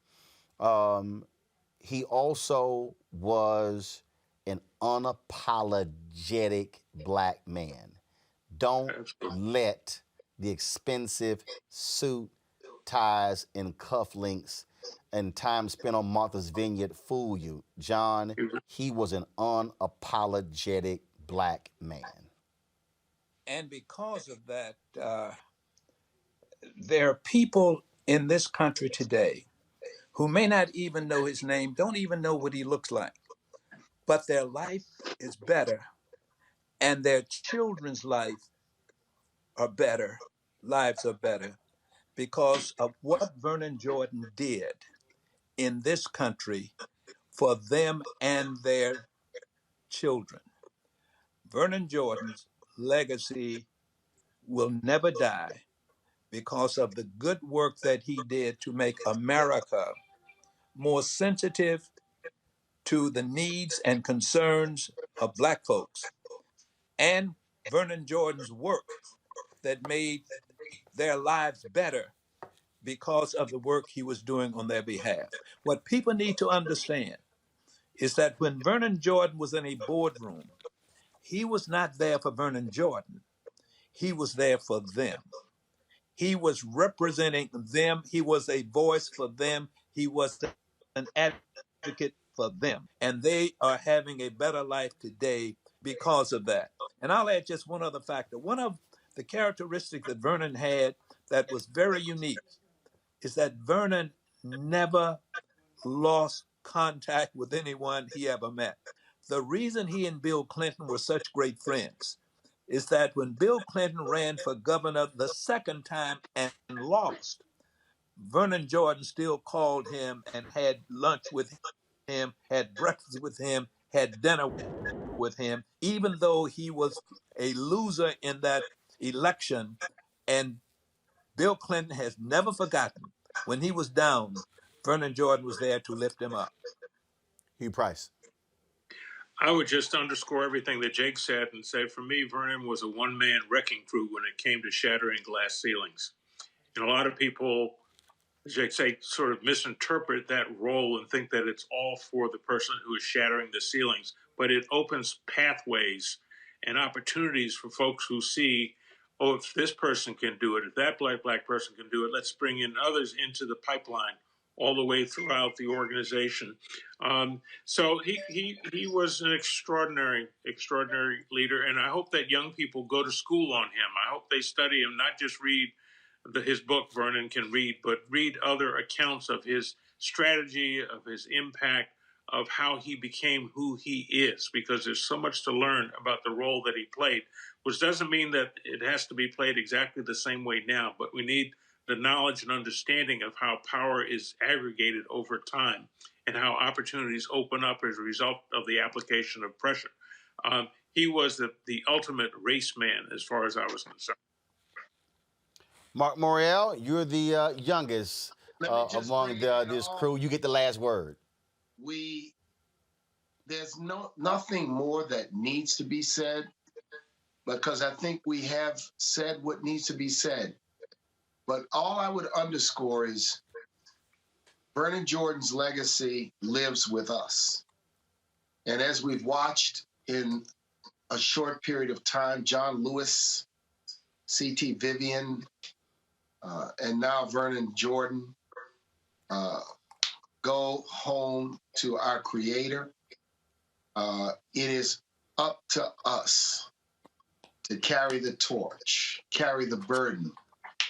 he also was an unapologetic black man. Don't let the expensive suit, ties, and cufflinks and time spent on Martha's Vineyard fool you. John, he was an unapologetic black man. And because of that, there are people in this country today who may not even know his name, don't even know what he looks like, but their life is better and their children's lives are better because of what Vernon Jordan did in this country for them and their children. Vernon Jordan's legacy will never die because of the good work that he did to make America more sensitive to the needs and concerns of black folks, and Vernon Jordan's work that made their lives better because of the work he was doing on their behalf. What people need to understand is that when Vernon Jordan was in a boardroom, he was not there for Vernon Jordan. He was there for them. He was representing them. He was a voice for them. He was an advocate for them. And they are having a better life today because of that. And I'll add just one other factor. One of the characteristics that Vernon had that was very unique is that Vernon never lost contact with anyone he ever met. The reason he and Bill Clinton were such great friends is that when Bill Clinton ran for governor the second time and lost, Vernon Jordan still called him and had lunch with him, had breakfast with him, had dinner with him, even though he was a loser in that election. And Bill Clinton has never forgotten when he was down, Vernon Jordan was there to lift him up. Hugh Price. I would just underscore everything that Jake said and say, for me, Vernon was a one-man wrecking crew when it came to shattering glass ceilings. And a lot of people, as Jake say, sort of misinterpret that role and think that it's all for the person who is shattering the ceilings. But it opens pathways and opportunities for folks who see, oh, if this person can do it, if that black person can do it, let's bring in others into the pipeline all the way throughout the organization. So he was an extraordinary leader, and I hope that young people go to school on him. I hope they study him, not just read his book, Vernon Can Read, but read other accounts of his strategy, of his impact, of how he became who he is, because there's so much to learn about the role that he played, which doesn't mean that it has to be played exactly the same way now, but we need the knowledge and understanding of how power is aggregated over time and how opportunities open up as a result of the application of pressure. He was the ultimate race man as far as I was concerned. Mark Morial, you're the youngest among this crew. You get the last word. There's nothing more that needs to be said, because I think we have said what needs to be said. But all I would underscore is Vernon Jordan's legacy lives with us. And as we've watched in a short period of time, John Lewis, C.T. Vivian, and now Vernon Jordan go home to our Creator. It is up to us to carry the torch, carry the burden,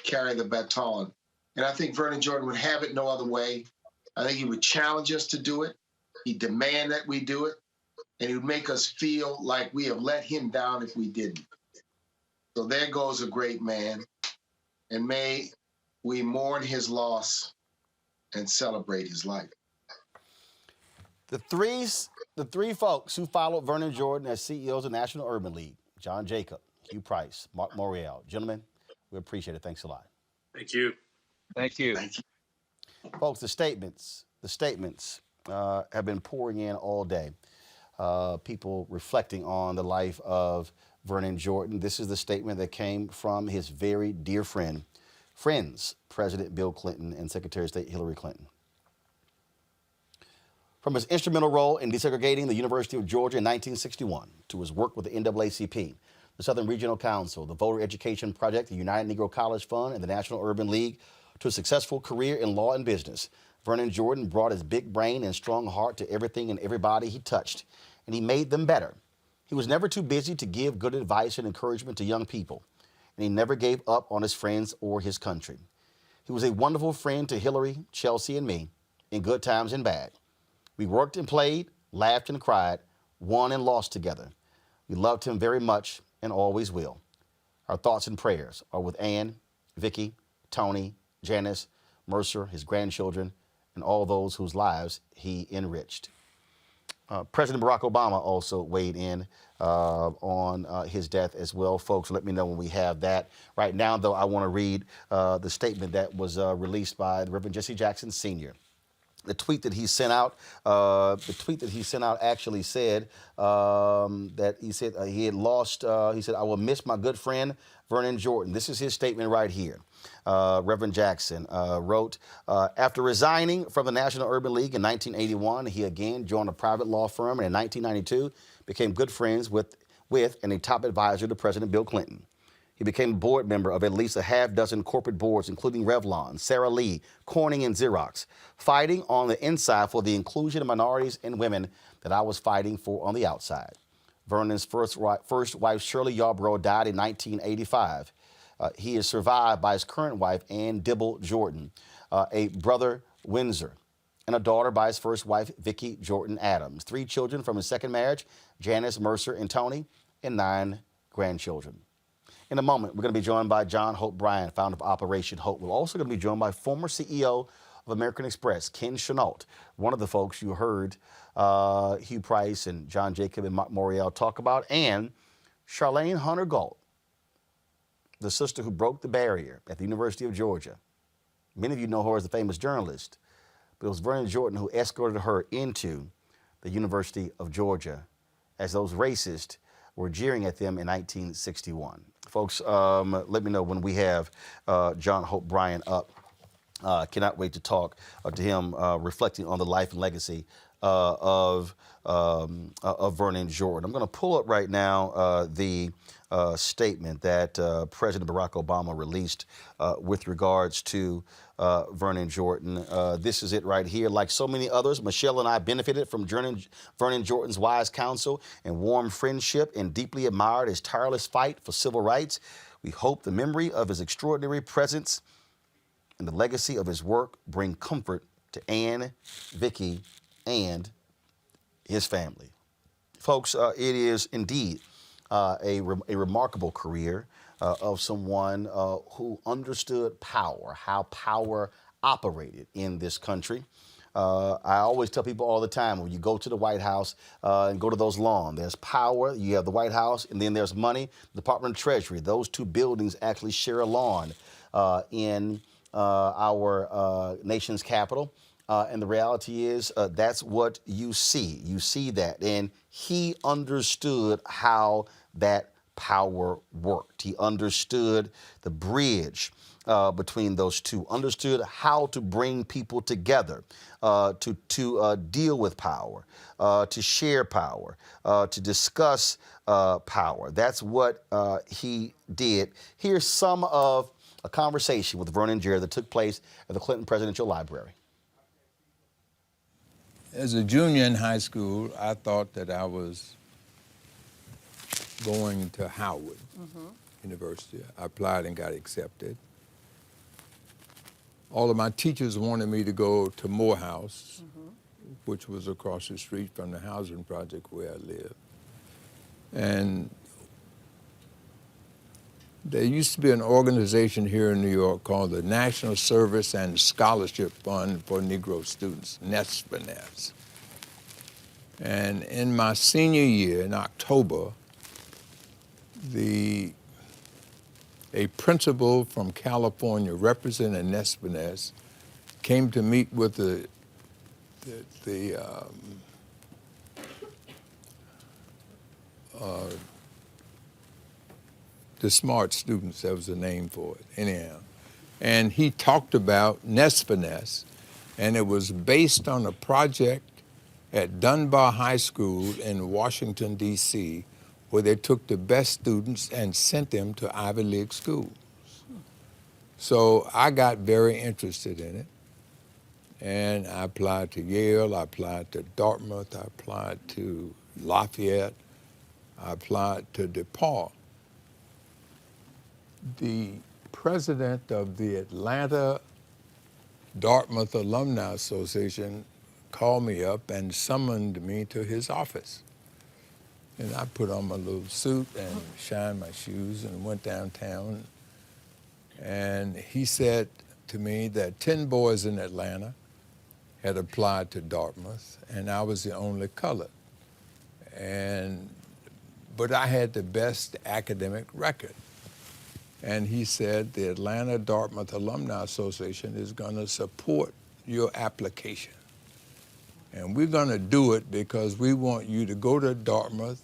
carry the baton. And I think Vernon Jordan would have it no other way. I think he would challenge us to do it. He'd demand that we do it. And he would make us feel like we have let him down if we didn't. So there goes a great man. And may we mourn his loss and celebrate his life. The three folks who followed Vernon Jordan as CEOs of National Urban League: John Jacob, Hugh Price, Mark Morial. Gentlemen, we appreciate it. Thanks a lot. Thank you. Thank you. Thank you. Folks, the statements have been pouring in all day. People reflecting on the life of Vernon Jordan. This is the statement that came from his very dear friends, President Bill Clinton and Secretary of State Hillary Clinton. From his instrumental role in desegregating the University of Georgia in 1961 to his work with the NAACP, the Southern Regional Council, the Voter Education Project, the United Negro College Fund, and the National Urban League, to a successful career in law and business, Vernon Jordan brought his big brain and strong heart to everything and everybody he touched, and he made them better. He was never too busy to give good advice and encouragement to young people, and he never gave up on his friends or his country. He was a wonderful friend to Hillary, Chelsea, and me, in good times and bad. We worked and played, laughed and cried, won and lost together. We loved him very much and always will. Our thoughts and prayers are with Ann, Vicky, Tony, Janice, Mercer, his grandchildren, and all those whose lives he enriched. President Barack Obama also weighed in on his death as well. Folks, let me know when we have that. Right now, though, I want to read the statement that was released by the Reverend Jesse Jackson Sr. The tweet that he sent out, actually said that he had lost. He said, "I will miss my good friend Vernon Jordan." This is his statement right here. Reverend Jackson wrote, after resigning from the National Urban League in 1981, he again joined a private law firm, and in 1992 became good friends with and a top advisor to President Bill Clinton. He became a board member of at least a half-dozen corporate boards, including Revlon, Sara Lee, Corning, and Xerox, fighting on the inside for the inclusion of minorities and women that I was fighting for on the outside. Vernon's first wife, Shirley Yarborough, died in 1985. He is survived by his current wife, Ann Dibble Jordan, a brother, Windsor, and a daughter by his first wife, Vicki Jordan Adams. 3 children from his second marriage, Janice, Mercer, and Tony, and 9 grandchildren. In a moment, we're going to be joined by John Hope Bryant, founder of Operation Hope. We're also going to be joined by former CEO of American Express, Ken Chennault, one of the folks you heard Hugh Price and John Jacob and Mark Morial talk about, and Charlene hunter-gault, the sister who broke the barrier at the University of Georgia. Many of you know her as the famous journalist, but it was Vernon Jordan who escorted her into the University of Georgia as those racists were jeering at them in 1961. Folks, let me know when we have John Hope Bryant up. Cannot wait to talk to him, reflecting on the life and legacy of Vernon Jordan. I'm going to pull up right now the statement that President Barack Obama released with regards to Vernon Jordan. This is it right here. Like so many others, Michelle and I benefited from Vernon Jordan's wise counsel and warm friendship, and deeply admired his tireless fight for civil rights. We hope the memory of his extraordinary presence and the legacy of his work bring comfort to Ann, Vicky, and his family. Folks, it is indeed a remarkable career of someone who understood power, how power operated in this country. I always tell people all the time, when you go to the White House and go to those lawns, there's power, you have the White House, and then there's money, the Department of Treasury. Those two buildings actually share a lawn in our nation's capital. And the reality is that's what you see. You see that. And he understood how that power worked. He understood the bridge between those two, understood how to bring people together, to deal with power, to share power, to discuss power. That's what he did. Here's some of a conversation with Vernon Jordan that took place at the Clinton Presidential Library. As a junior in high school, I thought that I was going to Howard University. I applied and got accepted. All of my teachers wanted me to go to Morehouse, which was across the street from the housing project where I lived. And there used to be an organization here in New York called the National Service and Scholarship Fund for Negro Students, NSFNS. And in my senior year, in October, a principal from California representing NSFNS came to meet with the smart students, that was the name for it, anyhow. And he talked about NSFNS, and it was based on a project at Dunbar High School in Washington, D.C., where they took the best students and sent them to Ivy League schools. So I got very interested in it, and I applied to Yale, I applied to Dartmouth, I applied to Lafayette, I applied to DePaul. The president of the Atlanta Dartmouth Alumni Association called me up and summoned me to his office. And I put on my little suit and shined my shoes and went downtown. And he said to me that 10 boys in Atlanta had applied to Dartmouth, and I was the only colored. But I had the best academic record. And he said, the Atlanta Dartmouth Alumni Association is going to support your application. And we're going to do it because we want you to go to Dartmouth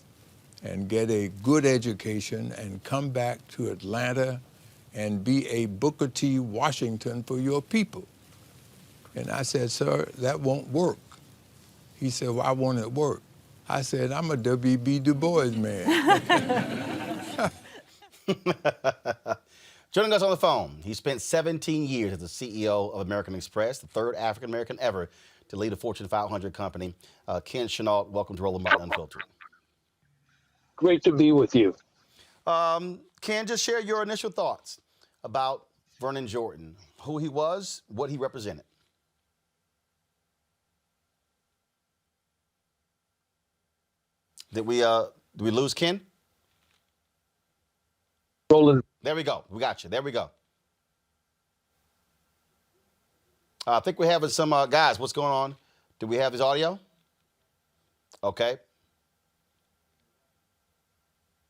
and get a good education and come back to Atlanta and be a Booker T. Washington for your people. And I said, sir, that won't work. He said, why won't it work? I said, I'm a W.B. Du Bois man. Joining us on the phone, he spent 17 years as the CEO of American Express, the third African-American ever to lead a Fortune 500 company. Ken Chennault, welcome to Roland Martin Unfiltered. Great to be with you. Ken, just share your initial thoughts about Vernon Jordan, who he was, what he represented. Did we lose Ken? Roland. There we go. We got you. There we go. I think we're having some guys. What's going on? Do we have his audio? Okay.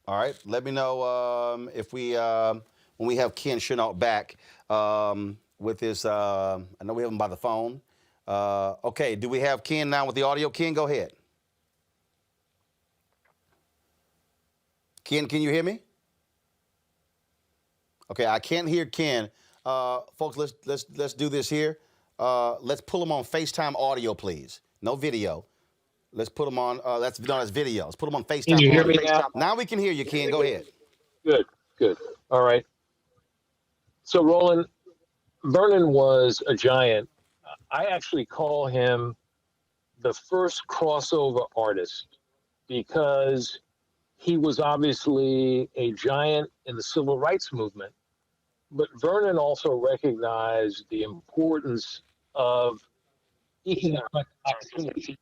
All right. Let me know if we when we have Ken Chennault back with his. I know we have him by the phone. Okay. Do we have Ken now with the audio? Ken, go ahead. Ken, can you hear me? Okay, I can't hear Ken. Folks, let's do this here. Let's pull him on FaceTime audio, please. No video. Let's put him on. That's video. Let's put him on FaceTime. Can you hear audio. me now? Now we can hear you, Ken. Go ahead. Good. All right. So, Roland, Vernon was a giant. I actually call him the first crossover artist because he was obviously a giant in the civil rights movement, but Vernon also recognized the importance of economic opportunity.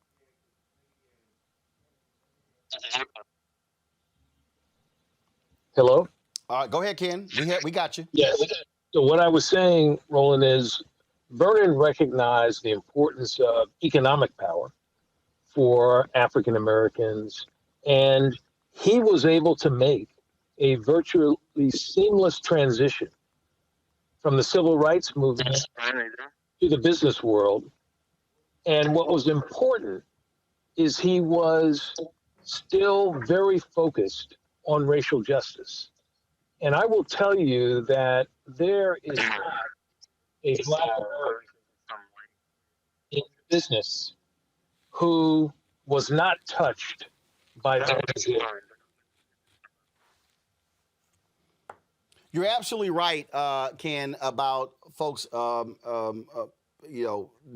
Hello? Go ahead, Ken. We got you. Yes. So what I was saying, Roland, is Vernon recognized the importance of economic power for African Americans, and he was able to make a virtually seamless transition from the civil rights movement to the business world. And what was important is he was still very focused on racial justice. And I will tell you that there is not a Black American in business who was not touched by that. You're absolutely right, Ken, about folks, them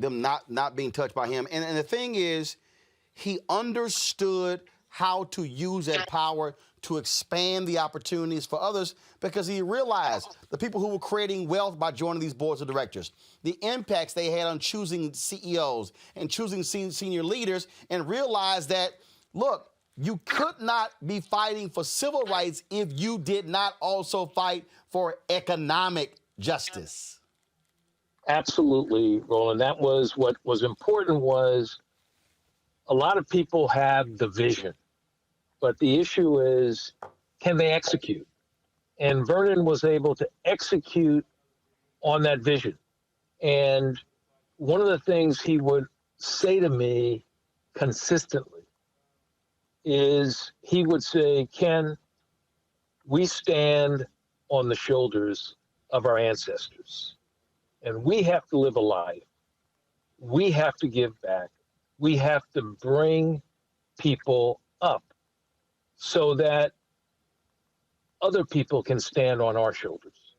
not being touched by him. And the thing is, he understood how to use that power to expand the opportunities for others because he realized the people who were creating wealth by joining these boards of directors, the impacts they had on choosing CEOs and choosing senior leaders, and realized that, look, you could not be fighting for civil rights if you did not also fight for economic justice. Absolutely, Roland. That was what was important. Was a lot of people have the vision, but the issue is, can they execute? And Vernon was able to execute on that vision. And one of the things he would say to me consistently is he would say, Ken, we stand on the shoulders of our ancestors, and we have to live a life. We have to give back. We have to bring people up so that other people can stand on our shoulders.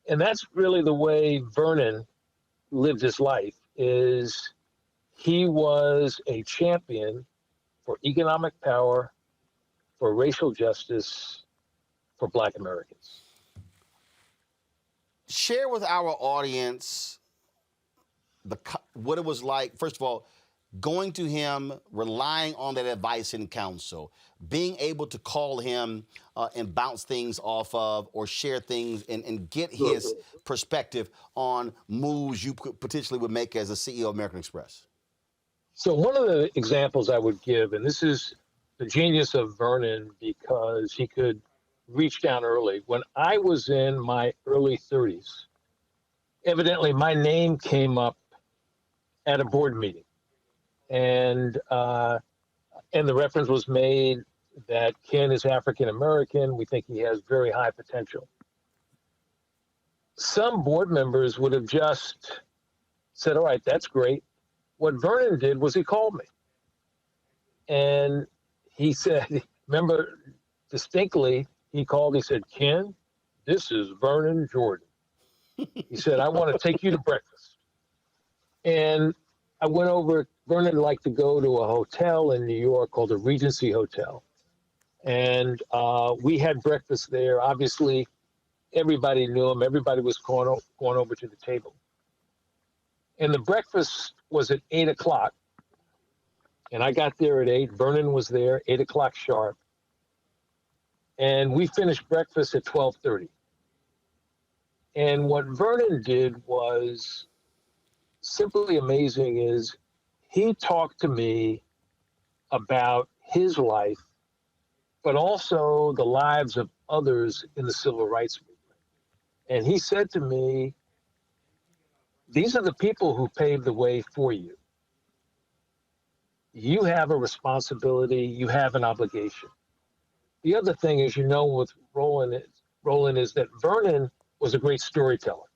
And that's really the way Vernon lived his life. Is he was a champion for economic power, for racial justice, for Black Americans. Share with our audience what it was like, first of all, going to him, relying on that advice and counsel, being able to call him and bounce things off of or share things and get his perspective on moves you potentially would make as a CEO of American Express. So one of the examples I would give, and this is the genius of Vernon because he could reach down early. When I was in my early 30s, evidently my name came up at a board meeting. And the reference was made that Ken is African American. We think he has very high potential. Some board members would have just said, all right, that's great. What Vernon did was he called me. And he said, remember distinctly, he called, he said, Ken, this is Vernon Jordan. He said, I want to take you to breakfast. And I went over, Vernon liked to go to a hotel in New York called the Regency Hotel. And we had breakfast there. Obviously, everybody knew him. Everybody was going over to the table. And the breakfast was at 8 o'clock. And I got there at 8. Vernon was there, 8 o'clock sharp. and we finished breakfast at 12:30. And what Vernon did was simply amazing. Is he talked to me about his life, but also the lives of others in the civil rights movement. And he said to me, these are the people who paved the way for you. You have a responsibility, you have an obligation. The other thing is, with Roland is that Vernon was a great storyteller.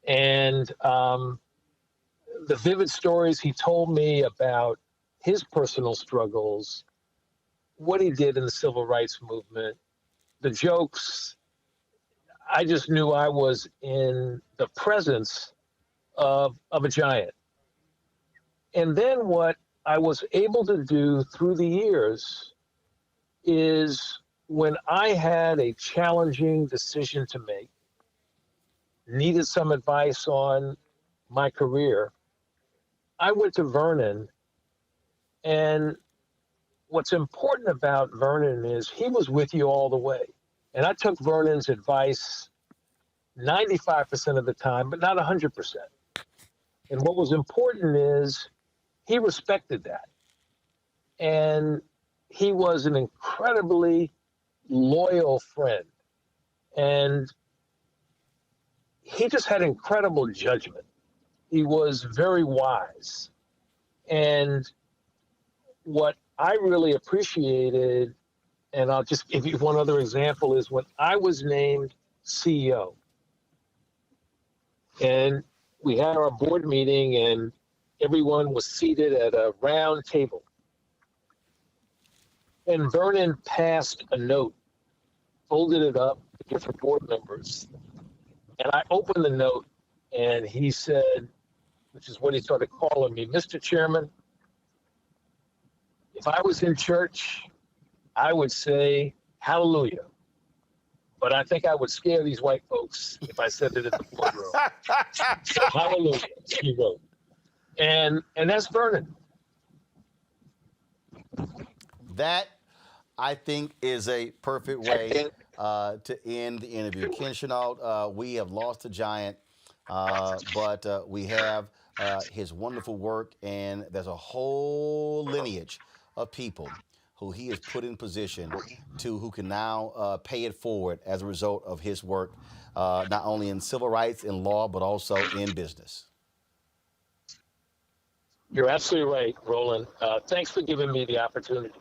And the vivid stories he told me about his personal struggles, what he did in the civil rights movement, the jokes, I just knew I was in the presence of a giant. And then what I was able to do through the years is, when I had a challenging decision to make, needed some advice on my career, I went to Vernon. And what's important about Vernon is he was with you all the way. And I took Vernon's advice 95% of the time, but not 100%. And what was important is he respected that. And he was an incredibly loyal friend. And he just had incredible judgment. He was very wise. And what I really appreciated, and I'll just give you one other example, is when I was named CEO. And we had our board meeting, and everyone was seated at a round table. And Vernon passed a note, folded it up to different board members. And I opened the note, and he said, which is what he started calling me, Mr. Chairman, if I was in church, I would say hallelujah. But I think I would scare these white folks if I said it in the boardroom. So hallelujah, he wrote. And that's Vernon. That, I think, is a perfect way to end the interview. Ken Chennault, we have lost a giant, but we have his wonderful work, and there's a whole lineage of people who he has put in position who can now pay it forward as a result of his work, not only in civil rights and law, but also in business. You're absolutely right, Roland. Thanks for giving me the opportunity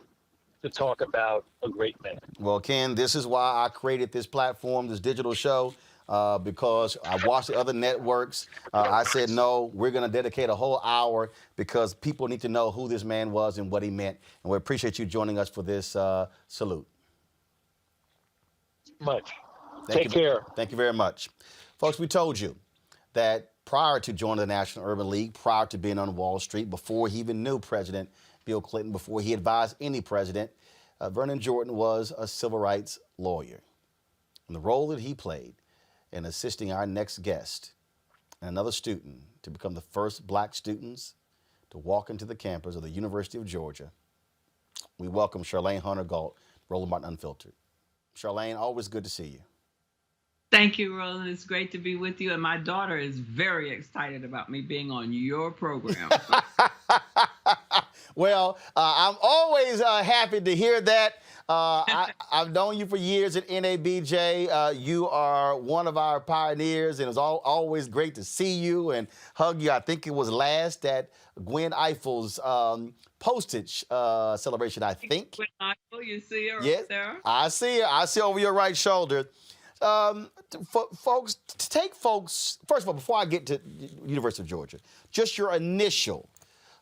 to talk about a great man. Well, Ken, this is why I created this platform, this digital show, because I watched the other networks. I said, no, we're going to dedicate a whole hour because people need to know who this man was and what he meant. And we appreciate you joining us for this salute. Much. Take care. Thank you very much. Folks, we told you that prior to joining the National Urban League, prior to being on Wall Street, before he even knew President Bill Clinton, before he advised any president, Vernon Jordan was a civil rights lawyer. And the role that he played in assisting our next guest and another student to become the first black students to walk into the campus of the University of Georgia, we welcome Charlene hunter-gault, Roland Martin Unfiltered. Charlene, always good to see you. Thank you, Roland. It's great to be with you. And my daughter is very excited about me being on your program. Well, I'm always happy to hear that. I've known you for years at NABJ. You are one of our pioneers, and it's always great to see you and hug you. I think it was last at Gwen Eiffel's postage celebration, I think. Gwen Eiffel, you see her yes, up there? I see her. I see her over your right shoulder. Folks, first of all, before I get to University of Georgia, just your initial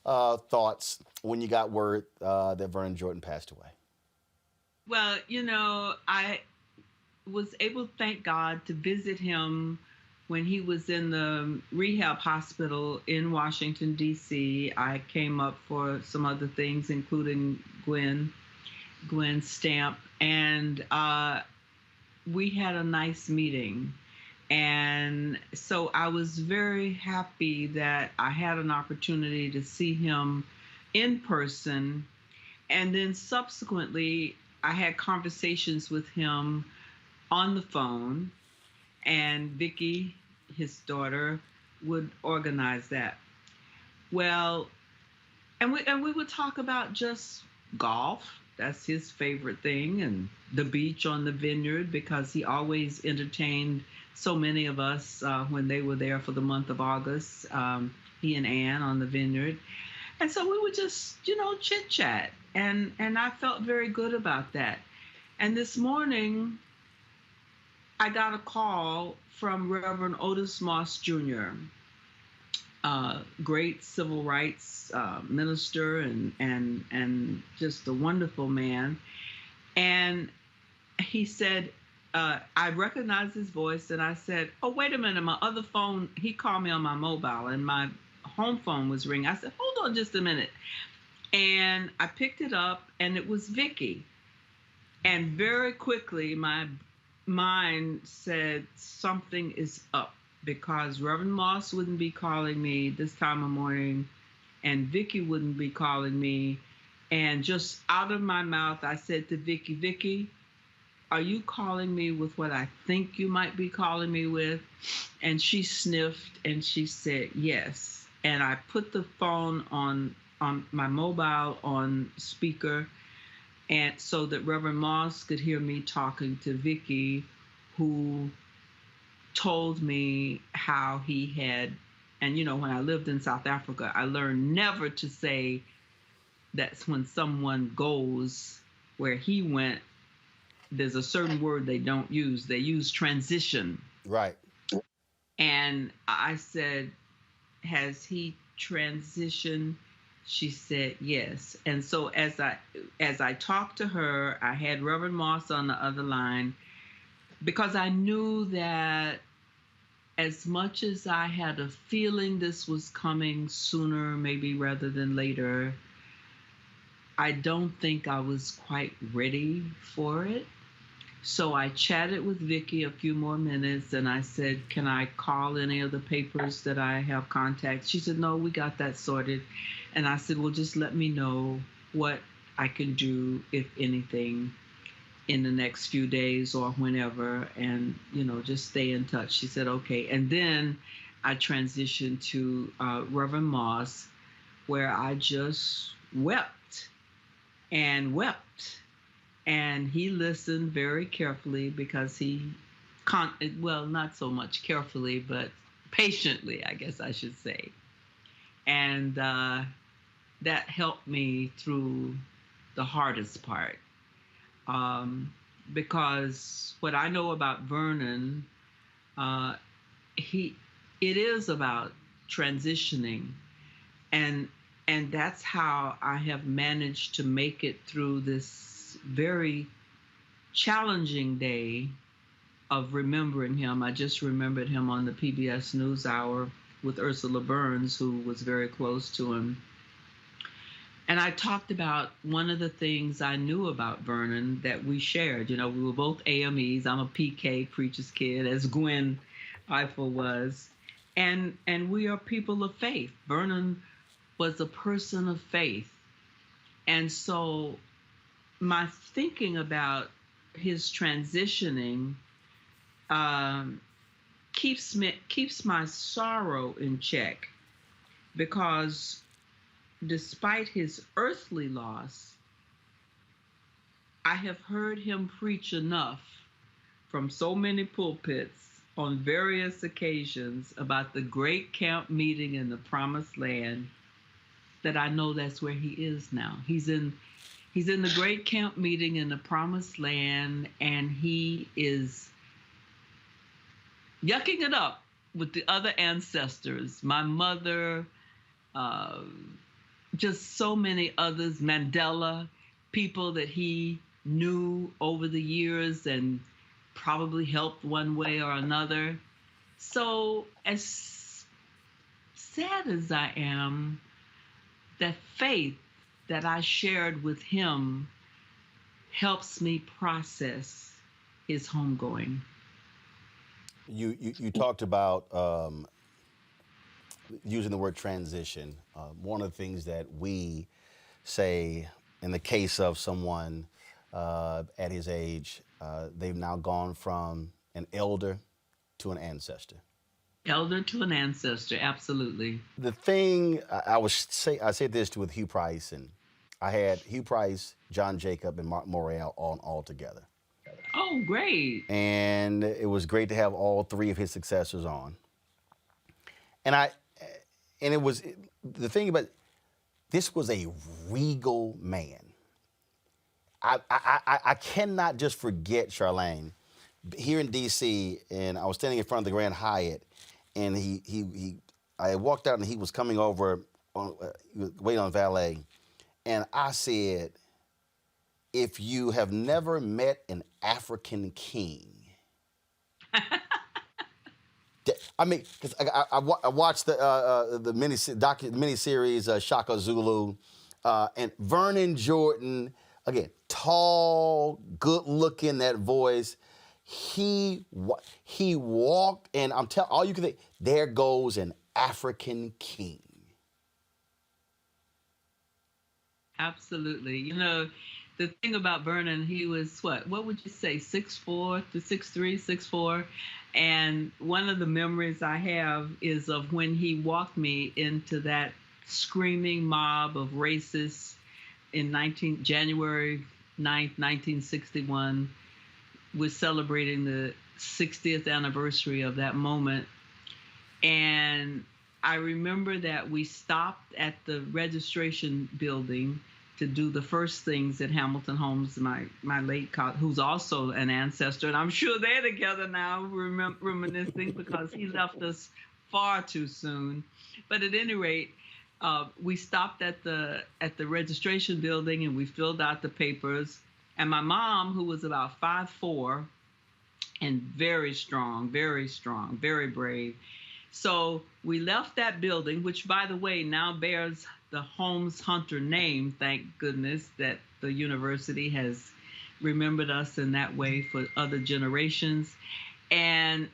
thoughts when you got word that Vernon Jordan passed away. Well, I was able, thank God, to visit him when he was in the rehab hospital in Washington, D.C. I came up for some other things, including Gwen's stamp, and we had a nice meeting. And so I was very happy that I had an opportunity to see him in person. And then subsequently, I had conversations with him on the phone, and Vicky, his daughter, would organize that. Well, and we would talk about just golf. That's his favorite thing, and the beach on the vineyard, because he always entertained so many of us when they were there for the month of August. He and Ann on the vineyard, and so we would just, chit chat, and I felt very good about that. And this morning, I got a call from Reverend Otis Moss Jr., great civil rights minister and just a wonderful man. And he said, I recognized his voice, and I said, oh, wait a minute, my other phone, he called me on my mobile, and my home phone was ringing. I said, hold on just a minute. And I picked it up, and it was Vicky. And very quickly, my mind said something is up, because Reverend Moss wouldn't be calling me this time of morning, and Vicky wouldn't be calling me. And just out of my mouth, I said to Vicky, Vicky, are you calling me with what I think you might be calling me with? And she sniffed and she said, yes. And I put the phone on my mobile on speaker, and so that Reverend Moss could hear me talking to Vicky, who told me how he had, and when I lived in South Africa, I learned never to say that's when someone goes where he went. There's a certain word they don't use. They use transition. Right. And I said, has he transitioned? She said yes. And so as I talked to her, I had Reverend Moss on the other line, because I knew that as much as I had a feeling this was coming sooner, maybe rather than later, I don't think I was quite ready for it. So I chatted with Vicky a few more minutes, and I said, can I call any of the papers that I have contacts? She said, no, we got that sorted. And I said, well, just let me know what I can do, if anything, in the next few days or whenever, and, just stay in touch. She said, okay. And then I transitioned to Reverend Moss, where I just wept and wept. And he listened very carefully, because well, not so much carefully, but patiently, I guess I should say. And that helped me through the hardest part. Because what I know about Vernon, it is about transitioning. And that's how I have managed to make it through this very challenging day of remembering him. I just remembered him on the PBS NewsHour with Ursula Burns, who was very close to him. And I talked about one of the things I knew about Vernon that we shared. We were both AMEs. I'm a PK, preacher's kid, as Gwen Eiffel was. And we are people of faith. Vernon was a person of faith. And so my thinking about his transitioning keeps my sorrow in check, because despite his earthly loss, I have heard him preach enough from so many pulpits on various occasions about the great camp meeting in the promised land that I know that's where he is now. He's in the great camp meeting in the promised land, and he is yucking it up with the other ancestors, my mother, just so many others, Mandela, people that he knew over the years and probably helped one way or another. So as sad as I am, that faith that I shared with him helps me process his homegoing. You talked about using the word transition. One of the things that we say in the case of someone at his age. They've now gone from an elder to an ancestor. Elder to an ancestor, absolutely. The thing I said this with Hugh Price, and I had Hugh Price, John Jacob, and Mark Morrell on all together. Oh, great. And it was great to have all three of his successors on. And it was, the thing about, this was a regal man. I cannot just forget, Charlene, here in D.C., and I was standing in front of the Grand Hyatt, and I walked out and he was coming over, waiting on valet, and I said, if you have never met an African king, I mean, because I watched the miniseries Shaka Zulu, and Vernon Jordan, again, tall, good-looking, that voice. He walked, and I'm telling all you can think, there goes an African king. Absolutely. You know, the thing about Vernon, he was what would you say, 6'4" to 6'3", 6'4", and one of the memories I have is of when he walked me into that screaming mob of racists in January 9th, 1961. We're celebrating the 60th anniversary of that moment. And I remember that we stopped at the registration building to do the first things at Hamilton Holmes, my late colleague, who's also an ancestor. And I'm sure they're together now reminiscing because he left us far too soon. But at any rate, we stopped at the registration building and we filled out the papers. And my mom, who was about 5'4", and very strong, very brave. So we left that building, which, by the way, now bears the Holmes Hunter name. Thank goodness that the university has remembered us in that way for other generations. And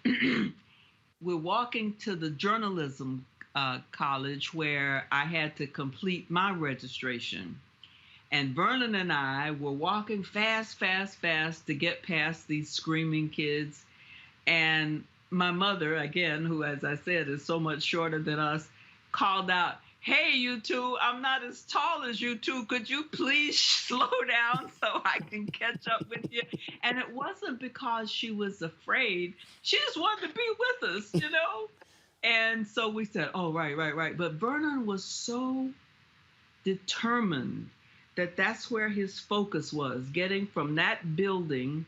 we're walking to the journalism college where I had to complete my registration. And Vernon and I were walking fast to get past these screaming kids. And my mother, again, who, as I said, is so much shorter than us, called out, "Hey, you two, I'm not as tall as you two. Could you please slow down so I can catch up with you?" And it wasn't because she was afraid. She just wanted to be with us, you know? And so we said, oh, right. But Vernon was so determined that that's where his focus was, getting from that building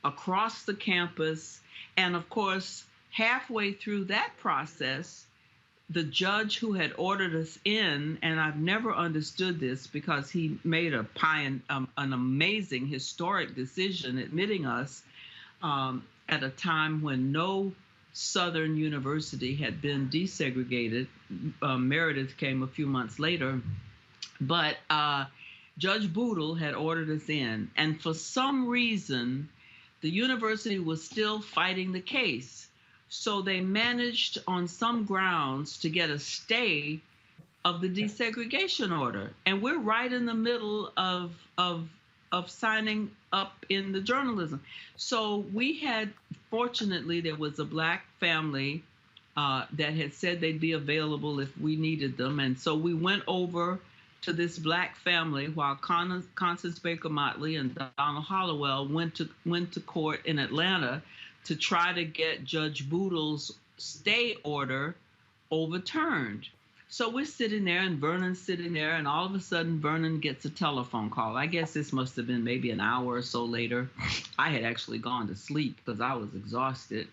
across the campus. And of course, halfway through that process, the judge who had ordered us in, and I've never understood this because he made an amazing historic decision admitting us at a time when no Southern university had been desegregated. Meredith came a few months later, but Judge Boodle had ordered us in, and for some reason, the university was still fighting the case. So they managed on some grounds to get a stay of the desegregation order. And we're right in the middle of signing up in the journalism. So we had, fortunately, there was a Black family that had said they'd be available if we needed them. And so we went over to this Black family while Constance Baker Motley and Donald Hollowell went to court in Atlanta to try to get Judge Boodle's stay order overturned. So we're sitting there and Vernon's sitting there, and all of a sudden Vernon gets a telephone call. I guess this must have been maybe an hour or so later. I had actually gone to sleep because I was exhausted.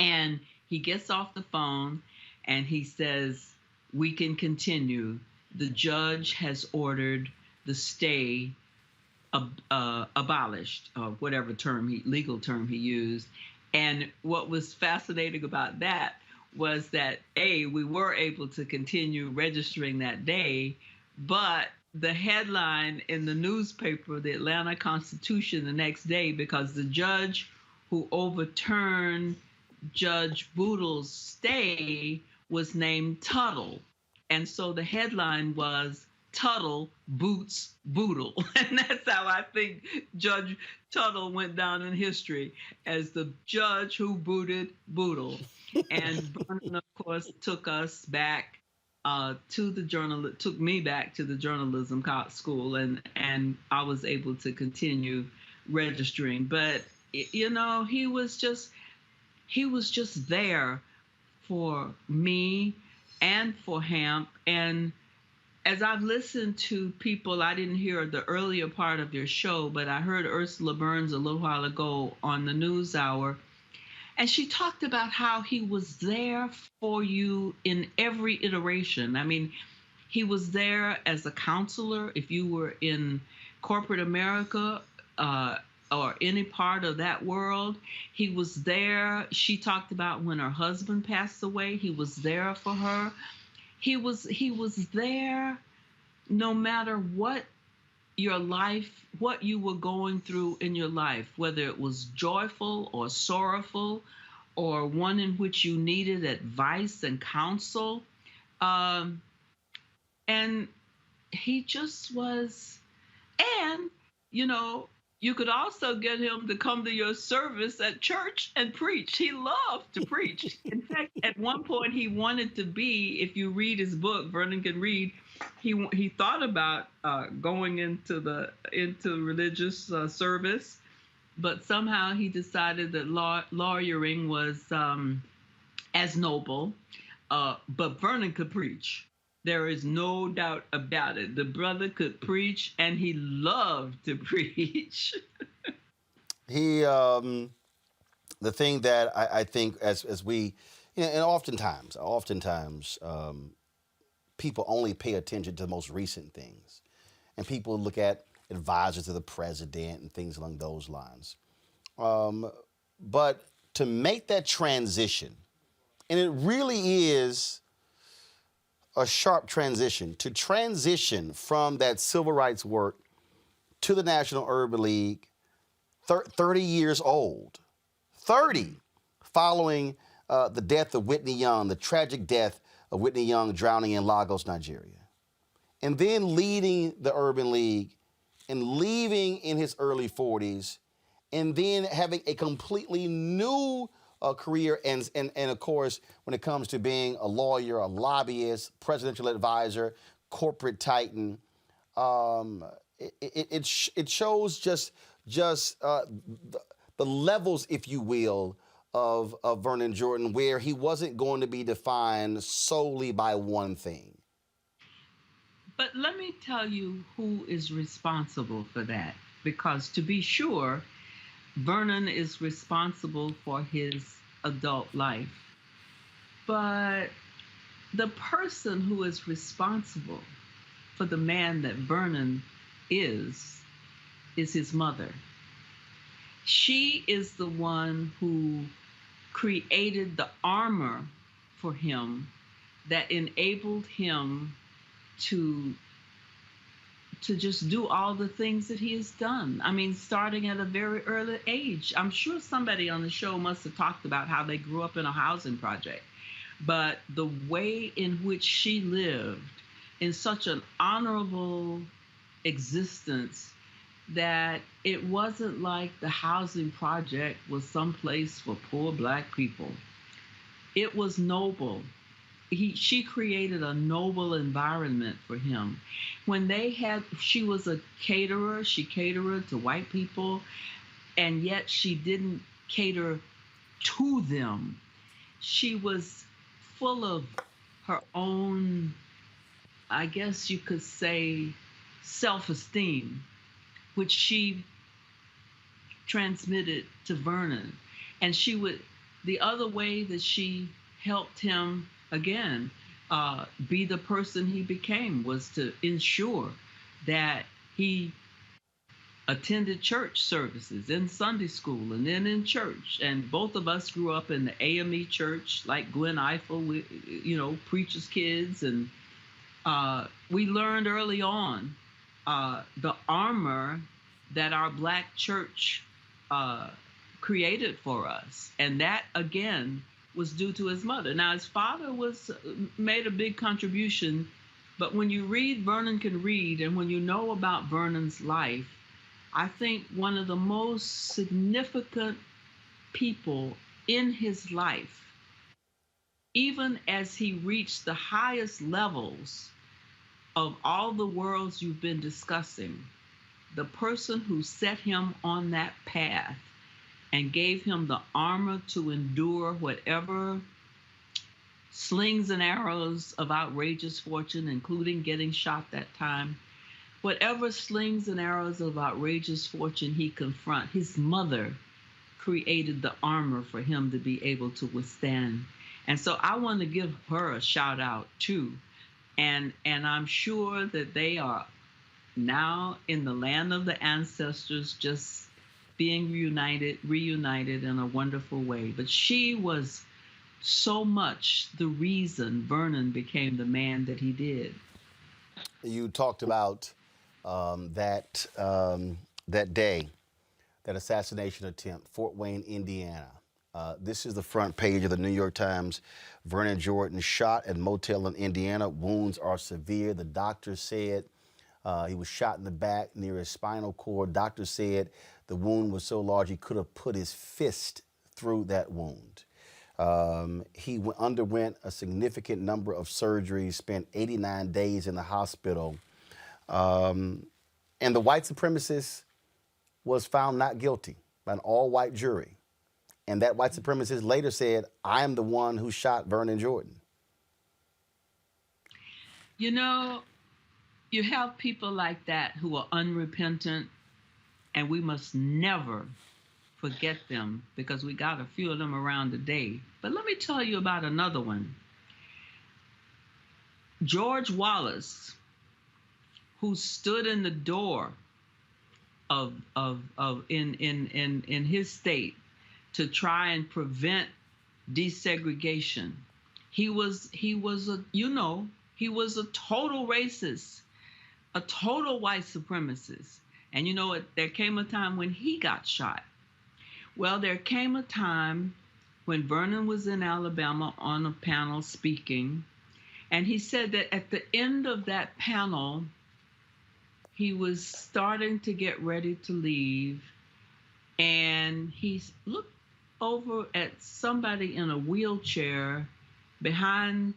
And he gets off the phone and he says, "We can continue. The judge has ordered the stay abolished," or whatever legal term he used. And what was fascinating about that was that, A, we were able to continue registering that day, but the headline in the newspaper, the Atlanta Constitution, the next day, because the judge who overturned Judge Boodle's stay was named Tuttle. And so the headline was, Tuttle boots Boodle. And that's how I think Judge Tuttle went down in history, as the judge who booted Boodle. And Vernon, of course, took us back took me back to the journalism school, and I was able to continue registering. But you know, he was just there for me and for Hamp. And as I've listened to people, I didn't hear the earlier part of your show, but I heard Ursula Burns a little while ago on the News Hour, and she talked about how he was there for you in every iteration. I mean, he was there as a counselor if you were in corporate America or any part of that world. He was there. She talked about when her husband passed away, he was there for her. He was there no matter what your life, what you were going through in your life, whether it was joyful or sorrowful, or one in which you needed advice and counsel. And he just was, and, you know, you could also get him to come to your service at church and preach. He loved to preach. In fact, at one point he wanted to be, if you read his book, Vernon Can Read, he thought about going into religious service, but somehow he decided that lawyering was as noble, but Vernon could preach. There is no doubt about it. The brother could preach, and he loved to preach. He, the thing that I think as we, you know, and oftentimes, people only pay attention to the most recent things, and people look at advisors to the president and things along those lines. But to make that transition, and it really is a sharp transition, to transition from that civil rights work to the National Urban League, 30 years old, 30, following the death of Whitney Young, the tragic death of Whitney Young drowning in Lagos, Nigeria, and then leading the Urban League and leaving in his early 40s, and then having a completely new career, and of course, when it comes to being a lawyer, a lobbyist, presidential advisor, corporate titan, it shows just the levels, if you will, of Vernon Jordan, where he wasn't going to be defined solely by one thing. But let me tell you who is responsible for that, because to be sure, Vernon is responsible for his adult life. But the person who is responsible for the man that Vernon is his mother. She is the one who created the armor for him that enabled him to just do all the things that he has done. I mean, starting at a very early age. I'm sure somebody on the show must have talked about how they grew up in a housing project, but the way in which she lived in such an honorable existence that it wasn't like the housing project was someplace for poor Black people. It was noble. She created a noble environment for him. When she was a caterer, she catered to white people, and yet she didn't cater to them. She was full of her own, I guess you could say, self-esteem, which she transmitted to Vernon. And the other way that she helped him, again, be the person he became was to ensure that he attended church services in Sunday school and then in church. And both of us grew up in the AME church, like Gwen Eiffel, preacher's kids. And we learned early on the armor that our Black church created for us. And that, again, was due to his mother. Now, his father made a big contribution But when you read Vernon Can Read, and when you know about Vernon's life, I think one of the most significant people in his life, even as he reached the highest levels of all the worlds you've been discussing, the person who set him on that path and gave him the armor to endure whatever slings and arrows of outrageous fortune, including getting shot that time, whatever slings and arrows of outrageous fortune he confronted, his mother created the armor for him to be able to withstand. And so I want to give her a shout out too. And I'm sure that they are now in the land of the ancestors, just being reunited in a wonderful way. But she was so much the reason Vernon became the man that he did. You talked about that day, that assassination attempt, Fort Wayne, Indiana. This is the front page of the New York Times. Vernon Jordan shot at motel in Indiana. Wounds are severe. The doctor said he was shot in the back near his spinal cord. Doctor said the wound was so large he could have put his fist through that wound. He underwent a significant number of surgeries, spent 89 days in the hospital. And the white supremacist was found not guilty by an all-white jury. And that white supremacist later said, I am the one who shot Vernon Jordan. You know, you have people like that who are unrepentant, and we must never forget them, because we got a few of them around today. But let me tell you about another one. George Wallace, who stood in the door in his state to try and prevent desegregation. He was a total racist, a total white supremacist. And you know what? There came a time when he got shot. Well, there came a time when Vernon was in Alabama on a panel speaking, and he said that at the end of that panel, he was starting to get ready to leave, and he looked over at somebody in a wheelchair behind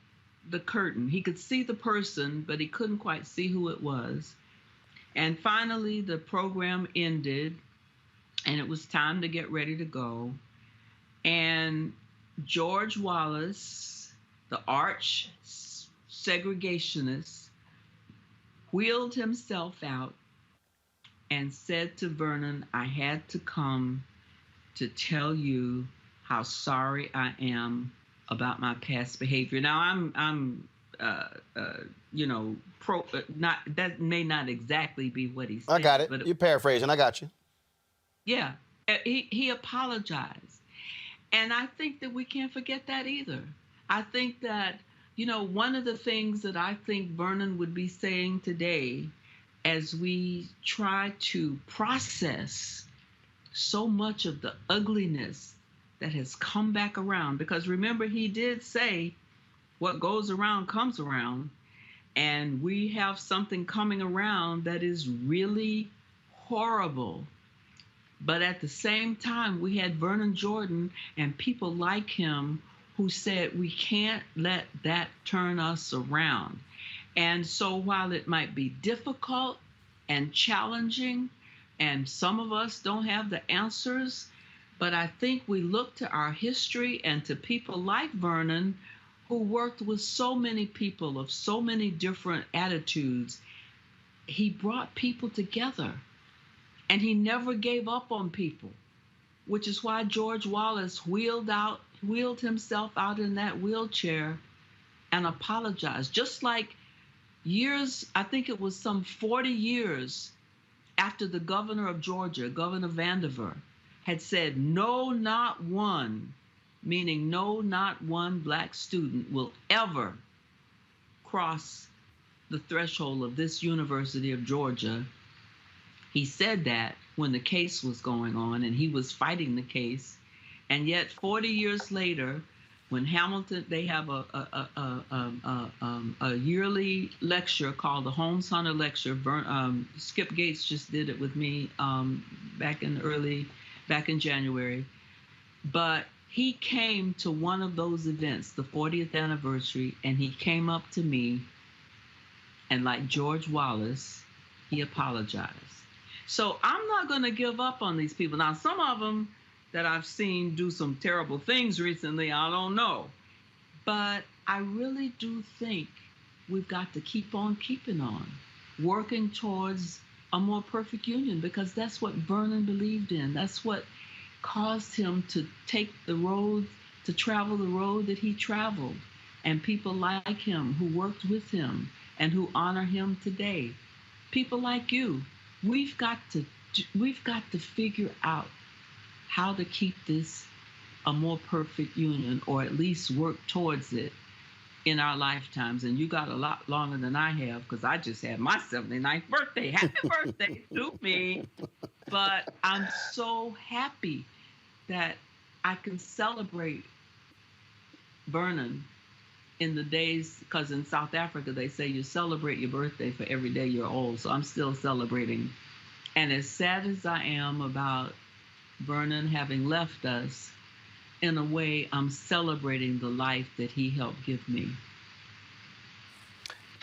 the curtain. He could see the person, but he couldn't quite see who it was. And finally, the program ended, and it was time to get ready to go. And George Wallace, the arch segregationist, wheeled himself out and said to Vernon, I had to come to tell you how sorry I am about my past behavior. Now, I'm not, that may not exactly be what he said. I got it. But You're paraphrasing. I got you. Yeah, he apologized. And I think that we can't forget that either. I think that, one of the things that I think Vernon would be saying today as we try to process so much of the ugliness that has come back around, because remember, he did say what goes around comes around, and we have something coming around that is really horrible. But at the same time, we had Vernon Jordan and people like him who said we can't let that turn us around. And so while it might be difficult and challenging, and some of us don't have the answers, but I think we look to our history and to people like Vernon, who worked with so many people of so many different attitudes. He brought people together, and he never gave up on people, which is why George Wallace wheeled himself out in that wheelchair and apologized. Just like years, I think it was some 40 years after the governor of Georgia, Governor Vandiver, had said, no, not one, meaning no, not one black student will ever cross the threshold of this University of Georgia. He said that when the case was going on and he was fighting the case. And yet 40 years later, When Hamilton, they have a yearly lecture called the Holmes Hunter Lecture. Skip Gates just did it with me back in January. But he came to one of those events, the 40th anniversary, and he came up to me, and like George Wallace, he apologized. So I'm not going to give up on these people. Now, some of them that I've seen do some terrible things recently, I don't know. But I really do think we've got to keep on keeping on, working towards a more perfect union, because that's what Vernon believed in. That's what caused him to take the road, to travel the road that he traveled. And people like him who worked with him and who honor him today. People like you, we've got to figure out how to keep this a more perfect union, or at least work towards it in our lifetimes. And you got a lot longer than I have, because I just had my 79th birthday. Happy birthday to me. But I'm so happy that I can celebrate Vernon in the days, because in South Africa they say you celebrate your birthday for every day you're old. So I'm still celebrating. And as sad as I am about Vernon having left us, in a way, I'm celebrating the life that he helped give me.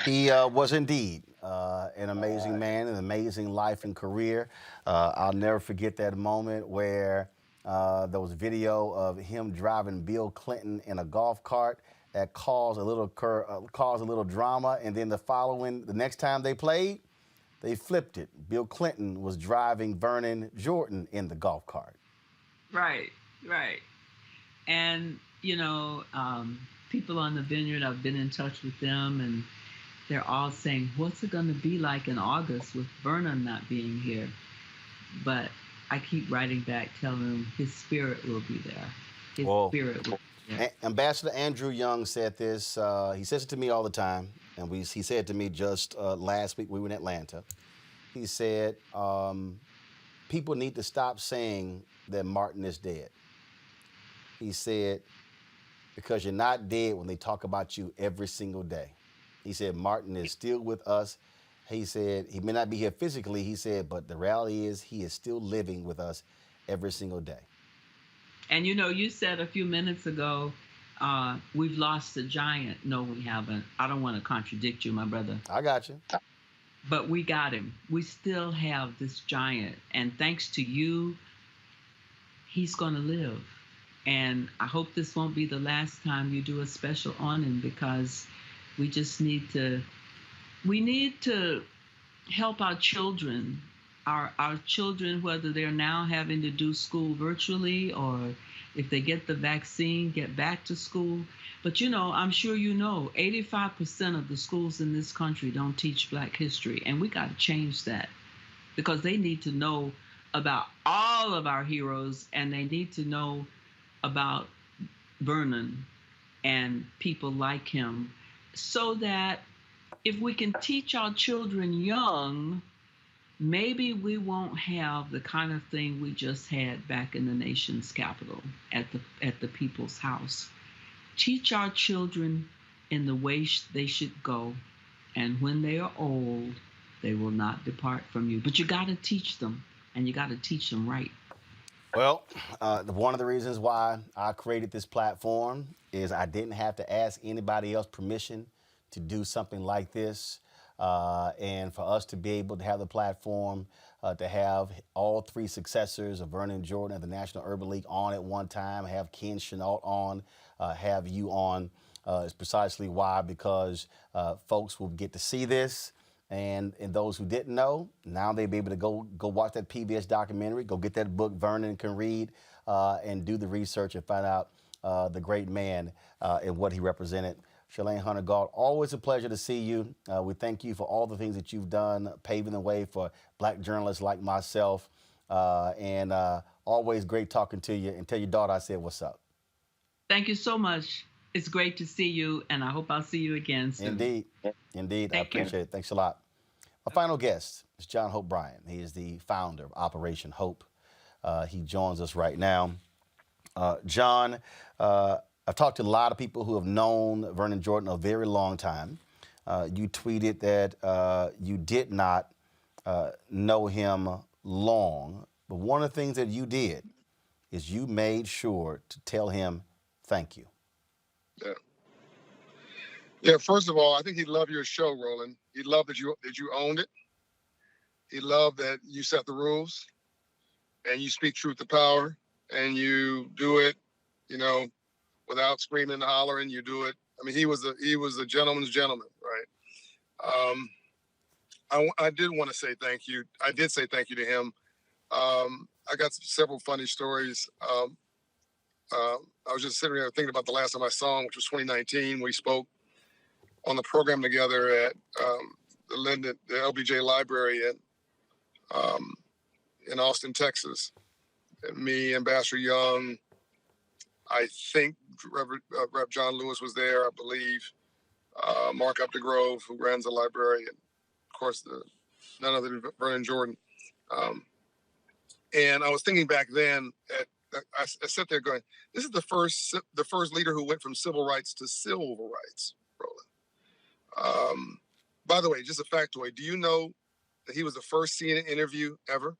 He was indeed an amazing man, an amazing life and career. I'll never forget that moment where there was video of him driving Bill Clinton in a golf cart that caused a little drama, and then the next time they played, they flipped it. Bill Clinton was driving Vernon Jordan in the golf cart. Right. And, people on the vineyard, I've been in touch with them, and they're all saying, what's it going to be like in August with Vernon not being here? But I keep writing back, telling them his spirit will be there. His spirit will be there. Ambassador Andrew Young said this. He says it to me all the time, and he said it to me just last week. We were in Atlanta. He said, people need to stop saying that Martin is dead. He said, because you're not dead when they talk about you every single day. He said, Martin is still with us. He said, he may not be here physically, he said, but the reality is he is still living with us every single day. And you said a few minutes ago, we've lost a giant. No, we haven't. I don't want to contradict you, my brother. I got you. But we got him. We still have this giant. And thanks to you, he's going to live. And I hope this won't be the last time you do a special on him, because we just need to help our children, our children, whether they're now having to do school virtually or if they get the vaccine, get back to school. But I'm sure 85% of the schools in this country don't teach Black history, and we got to change that, because they need to know about all of our heroes, and they need to know about Vernon and people like him, so that if we can teach our children young, maybe we won't have the kind of thing we just had back in the nation's capital at the People's House. Teach our children in the way they should go, and when they are old, they will not depart from you. But you got to teach them, and you got to teach them right. Well, one of the reasons why I created this platform is I didn't have to ask anybody else permission to do something like this. And for us to be able to have the platform, to have all three successors of Vernon Jordan of the National Urban League on at one time, have Ken Chennault on, have you on, is precisely why, because folks will get to see this. And those who didn't know, now they'll be able to go watch that PBS documentary, go get that book Vernon can read, and do the research and find out the great man and what he represented. Charlene Hunter-Gault, always a pleasure to see you. We thank you for all the things that you've done, paving the way for Black journalists like myself. And always great talking to you. And tell your daughter I said what's up. Thank you so much. It's great to see you, and I hope I'll see you again soon. Indeed. I appreciate it. Thanks a lot. My final guest is John Hope Bryant. He is the founder of Operation Hope. He joins us right now. John, I've talked to a lot of people who have known Vernon Jordan a very long time. You tweeted that you did not know him long, but one of the things that you did is you made sure to tell him thank you. Yeah. Yeah. First of all, I think he loved your show, Roland. He loved that you owned it. He loved that you set the rules, and you speak truth to power, and you do it, without screaming and hollering. You do it. I mean, he was a gentleman's gentleman, right? I did want to say thank you. I did say thank you to him. I got several funny stories. I was just sitting there thinking about the last time I saw him, which was 2019. We spoke on the program together at the LBJ Library in Austin, Texas. And me, Ambassador Young, I think Rep. John Lewis was there, I believe. Mark Updegrove, who runs the library, and of course, none other than Vernon Jordan. And I was thinking back then, I sat there going, "This is the first leader who went from civil rights to civil rights." Roland. By the way, just a factoid: do you know that he was the first CNN interview ever?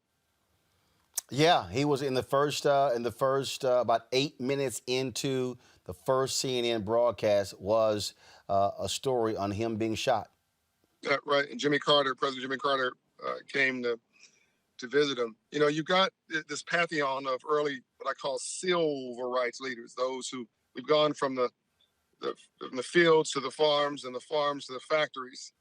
Yeah, he was in the first about 8 minutes into the first CNN broadcast was a story on him being shot. Right, and President Jimmy Carter, came to visit him. You've got this pantheon of early, what I call civil rights leaders, those who we've gone from the fields to the farms, and the farms to the factories,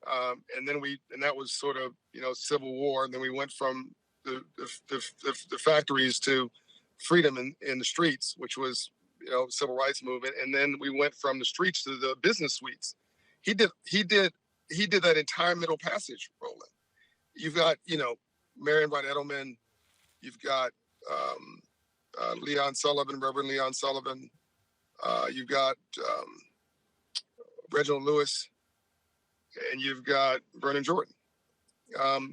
and that was sort of Civil War, and then we went from the factories to freedom in the streets, which was civil rights movement, and then we went from the streets to the business suites. He did that entire middle passage, Roland. You've got Marion Wright Edelman, you've got Leon Sullivan, Reverend Leon Sullivan, you've got Reginald Lewis, and you've got Vernon Jordan.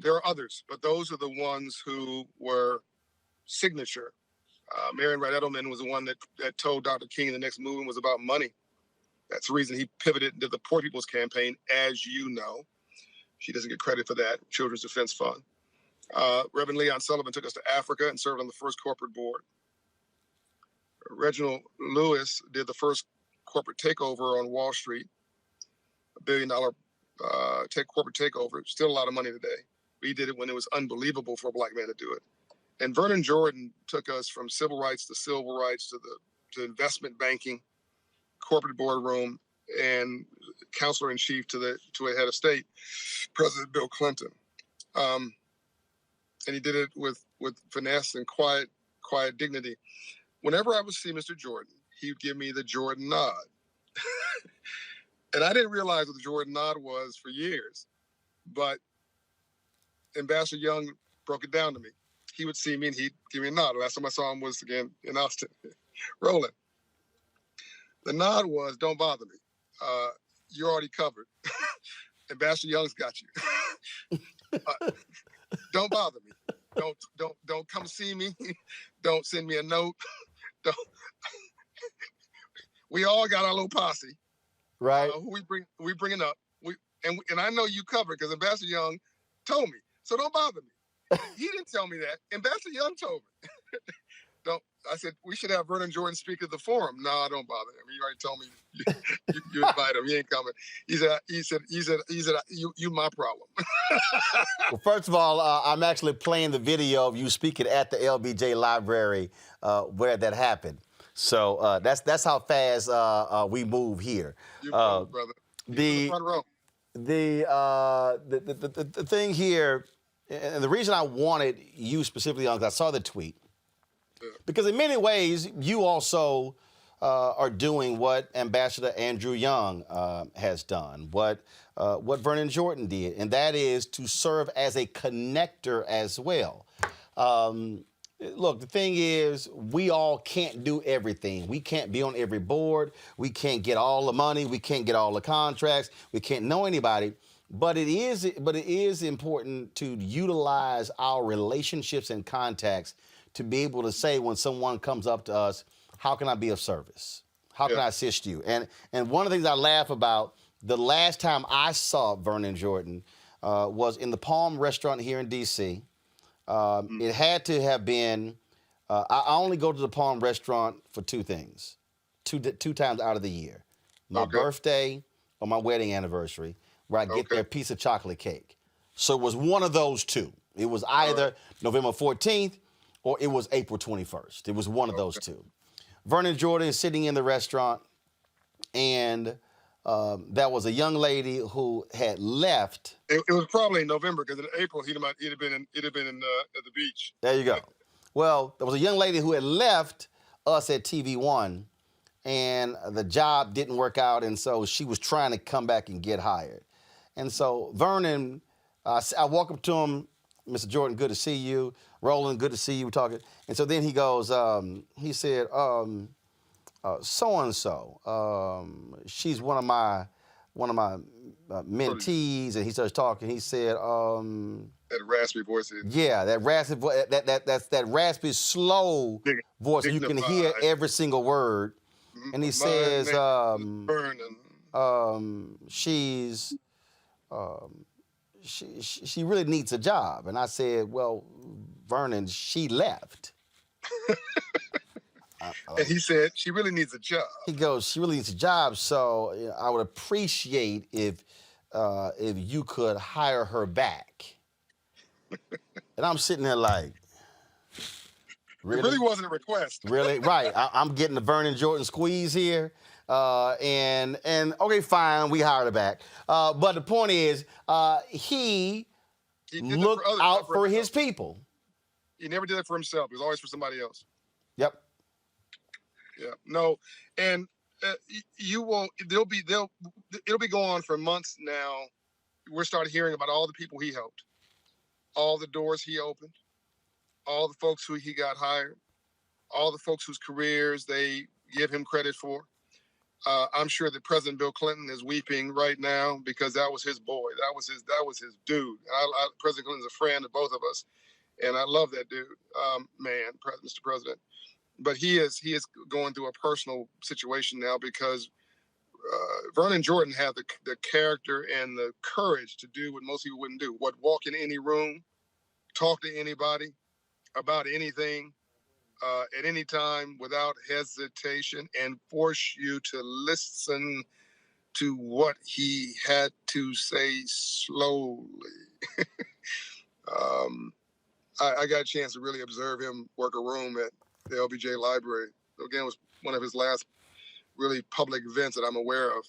There are others, but those are the ones who were signature. Marion Wright Edelman was the one that told Dr. King the next movement was about money. That's the reason he pivoted into the Poor People's Campaign, as you know. She doesn't get credit for that, Children's Defense Fund. Reverend Leon Sullivan took us to Africa and served on the first corporate board. Reginald Lewis did the first corporate takeover on Wall Street, $1 billion corporate takeover. Still a lot of money today. He did it when it was unbelievable for a black man to do it. And Vernon Jordan took us from civil rights to civil rights to investment banking, corporate boardroom, and counselor in chief to a head of state, President Bill Clinton. And he did it with finesse and quiet dignity. Whenever I would see Mr. Jordan, he would give me the Jordan nod. And I didn't realize what the Jordan nod was for years, but Ambassador Young broke it down to me. He would see me and he'd give me a nod. The last time I saw him was again in Austin. Roland. The nod was, "Don't bother me. You're already covered. Ambassador Young's got you. Don't bother me. Don't come see me. Don't send me a note. We all got our little posse. Right. Who we bringing up. And I know you covered because Ambassador Young told me. So don't bother me." He didn't tell me that. Ambassador Young told me. I said, "We should have Vernon Jordan speak at the forum." "No, don't bother him. He already told me you invite him. He ain't coming." He said, you my problem. Well, first of all, I'm actually playing the video of you speaking at the LBJ Library where that happened. So that's how fast we move here. You brother. The front row. The thing here, and the reason I wanted you specifically on, because I saw the tweet, because in many ways you also are doing what Ambassador Andrew Young has done, what Vernon Jordan did, and that is to serve as a connector as well. Look, the thing is, we all can't do everything. We can't be on every board. We can't get all the money. We can't get all the contracts. We can't know anybody. But it is important to utilize our relationships and contacts to be able to say when someone comes up to us, "How can I be of service?" How can I assist you? And one of the things I laugh about, the last time I saw Vernon Jordan was in the Palm restaurant here in D.C. It had to have been, I only go to the Palm restaurant for two things, two times out of the year. My birthday or my wedding anniversary, where I get their piece of chocolate cake. So it was one of those two. It was either November 14th or it was April 21st. It was one of those two. Vernon Jordan is sitting in the restaurant, and there was a young lady who had left. It was probably in November, because in April he'd have been at the beach. There you go. Well, there was a young lady who had left us at TV One, and the job didn't work out, and so she was trying to come back and get hired. And so Vernon, I walk up to him, Mr. Jordan, good to see you. Roland, good to see you. We're talking. And so then he goes, he said, so-and-so, she's one of my mentees, and he starts talking. He said, that raspy voice. Yeah, that raspy voice, that's that raspy, slow voice. You can hear every single word. And he says, she really needs a job. And I said, well, Vernon, she left. And he said, she really needs a job. He goes, she really needs a job, so I would appreciate if you could hire her back. And I'm sitting there like, really? It really wasn't a request. Really? Right. I'm getting the Vernon Jordan squeeze here. And okay, fine, we hired her back. But the point is, he looked out for his people. He never did it for himself. It was always for somebody else. Yep. Yeah. No. And it'll be going on for months now. We're starting hearing about all the people he helped, all the doors he opened, all the folks who he got hired, all the folks whose careers they give him credit for. I'm sure that President Bill Clinton is weeping right now because that was his boy. That was his dude. President Clinton's a friend of both of us, and I love that dude, Mr. President. But he is going through a personal situation now because Vernon Jordan had the character and the courage to do what most people wouldn't do. Walk in any room, talk to anybody about anything, at any time without hesitation, and force you to listen to what he had to say slowly. I got a chance to really observe him work a room at the LBJ Library. Again, it was one of his last really public events that I'm aware of.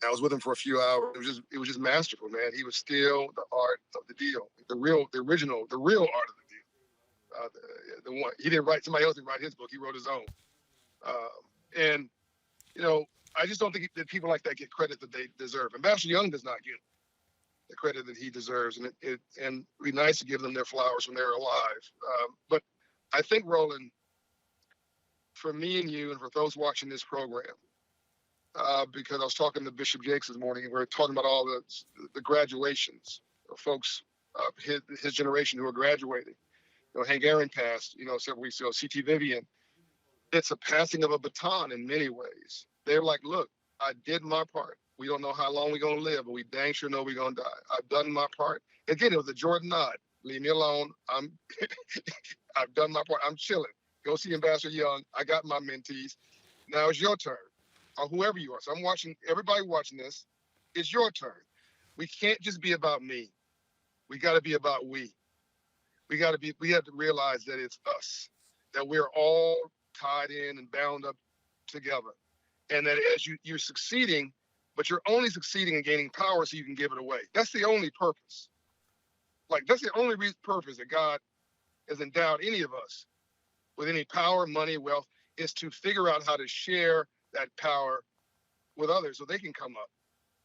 I was with him for a few hours. It was just masterful, man. He was still the art of the deal, the real art of the deal. The one he didn't write. Somebody else didn't write his book. He wrote his own. And I just don't think that people like that get credit that they deserve. Ambassador Young does not get the credit that he deserves, and it'd be nice to give them their flowers when they're alive. But I think, Roland, for me and you, and for those watching this program, because I was talking to Bishop Jakes this morning, and we were talking about all the graduations of folks of his generation who are graduating. Hank Aaron passed, several weeks ago. C.T. Vivian. It's a passing of a baton in many ways. They're like, look, I did my part. We don't know how long we're going to live, but we dang sure know we're going to die. I've done my part. Again, it was a Jordan nod. Leave me alone. I've done my part. I'm chilling. Go see Ambassador Young. I got my mentees. Now it's your turn, or whoever you are. So I'm watching, everybody watching this, it's your turn. We can't just be about me. We got to be about we. We have to realize that it's us, that we're all tied in and bound up together. And that as you're succeeding, but you're only succeeding in gaining power so you can give it away. That's the only purpose. That's the only purpose that God has endowed any of us with any power, money, wealth, is to figure out how to share that power with others so they can come up.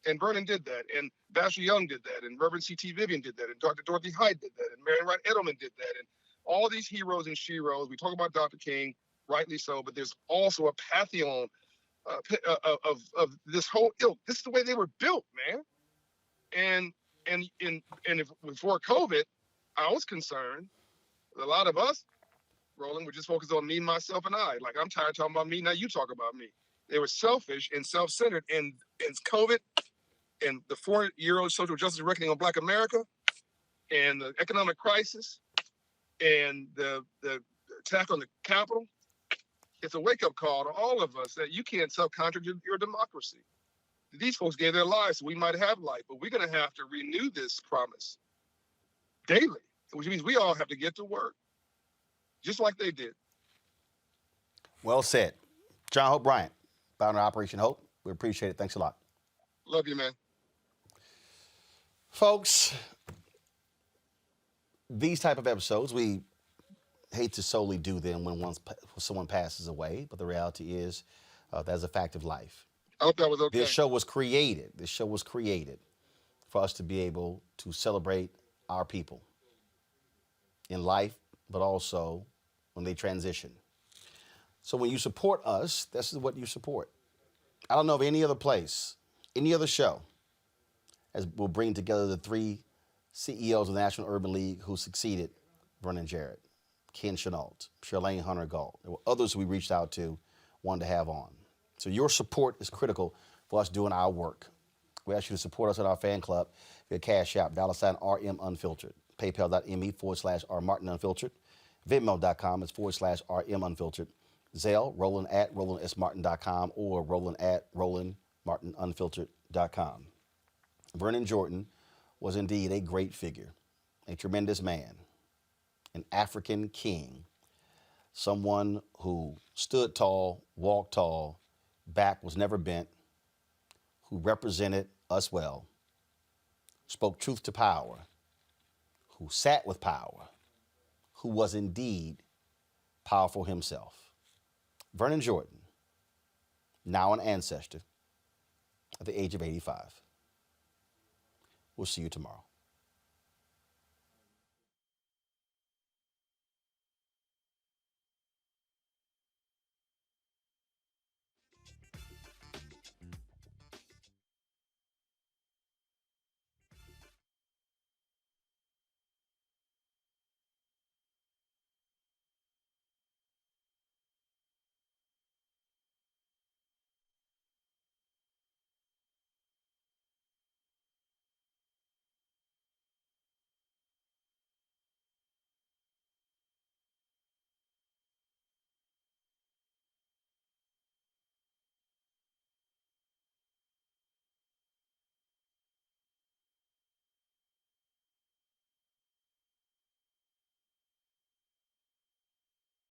And Vernon did that, and Ambassador Young did that, and Reverend C.T. Vivian did that, and Dr. Dorothy Hyde did that, and Marian Wright Edelman did that, and all these heroes and sheroes. We talk about Dr. King, rightly so, but there's also a pantheon of this whole ilk. This is the way they were built, man. And before COVID, I was concerned. A lot of us Roland. We're just focused on me, myself, and I. Like, I'm tired of talking about me. Now you talk about me. They were selfish and self-centered. And COVID and the 4-year-old social justice reckoning on Black America and the economic crisis and the attack on the Capitol, it's a wake-up call to all of us that you can't self-contradict your democracy. These folks gave their lives so we might have life, but we're going to have to renew this promise daily, which means we all have to get to work, just like they did. Well said. John Hope Bryant, founder of Operation Hope. We appreciate it. Thanks a lot. Love you, man. Folks, these type of episodes, we hate to solely do them when someone passes away, but the reality is that's a fact of life. I hope that was okay. This show was created for us to be able to celebrate our people in life, but also when they transition. So when you support us, this is what you support. I don't know of any other place, any other show, as will bring together the 3 CEOs of the National Urban League who succeeded Vernon Jordan, Ken Chennault, Charlene hunter-gault. There were others we reached out to, wanted to have on. So your support is critical for us doing our work. We ask you to support us at our fan club via Cash App, $RM Unfiltered, PayPal.me/R Martin Unfiltered, Venmo.com/RM Unfiltered, Zelle, Roland at RolandSMartin.com or Roland at RolandMartinUnfiltered.com. Vernon Jordan was indeed a great figure, a tremendous man, an African king, someone who stood tall, walked tall, back was never bent, who represented us well, spoke truth to power, who sat with power, who was indeed powerful himself. Vernon Jordan, now an ancestor at the age of 85. We'll see you tomorrow.